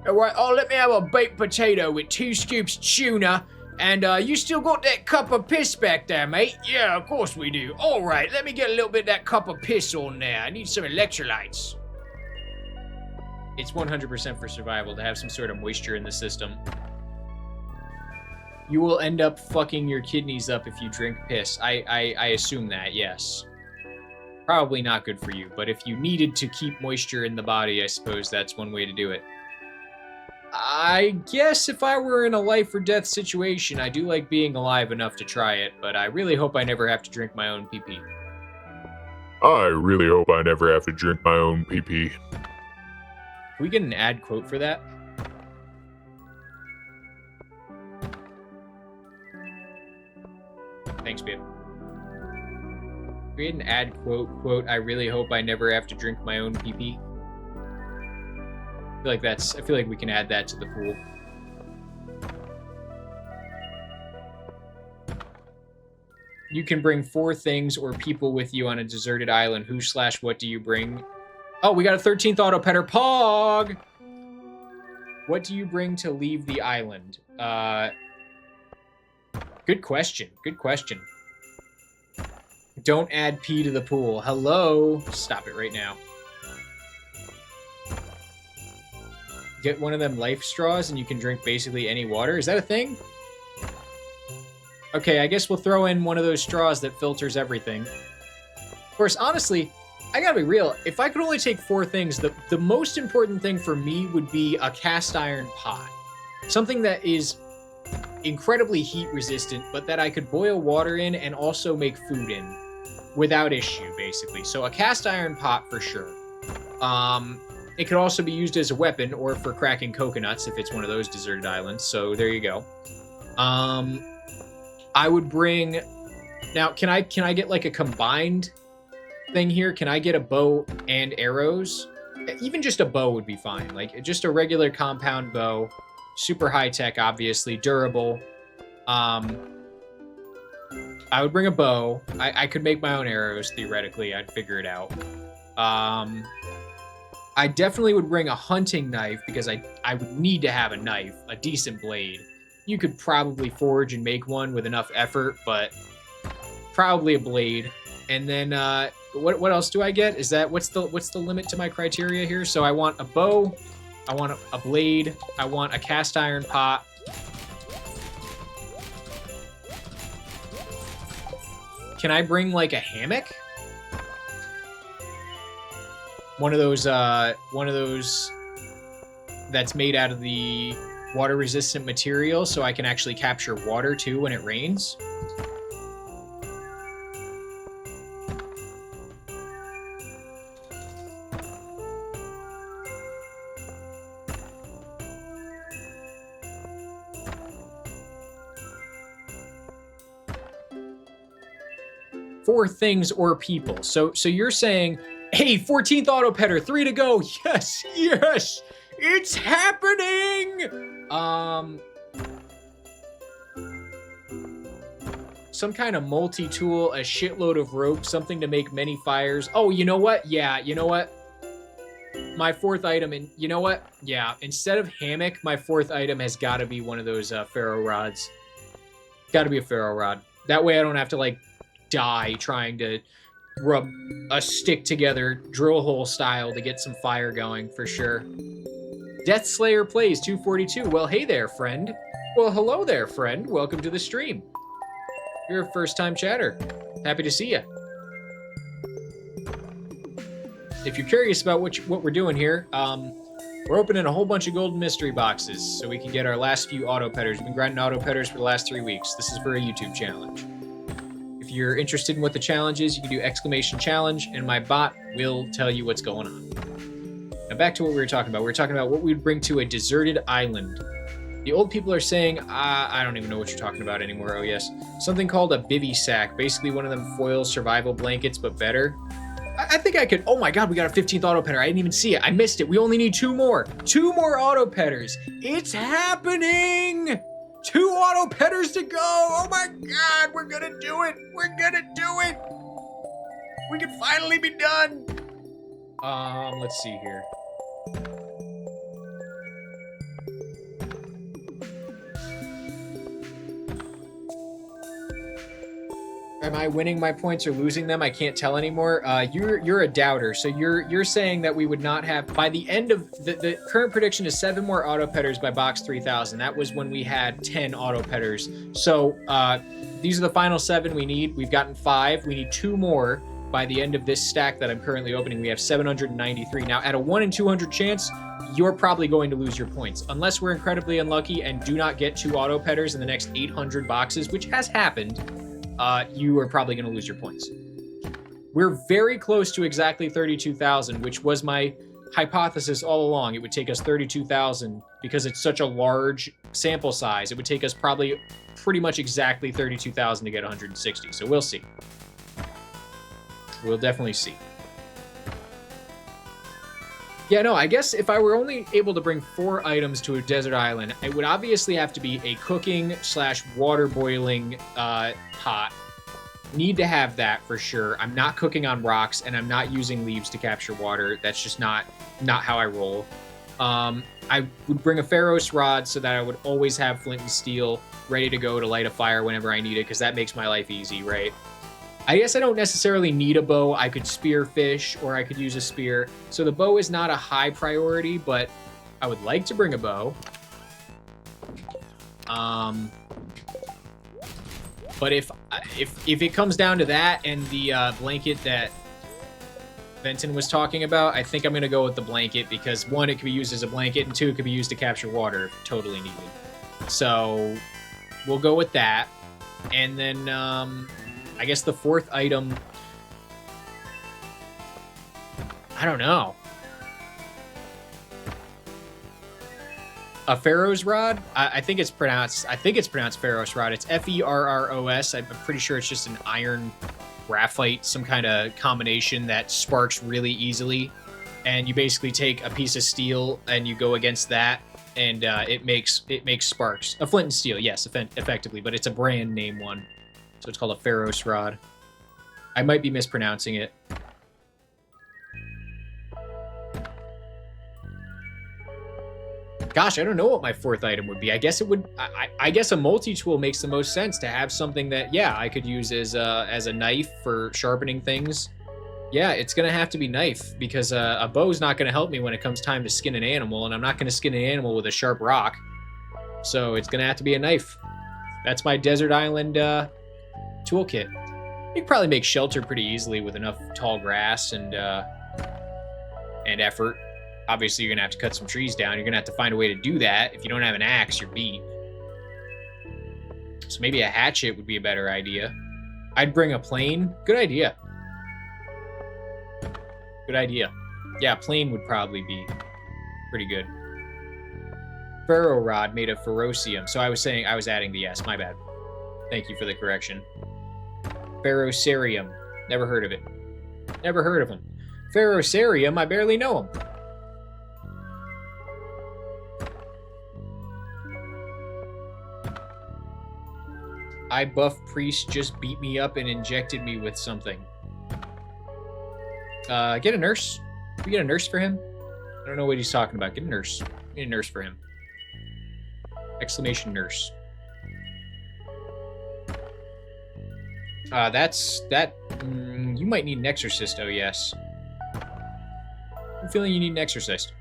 A: Alright, let me have a baked potato with 2 scoops tuna, and you still got that cup of piss back there, mate? Yeah, of course we do. Alright, let me get a little bit of that cup of piss on there. I need some electrolytes. It's 100% for survival to have some sort of moisture in the system. You will end up fucking your kidneys up if you drink piss. I assume that, yes. Probably not good for you, but if you needed to keep moisture in the body, I suppose that's one way to do it. I guess if I were in a life or death situation, I do like being alive enough to try it, but I really hope I never have to drink my own pee-pee.
B: I really hope I never have to drink my own pee-pee.
A: we get an ad quote for that? Thanks, babe. We had an ad quote, I really hope I never have to drink my own pee-pee. I feel like we can add that to the pool. You can bring 4 things or people with you on a deserted island. Who/what do you bring? Oh, we got a 13th auto petter. Pog! What do you bring to leave the island? Good question. Good question. Don't add pee to the pool. Hello? Stop it right now. Get one of them life straws and you can drink basically any water. Is that a thing? Okay, I guess we'll throw in one of those straws that filters everything. Of course, honestly, I gotta be real. If I could only take 4 things, the most important thing for me would be a cast iron pot. Something that is incredibly heat resistant, but that I could boil water in and also make food in without issue, basically. So a cast iron pot for sure. It could also be used as a weapon or for cracking coconuts if it's one of those deserted islands. So there you go. I would bring... Now, can I get like a combined thing here? Can I get a bow and arrows? Even just a bow would be fine. Like just a regular compound bow. Super high tech, obviously. Durable. I would bring a bow. I could make my own arrows, theoretically. I'd figure it out. I definitely would bring a hunting knife because I would need to have a knife, a decent blade. You could probably forge and make one with enough effort, but probably a blade. And then what else do I get? Is that what's the limit to my criteria here? So I want a bow, I want a blade, I want a cast iron pot. Can I bring like a hammock? One of those that's made out of the water resistant material so I can actually capture water too when it rains. For things or people. So you're saying, hey, 14th auto petter, 3 to go. Yes, yes, it's happening. Some kind of multi-tool, a shitload of rope, something to make many fires. Oh, you know what? Yeah, you know what? My 4th item, and you know what? Yeah, instead of hammock, my 4th item has got to be one of those ferro rods. Got to be a ferro rod. That way I don't have to like die trying to rub a stick together drill hole style to get some fire going for sure. Death Slayer Plays 242. Well, hey there, friend. Well, hello there, friend. Welcome to the stream. You're a first-time chatter. Happy to see you. If you're curious about what we're doing here, we're opening a whole bunch of golden mystery boxes so we can get our last few auto petters. We've been grinding auto petters for the last 3 weeks. This is for a YouTube challenge. If you're interested in what the challenge is, you can do !challenge, and my bot will tell you what's going on. Now back to what we were talking about. We were talking about what we would bring to a deserted island. The old people are saying, I don't even know what you're talking about anymore. Oh yes, something called a bivy sack. Basically one of them foil survival blankets, but better. I think I could, oh my god, we got a 15th auto petter. I didn't even see it. I missed it. We only need 2 more. 2 more auto petters. It's happening! 2 auto petters to go! Oh my god, we're gonna do it! We're gonna do it! We can finally be done! Let's see here. Am I winning my points or losing them? I can't tell anymore. You're a doubter, so you're saying that we would not have, by the end of the current prediction is 7 more auto petters by box 3000. That was when we had 10 auto petters. So these are the final 7 we need. We've gotten 5. We need 2 more by the end of this stack that I'm currently opening. We have 793. Now at a 1 in 200 chance, you're probably going to lose your points unless we're incredibly unlucky and do not get 2 auto petters in the next 800 boxes, which has happened. You are probably going to lose your points. We're very close to exactly 32,000, which was my hypothesis all along. It would take us 32,000 because it's such a large sample size. It would take us probably pretty much exactly 32,000 to get 160. So we'll see. We'll definitely see. Yeah, no, I guess if I were only able to bring 4 items to a desert island, it would obviously have to be a cooking / water boiling pot. Need to have that for sure. I'm not cooking on rocks, and I'm not using leaves to capture water. That's just not how I roll. I would bring a Pharos rod so that I would always have flint and steel ready to go to light a fire whenever I need it, because that makes my life easy, right? I guess I don't necessarily need a bow. I could spear fish, or I could use a spear. So the bow is not a high priority, but I would like to bring a bow. But if it comes down to that and the blanket that Benton was talking about, I think I'm going to go with the blanket because 1, it could be used as a blanket, and 2, it could be used to capture water if totally needed. So we'll go with that. And then I guess the 4th item, I don't know. A Pharos rod? I think it's pronounced Pharos rod. It's Ferros. I'm pretty sure it's just an iron graphite, some kind of combination that sparks really easily. And you basically take a piece of steel and you go against that, and it makes sparks. A flint and steel, yes, effectively, but it's a brand name one. So it's called a Pharos rod. I might be mispronouncing it. Gosh, I don't know what my 4th item would be. I guess it would. I guess a multi-tool makes the most sense to have something that, yeah, I could use as a knife for sharpening things. Yeah, it's gonna have to be knife because a bow's not gonna help me when it comes time to skin an animal, and I'm not gonna skin an animal with a sharp rock. So it's gonna have to be a knife. That's my desert island toolkit. You could probably make shelter pretty easily with enough tall grass and effort. Obviously, you're going to have to cut some trees down. You're going to have to find a way to do that. If you don't have an axe, you're beat. So maybe a hatchet would be a better idea. I'd bring a plane. Good idea. Good idea. Yeah, plane would probably be pretty good. Ferro rod made of ferrocium. So I was adding the S. My bad. Thank you for the correction. Ferrocerium. Never heard of it. Never heard of him. Ferrocerium, I barely know him. I buff priest just beat me up and injected me with something. Get a nurse. Can we get a nurse for him? I don't know what he's talking about. Get a nurse. Get a nurse for him. Exclamation nurse. You might need an exorcist, oh yes. I'm feeling you need an exorcist.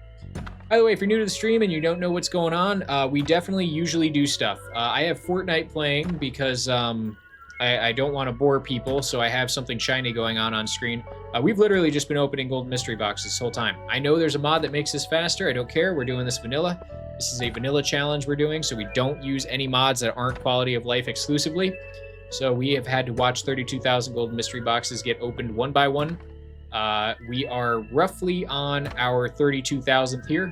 A: By the way, if you're new to the stream and you don't know what's going on, we definitely usually do stuff. I have Fortnite playing because I don't want to bore people, so I have something shiny going on screen. We've literally just been opening golden mystery boxes this whole time. I know there's a mod that makes this faster. I don't care. We're doing this vanilla. This is a vanilla challenge we're doing, so we don't use any mods that aren't quality of life exclusively. So we have had to watch 32,000 golden mystery boxes get opened one by one. We are roughly on our 32,000th here.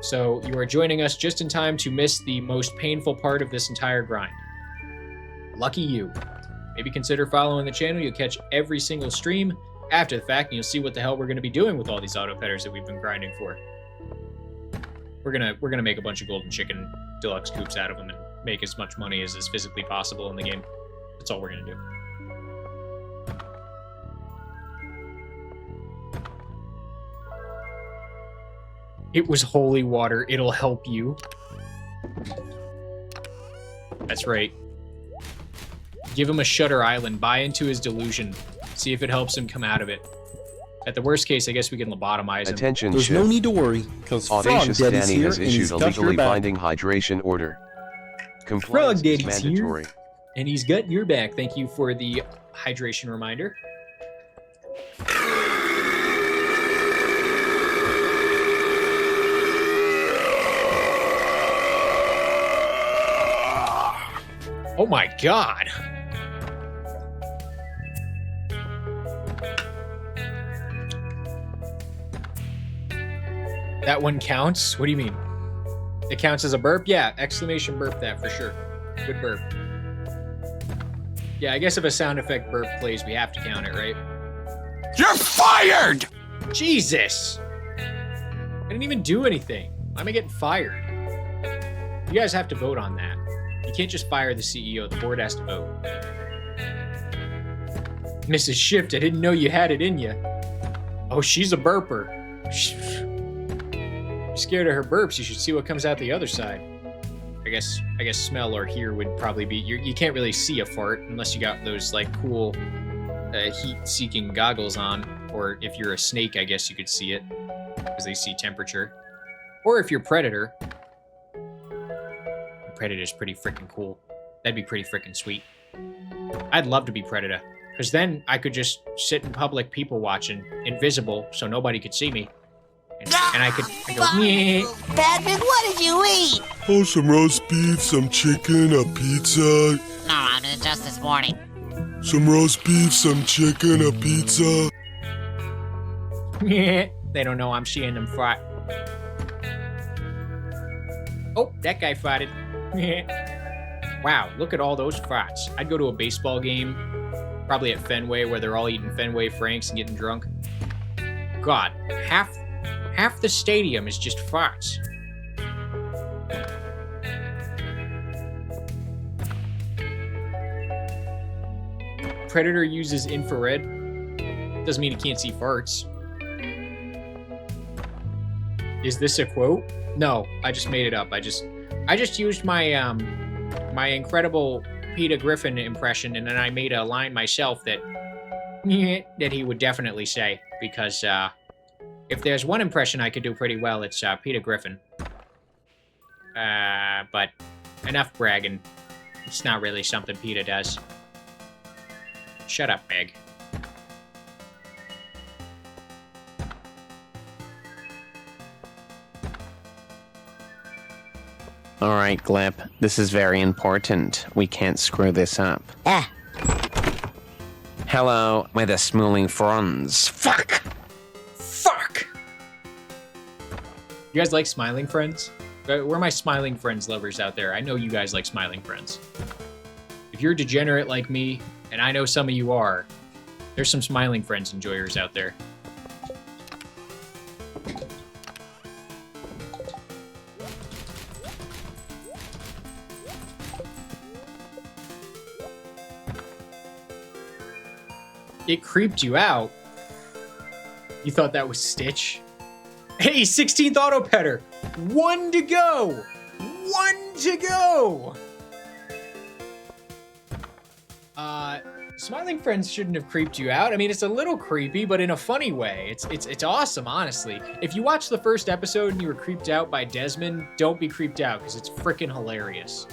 A: So you are joining us just in time to miss the most painful part of this entire grind. Lucky you. Maybe consider following the channel. You'll catch every single stream after the fact, and you'll see what the hell we're going to be doing with all these auto petters that we've been grinding for. We're gonna make a bunch of golden chicken deluxe coops out of them and make as much money as is physically possible in the game. That's all we're gonna do. It was holy water. It'll help you. That's right. Give him a Shutter Island. Buy into his delusion. See if it helps him come out of it. At the worst case, I guess we can lobotomize him.
O: Attention,
Q: There's no need to worry, because Frog
O: Audacious
Q: Daddy's
O: Danny
Q: here
O: has
Q: and he's
O: issued a
Q: got
O: legally
Q: your back.
O: binding hydration order.
A: Frog
O: Compliance is
A: Daddy's
O: mandatory.
A: here, and he's got your back. Thank you for the hydration reminder. Oh my god! That one counts? What do you mean? It counts as a burp? Yeah, exclamation burp that for sure. Good burp. Yeah, I guess if a sound effect burp plays, we have to count it, right?
F: You're fired!
A: Jesus! I didn't even do anything. Why am I getting fired? You guys have to vote on that. You can't just fire the CEO. The board has to vote. Mrs. Shift, I didn't know you had it in you. Oh, she's a burper. You're scared of her burps. You should see what comes out the other side. I guess smell or hear would probably be... You can't really see a fart unless you got those, like, cool heat-seeking goggles on. Or if you're a snake, I guess you could see it. Because they see temperature. Or if you're Predator. Predator's pretty freaking cool. That'd be pretty freaking sweet. I'd love to be Predator. Because then I could just sit in public people watching, invisible, so nobody could see me. And I could go, meh.
R: Patrick, what did you eat?
F: Oh, some roast beef, some chicken, a pizza.
R: No, I did just this morning.
F: Some roast beef, some chicken, a pizza.
A: They don't know I'm seeing them fart. Oh, that guy farted. Wow, look at all those farts. I'd go to a baseball game, probably at Fenway, where they're all eating Fenway Franks and getting drunk. God, half the stadium is just farts. Predator uses infrared. Doesn't mean he can't see farts. Is this a quote? No, I just made it up. I just used my my incredible Peter Griffin impression, and then I made a line myself that he would definitely say, because if there's one impression I could do pretty well, it's Peter Griffin. But enough bragging. It's not really something Peter does. Shut up, Meg.
M: All right, Glip. This is very important. We can't screw this up.
R: Ah.
M: Hello, with the smooling fronds. Fuck!
A: Fuck! You guys like Smiling Friends? Where are my Smiling Friends lovers out there? I know you guys like Smiling Friends. If you're a degenerate like me, and I know some of you are, there's some Smiling Friends enjoyers out there. It creeped you out. You thought that was Stitch? Hey, 16th auto petter. 1 to go. 1 to go. Smiling Friends shouldn't have creeped you out. I mean, it's a little creepy, but in a funny way. It's awesome, honestly. If you watched the first episode and you were creeped out by Desmond, don't be creeped out, because it's freaking hilarious.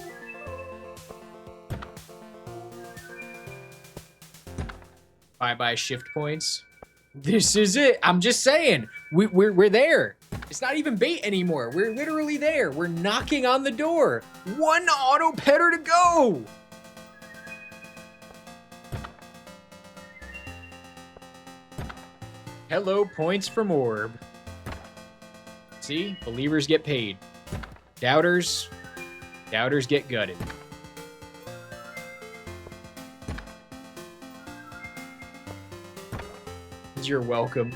A: Bye-bye shift points. This is it. I'm just saying. We're there. It's not even bait anymore. We're literally there. We're knocking on the door. 1 auto petter to go. Hello, points from Orb. See? Believers get paid. Doubters get gutted. You're welcome.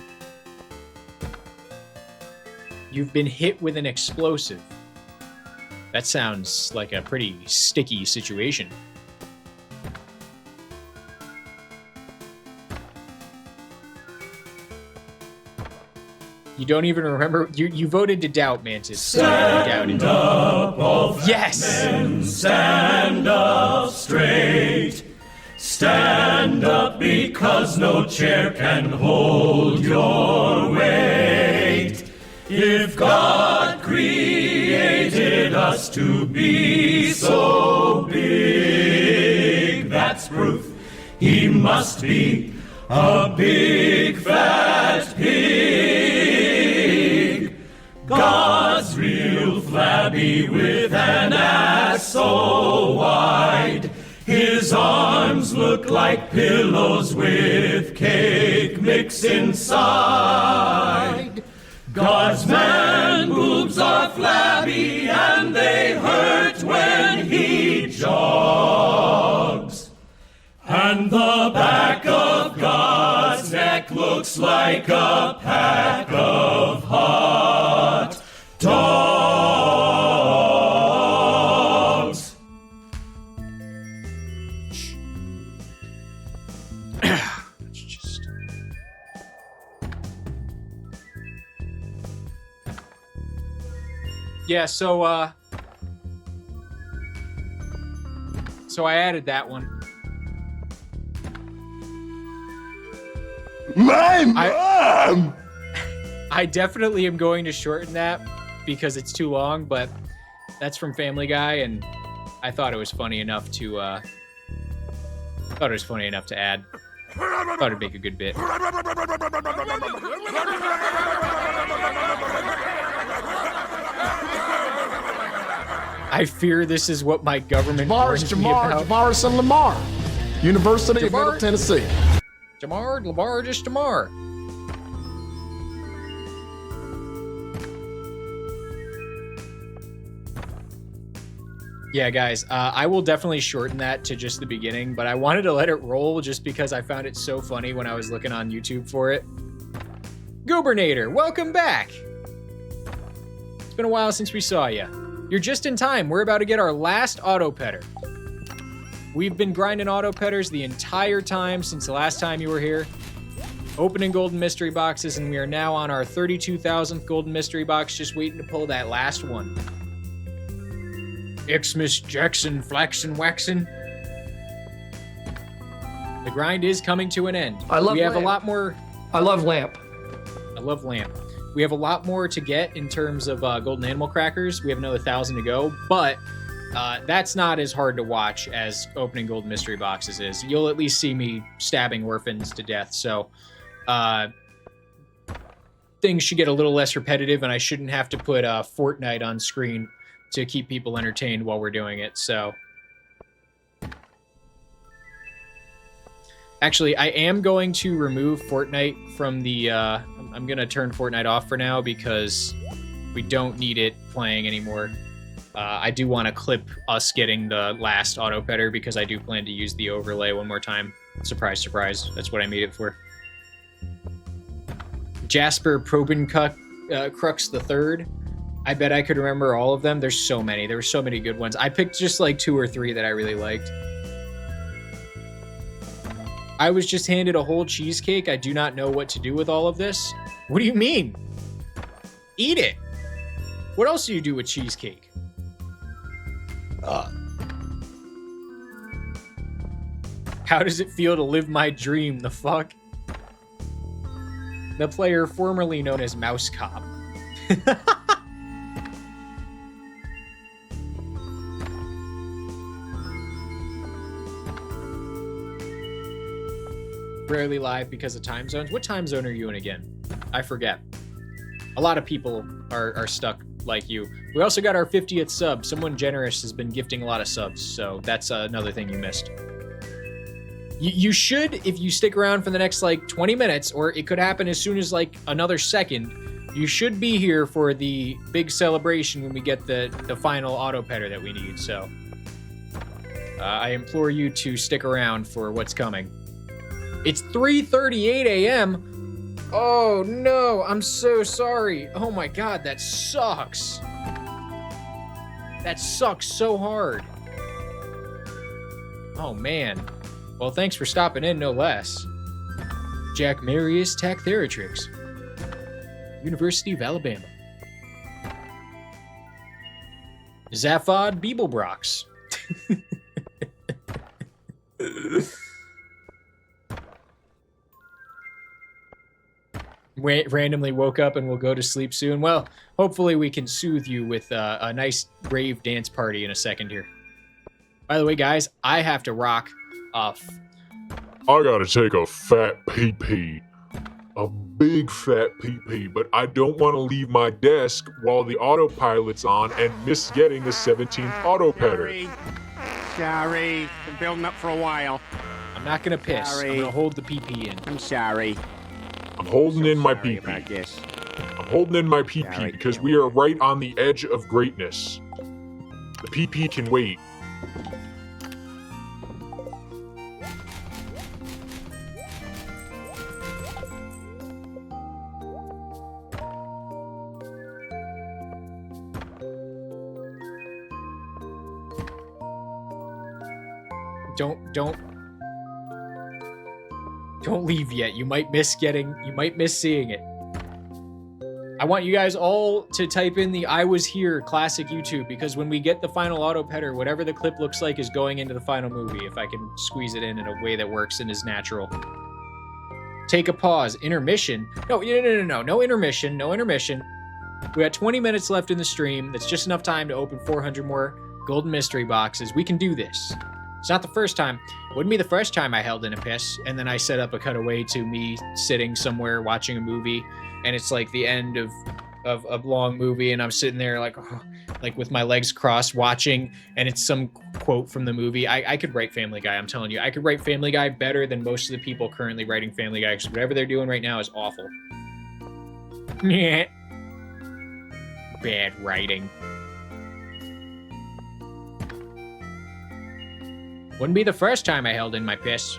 A: You've been hit with an explosive. That sounds like a pretty sticky situation. You don't even remember. You voted to doubt, Mantis.
S: Stand up, all
A: yes.
S: Men, stand up straight. Stand up, because no chair can hold your weight. If God created us to be so big, that's proof he must be a big fat pig. God's real flabby with an ass so wide. His arms look like pillows with cake mix inside. God's man back looks like a pack of hot dogs.
A: Yeah, so I added that one.
F: My mom!
A: I definitely am going to shorten that because it's too long, but that's from Family Guy, and I thought it was funny enough to add. Thought it'd make a good bit. I fear this is what my government warns me about.
T: Jamaris and Lamar, University of Middle Tennessee.
A: Lamar, just Jamar. Yeah, guys, I will definitely shorten that to just the beginning, but I wanted to let it roll just because I found it so funny when I was looking on YouTube for it. Goobernator, welcome back. It's been a while since we saw you. You're just in time. We're about to get our last auto petter. We've been grinding auto petters the entire time since the last time you were here. Opening golden mystery boxes, and we are now on our 32,000th golden mystery box, just waiting to pull that last one. Xmas Jackson Flaxen Waxen. The grind is coming to an end. We have a lot more.
T: I love Lamp.
A: I love Lamp. We have a lot more to get in terms of golden animal crackers. We have another 1,000 to go, but that's not as hard to watch as opening golden mystery boxes is. You'll at least see me stabbing orphans to death, so things should get a little less repetitive, and I shouldn't have to put Fortnite on screen to keep people entertained while we're doing it, so. Actually, I am going to remove Fortnite from the, I'm going to turn Fortnite off for now because we don't need it playing anymore. I do want to clip us getting the last auto petter because I do plan to use the overlay one more time. Surprise, surprise. That's what I made it for. Jasper Probencuck Crux III. I bet I could remember all of them. There's so many. There were so many good ones. I picked just like 2 or 3 that I really liked. I was just handed a whole cheesecake. I do not know what to do with all of this. What do you mean? Eat it. What else do you do with cheesecake? How does it feel to live my dream? The fuck? The player formerly known as Mouse Cop. Rarely live because of time zones. What time zone are you in again? I forget. A lot of people are stuck like you. We also got our 50th sub. Someone generous has been gifting a lot of subs, so that's another thing you missed. You should, if you stick around for the next like 20 minutes, or it could happen as soon as like another second, you should be here for the big celebration when we get the final auto petter that we need, so I implore you to stick around for what's coming. It's 3:38 a.m. Oh no, I'm so sorry. Oh my god, that sucks. That sucks so hard. Oh man. Well, thanks for stopping in, no less. Jack Marius Tactheratrix, University of Alabama. Zaphod Beeblebrox. Randomly woke up and will go to sleep soon. Well, hopefully we can soothe you with a nice rave dance party in a second here. By the way, guys, I have to rock off.
B: I gotta take a fat pee-pee. A big fat pee-pee, but I don't want to leave my desk while the autopilot's on and miss getting the 17th auto petter.
M: Sorry. Been building up for a while.
A: I'm not gonna piss.
M: Sorry.
A: I'm gonna hold the pee-pee in.
M: I'm sorry.
B: I'm holding in my pee-pee. I'm holding in my pee-pee
M: Sorry.
B: because we are right on the edge of greatness. The pee-pee can wait.
A: Don't leave yet. You might miss seeing it. I want you guys all to type in the I was here classic YouTube, because when we get the final auto petter, whatever the clip looks like is going into the final movie, if I can squeeze it in a way that works and is natural. Take a pause. Intermission? No, no intermission. No intermission. We got 20 minutes left in the stream. That's just enough time to open 400 more golden mystery boxes. We can do this. It's not the first time. Wouldn't be the first time I held in a piss, and then I set up a cutaway to me sitting somewhere watching a movie, and it's like the end of a long movie, and I'm sitting there like with my legs crossed watching, and it's some quote from the movie. I could write Family Guy, I'm telling you. I could write Family Guy better than most of the people currently writing Family Guy, because whatever they're doing right now is awful. Bad writing. Wouldn't be the first time I held in my piss.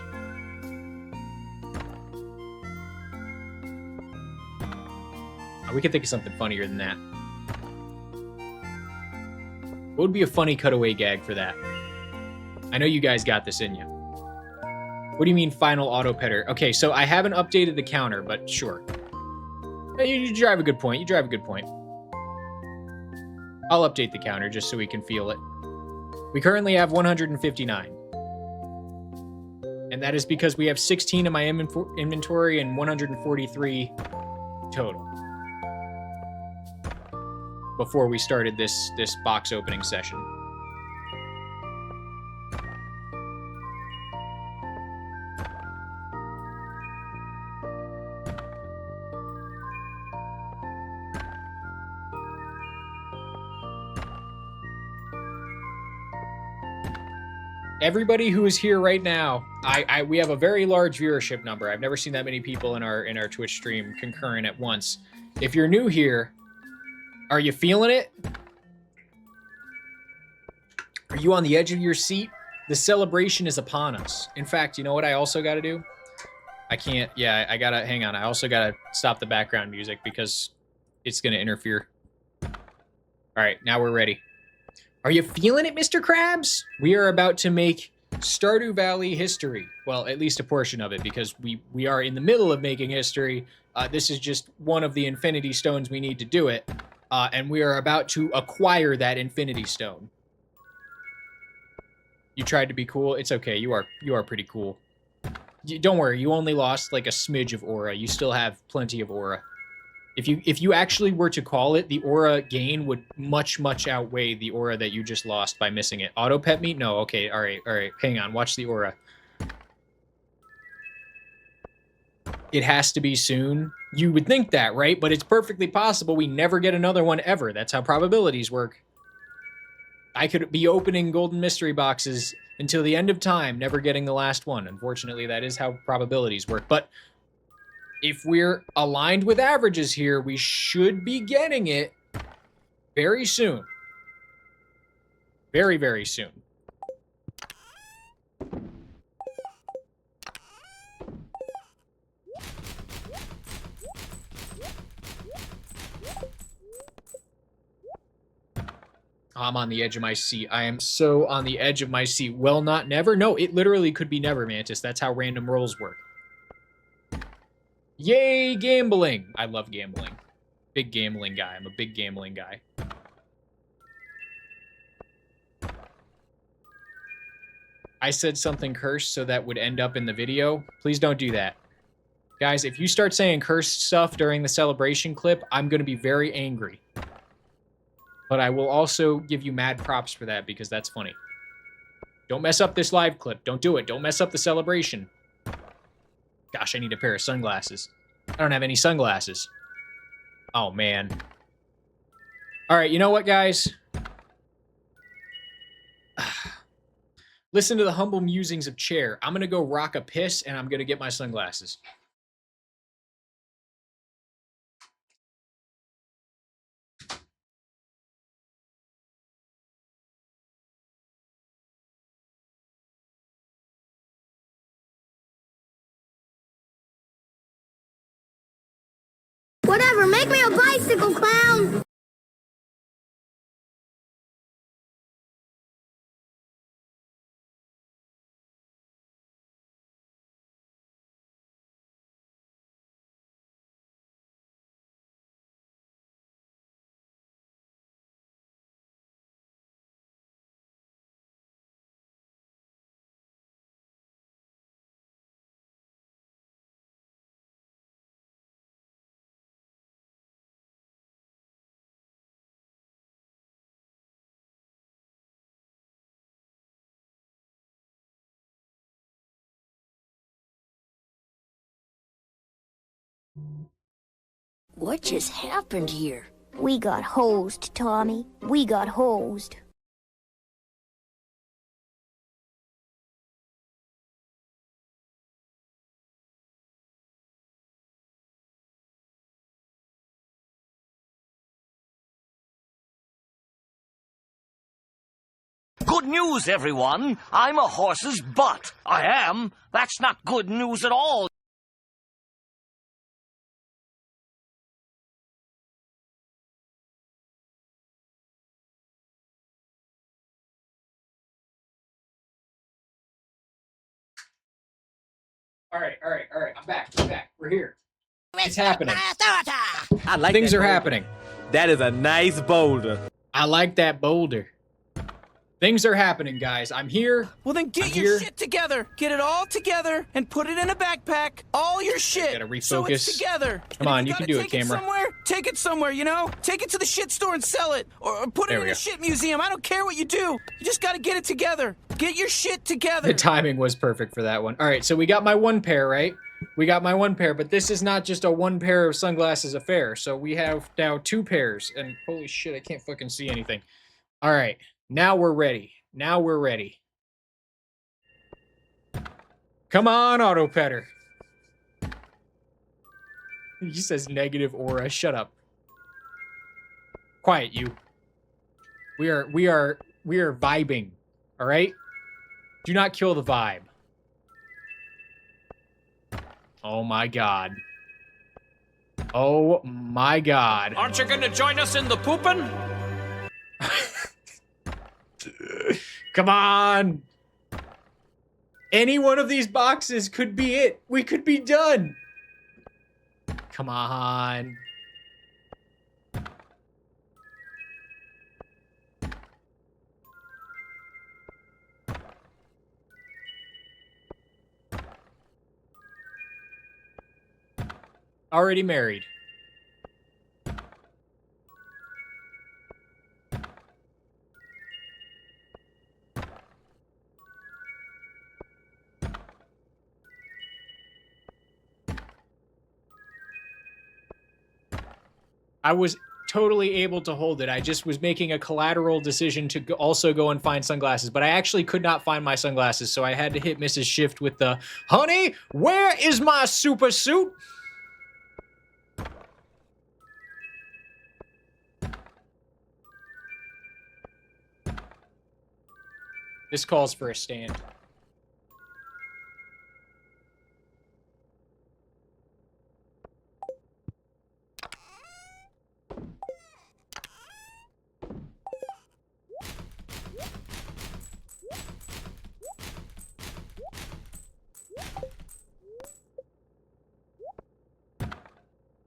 A: We could think of something funnier than that. What would be a funny cutaway gag for that? I know you guys got this in you. What do you mean final auto petter? Okay, so I haven't updated the counter, but sure. You drive a good point. You drive a good point. I'll update the counter just so we can feel it. We currently have 159. And that is because we have 16 in my inventory and 143 total. Before we started this box opening session. Everybody who is here right now, we have a very large viewership number. I've never seen that many people in our Twitch stream concurrent at once. If you're new here, are you feeling it? Are you on the edge of your seat? The celebration is upon us. In fact, you know what I also got to do? I can't, yeah, I gotta, hang on. I also gotta stop the background music because it's gonna interfere. All right, now we're ready. Are you feeling it, Mr. Krabs? We are about to make Stardew Valley history. Well, at least a portion of it, because we are in the middle of making history. This is just one of the Infinity Stones we need to do it. And we are about to acquire that Infinity Stone. You tried to be cool. It's okay. You are pretty cool. Don't worry. You only lost like a smidge of aura. You still have plenty of aura. If you actually were to call it, the aura gain would much outweigh the aura that you just lost by missing it. Auto pet me? No. Okay. All right. Hang on. Watch the aura. It has to be soon. You would think that, right? But it's perfectly possible we never get another one ever. That's how probabilities work. I could be opening golden mystery boxes until the end of time, never getting the last one. Unfortunately, that is how probabilities work. But if we're aligned with averages here, we should be getting it very soon. Very, very soon. I'm on the edge of my seat. I am so on the edge of my seat. Well, not never. No, it literally could be never, Mantis. That's how random rolls work. Yay, gambling. I love gambling. Big gambling guy. I'm a big gambling guy. I said something cursed so that would end up in the video. Please don't do that. Guys, if you start saying cursed stuff during the celebration clip, I'm going to be very angry. But I will also give you mad props for that because that's funny. Don't mess up this live clip. Don't do it. Don't mess up the celebration. Gosh, I need a pair of sunglasses. I don't have any sunglasses. Oh, man. All right, you know what, guys? Listen to the humble musings of Chair. I'm going to go rock a piss, and I'm going to get my sunglasses.
U: Whatever, make me a bicycle clown! What just happened here? We got hosed, Tommy. We got hosed.
H: Good news, everyone. I'm a horse's butt. I am. That's not good news at all.
A: All right. I'm back. We're here. It's happening.
P: I like
A: Things
P: that
A: are
P: boulder.
A: happening.
P: That is a nice boulder.
A: I like that boulder. Things are happening, guys. I'm here.
V: Well, then get
A: I'm
V: your
A: here.
V: shit together. Get it all together and put it in a backpack. All your shit.
A: Gotta
V: So it's
A: refocus.
V: together.
A: Come
V: And if
A: on, you
V: gotta
A: can do it,
V: take
A: camera.
V: Take it somewhere, you know? Take it to the shit store and sell it. Or put it
A: There
V: in
A: we
V: a
A: go.
V: shit museum. I don't care what you do. You just gotta get it together. Get your shit together.
A: The timing was perfect for that one. All right, so we got my one pair, right? We got my one pair, but this is not just a one pair of sunglasses affair. So we have now two pairs, and holy shit, I can't fucking see anything. All right, now we're ready. Now we're ready. Come on, Auto Petter. He says negative aura. Shut up. Quiet, you. We are vibing. All right? Do not kill the vibe. Oh my god. Oh my god.
G: Aren't you gonna join us in the pooping?
A: Come on. Any one of these boxes could be it. We could be done. Come on. Already married. I was totally able to hold it. I just was making a collateral decision to also go and find sunglasses, but I actually could not find my sunglasses, so I had to hit Mrs. Shift with the, honey, where is my super suit? This calls for a stand.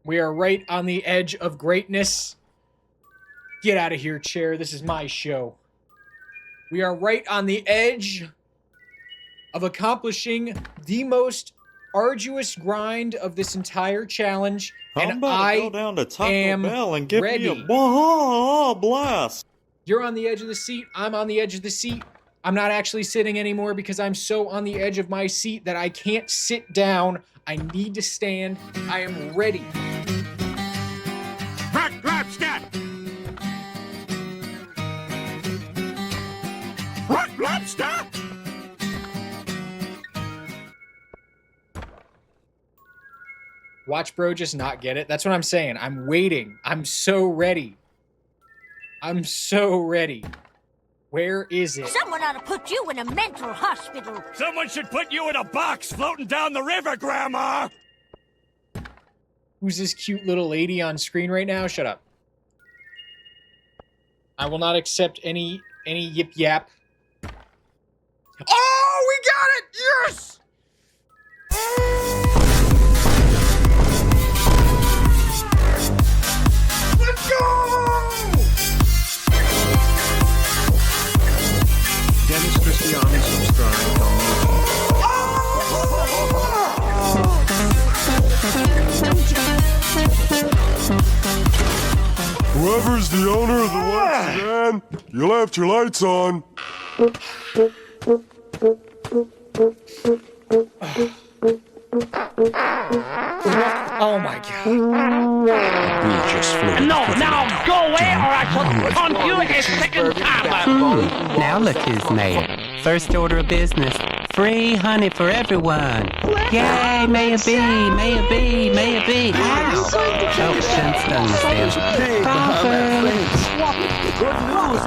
A: We are right on the edge of greatness. Get out of here, chair. This is my show. We are right on the edge of accomplishing the most arduous grind of this entire challenge,
W: I'm
A: and
W: about
A: I
W: to go down to Taco
A: am
W: Bell and give
A: ready.
W: me a blast.
A: You're on the edge of the seat. I'm on the edge of the seat. I'm not actually sitting anymore because I'm so on the edge of my seat that I can't sit down. I need to stand. I am ready.
M: Red lobster! Red lobster!
A: Watch bro just not get it. That's what I'm saying. I'm waiting. I'm so ready. I'm so ready. Where is it?
U: Someone ought to put you in a mental hospital.
S: Someone should put you in a box floating down the river, Grandma!
A: Who's this cute little lady on screen right now? Shut up. I will not accept any yip yap.
S: Oh, we got it! Yes! Let's go!
L: Dennis Cristiani subscribed on
X: Whoever's the owner of the light sedan, you left your lights on.
A: Oh my god.
W: We just flew.
H: No, now go away or I shall punch you a second time.
C: Now look who's made. First order of business. Free honey for everyone. Yay, may it be, may it be, may it be. Ow. Oh, shouldn't stun myself. Profit.
S: Good news,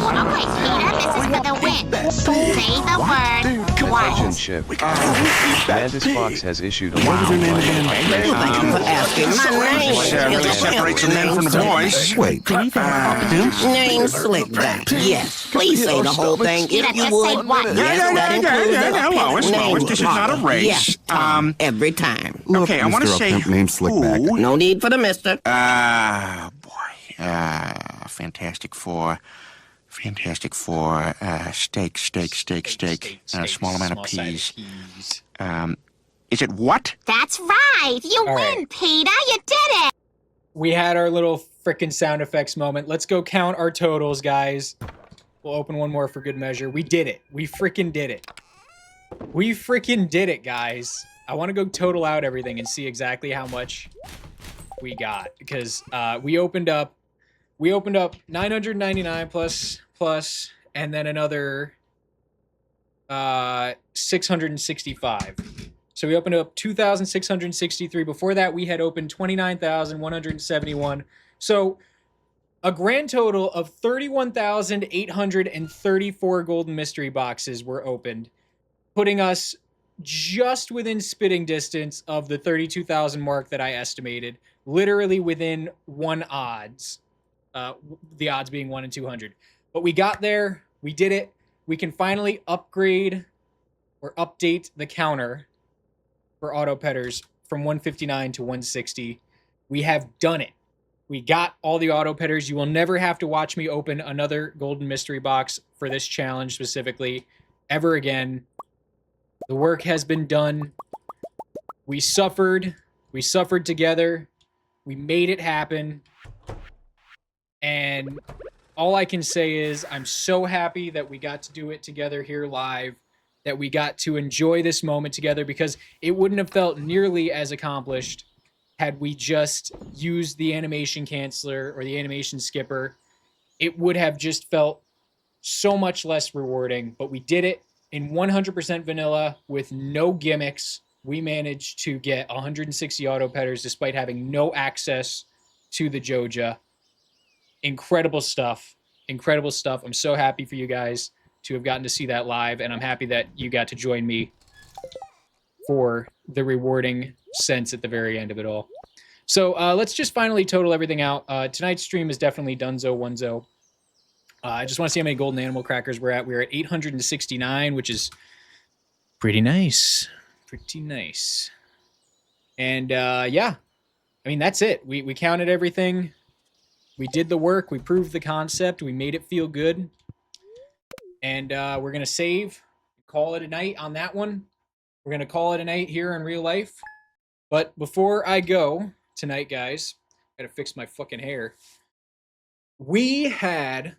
R: All right, Peter, this is for the win. Say the word
O: Attention
R: twice.
O: ship. Mantis Fox has issued a
F: What was her name again?
R: Thank you for asking. My name
F: Really separates the man from the voice.
C: Wait,
R: Name Slickback. Yes. Please say the whole thing if you would. Yes, that includes
F: Lois, this is not a race.
R: Yeah, every time.
F: Okay, I want to say
T: name Slickback.
R: No need for the mister.
F: Fantastic Four. Fantastic Four. Steak. Small amount of peas. Is it what?
R: That's right. You win, Peter. You did it.
A: We had our little frickin' sound effects moment. Let's go count our totals, guys. We'll open one more for good measure. We did it. We frickin' did it. We frickin' did it, guys. I want to go total out everything and see exactly how much we got, because we opened up 999 plus and then another 665. So we opened up 2,663. Before that, we had opened 29,171. So a grand total of 31,834 golden mystery boxes were opened, putting us just within spitting distance of the 32,000 mark that I estimated, literally within one odds, the odds being 1 in 200. But we got there, we did it. We can finally upgrade or update the counter for auto petters from 159 to 160. We have done it. We got all the auto petters. You will never have to watch me open another golden mystery box for this challenge specifically ever again. The work has been done. We suffered together. We made it happen. And all I can say is I'm so happy that we got to do it together here live, that we got to enjoy this moment together, because it wouldn't have felt nearly as accomplished had we just used the animation canceller or the animation skipper. It would have just felt so much less rewarding, but we did it in 100% vanilla with no gimmicks. We managed to get 160 auto petters despite having no access to the Joja. Incredible stuff. Incredible stuff. I'm so happy for you guys to have gotten to see that live, and I'm happy that you got to join me for the rewarding sense at the very end of it all. So let's just finally total everything out. Tonight's stream is definitely Dunzo Onezo. I just want to see how many golden animal crackers we're at. We're at 869, which is pretty nice. Pretty nice. And yeah, I mean, that's it. We counted everything. We did the work. We proved the concept. We made it feel good. And we're going to save, call it a night on that one. We're going to call it a night here in real life. But before I go tonight, guys, I got to fix my fucking hair. We had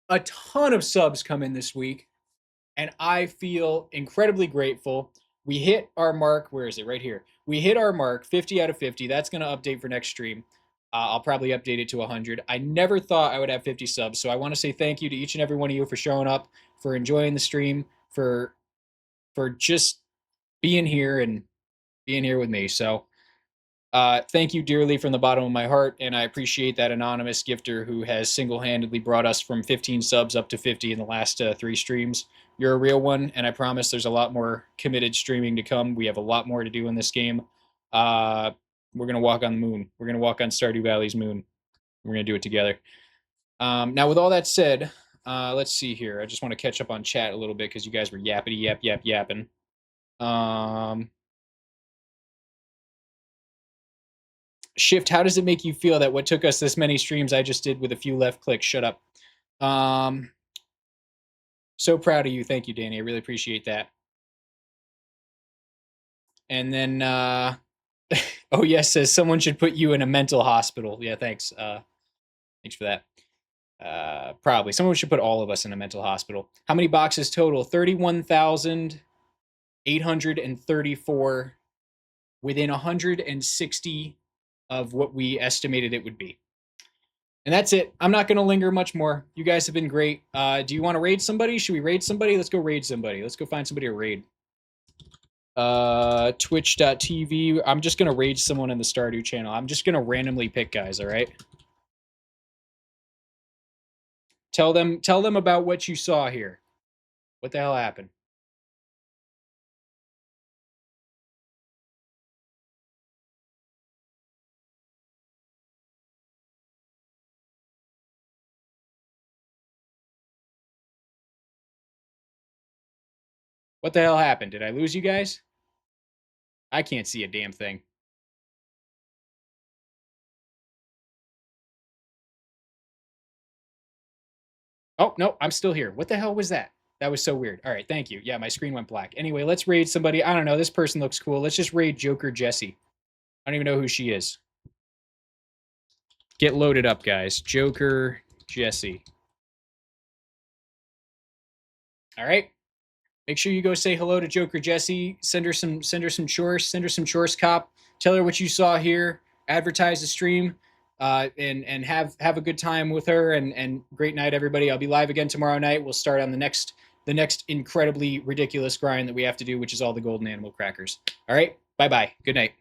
A: a ton of subs come in this week, and I feel incredibly grateful. We hit our mark. Where is it? Right here. We hit our mark, 50 out of 50. That's going to update for next stream. I'll probably update it to 100. I never thought I would have 50 subs, so I want to say thank you to each and every one of you for showing up, for enjoying the stream, for just being here and being here with me. So thank you dearly from the bottom of my heart, and I appreciate that anonymous gifter who has single-handedly brought us from 15 subs up to 50 in the last 3 streams. You're a real one, and I promise there's a lot more committed streaming to come. We have a lot more to do in this game. We're going to walk on the moon. We're going to walk on Stardew Valley's moon. We're going to do it together. Now, with all that said, let's see here. I just want to catch up on chat a little bit because you guys were yapping. Shift, how does it make you feel that what took us this many streams I just did with a few left clicks? Shut up. So proud of you. Thank you, Danny. I really appreciate that. And then, oh yes, says someone should put you in a mental hospital. Yeah, thanks. Thanks for that. Probably. Someone should put all of us in a mental hospital. How many boxes total? 31,800 834 within 160 of what we estimated it would be. And that's it. I'm not going to linger much more. You guys have been great. Do you want to raid somebody? Should we raid somebody? Let's go raid somebody. Let's go find somebody to raid. Twitch.tv. I'm just going to raid someone in the Stardew channel. I'm just going to randomly pick guys, all right? Tell them about what you saw here. What the hell happened? What the hell happened? Did I lose you guys? I can't see a damn thing. Oh, no, I'm still here. What the hell was that? That was so weird. All right, thank you. Yeah, my screen went black. Anyway, let's raid somebody. I don't know. This person looks cool. Let's just raid Joker Jessie. I don't even know who she is. Get loaded up, guys. Joker Jessie. All right. Make sure you go say hello to Joker Jessie. Send her some chores. Send her some chores, cop. Tell her what you saw here. Advertise the stream. And have a good time with her, and great night, everybody. I'll be live again tomorrow night. We'll start on the next incredibly ridiculous grind that we have to do, which is all the golden animal crackers. All right, bye-bye. Good night.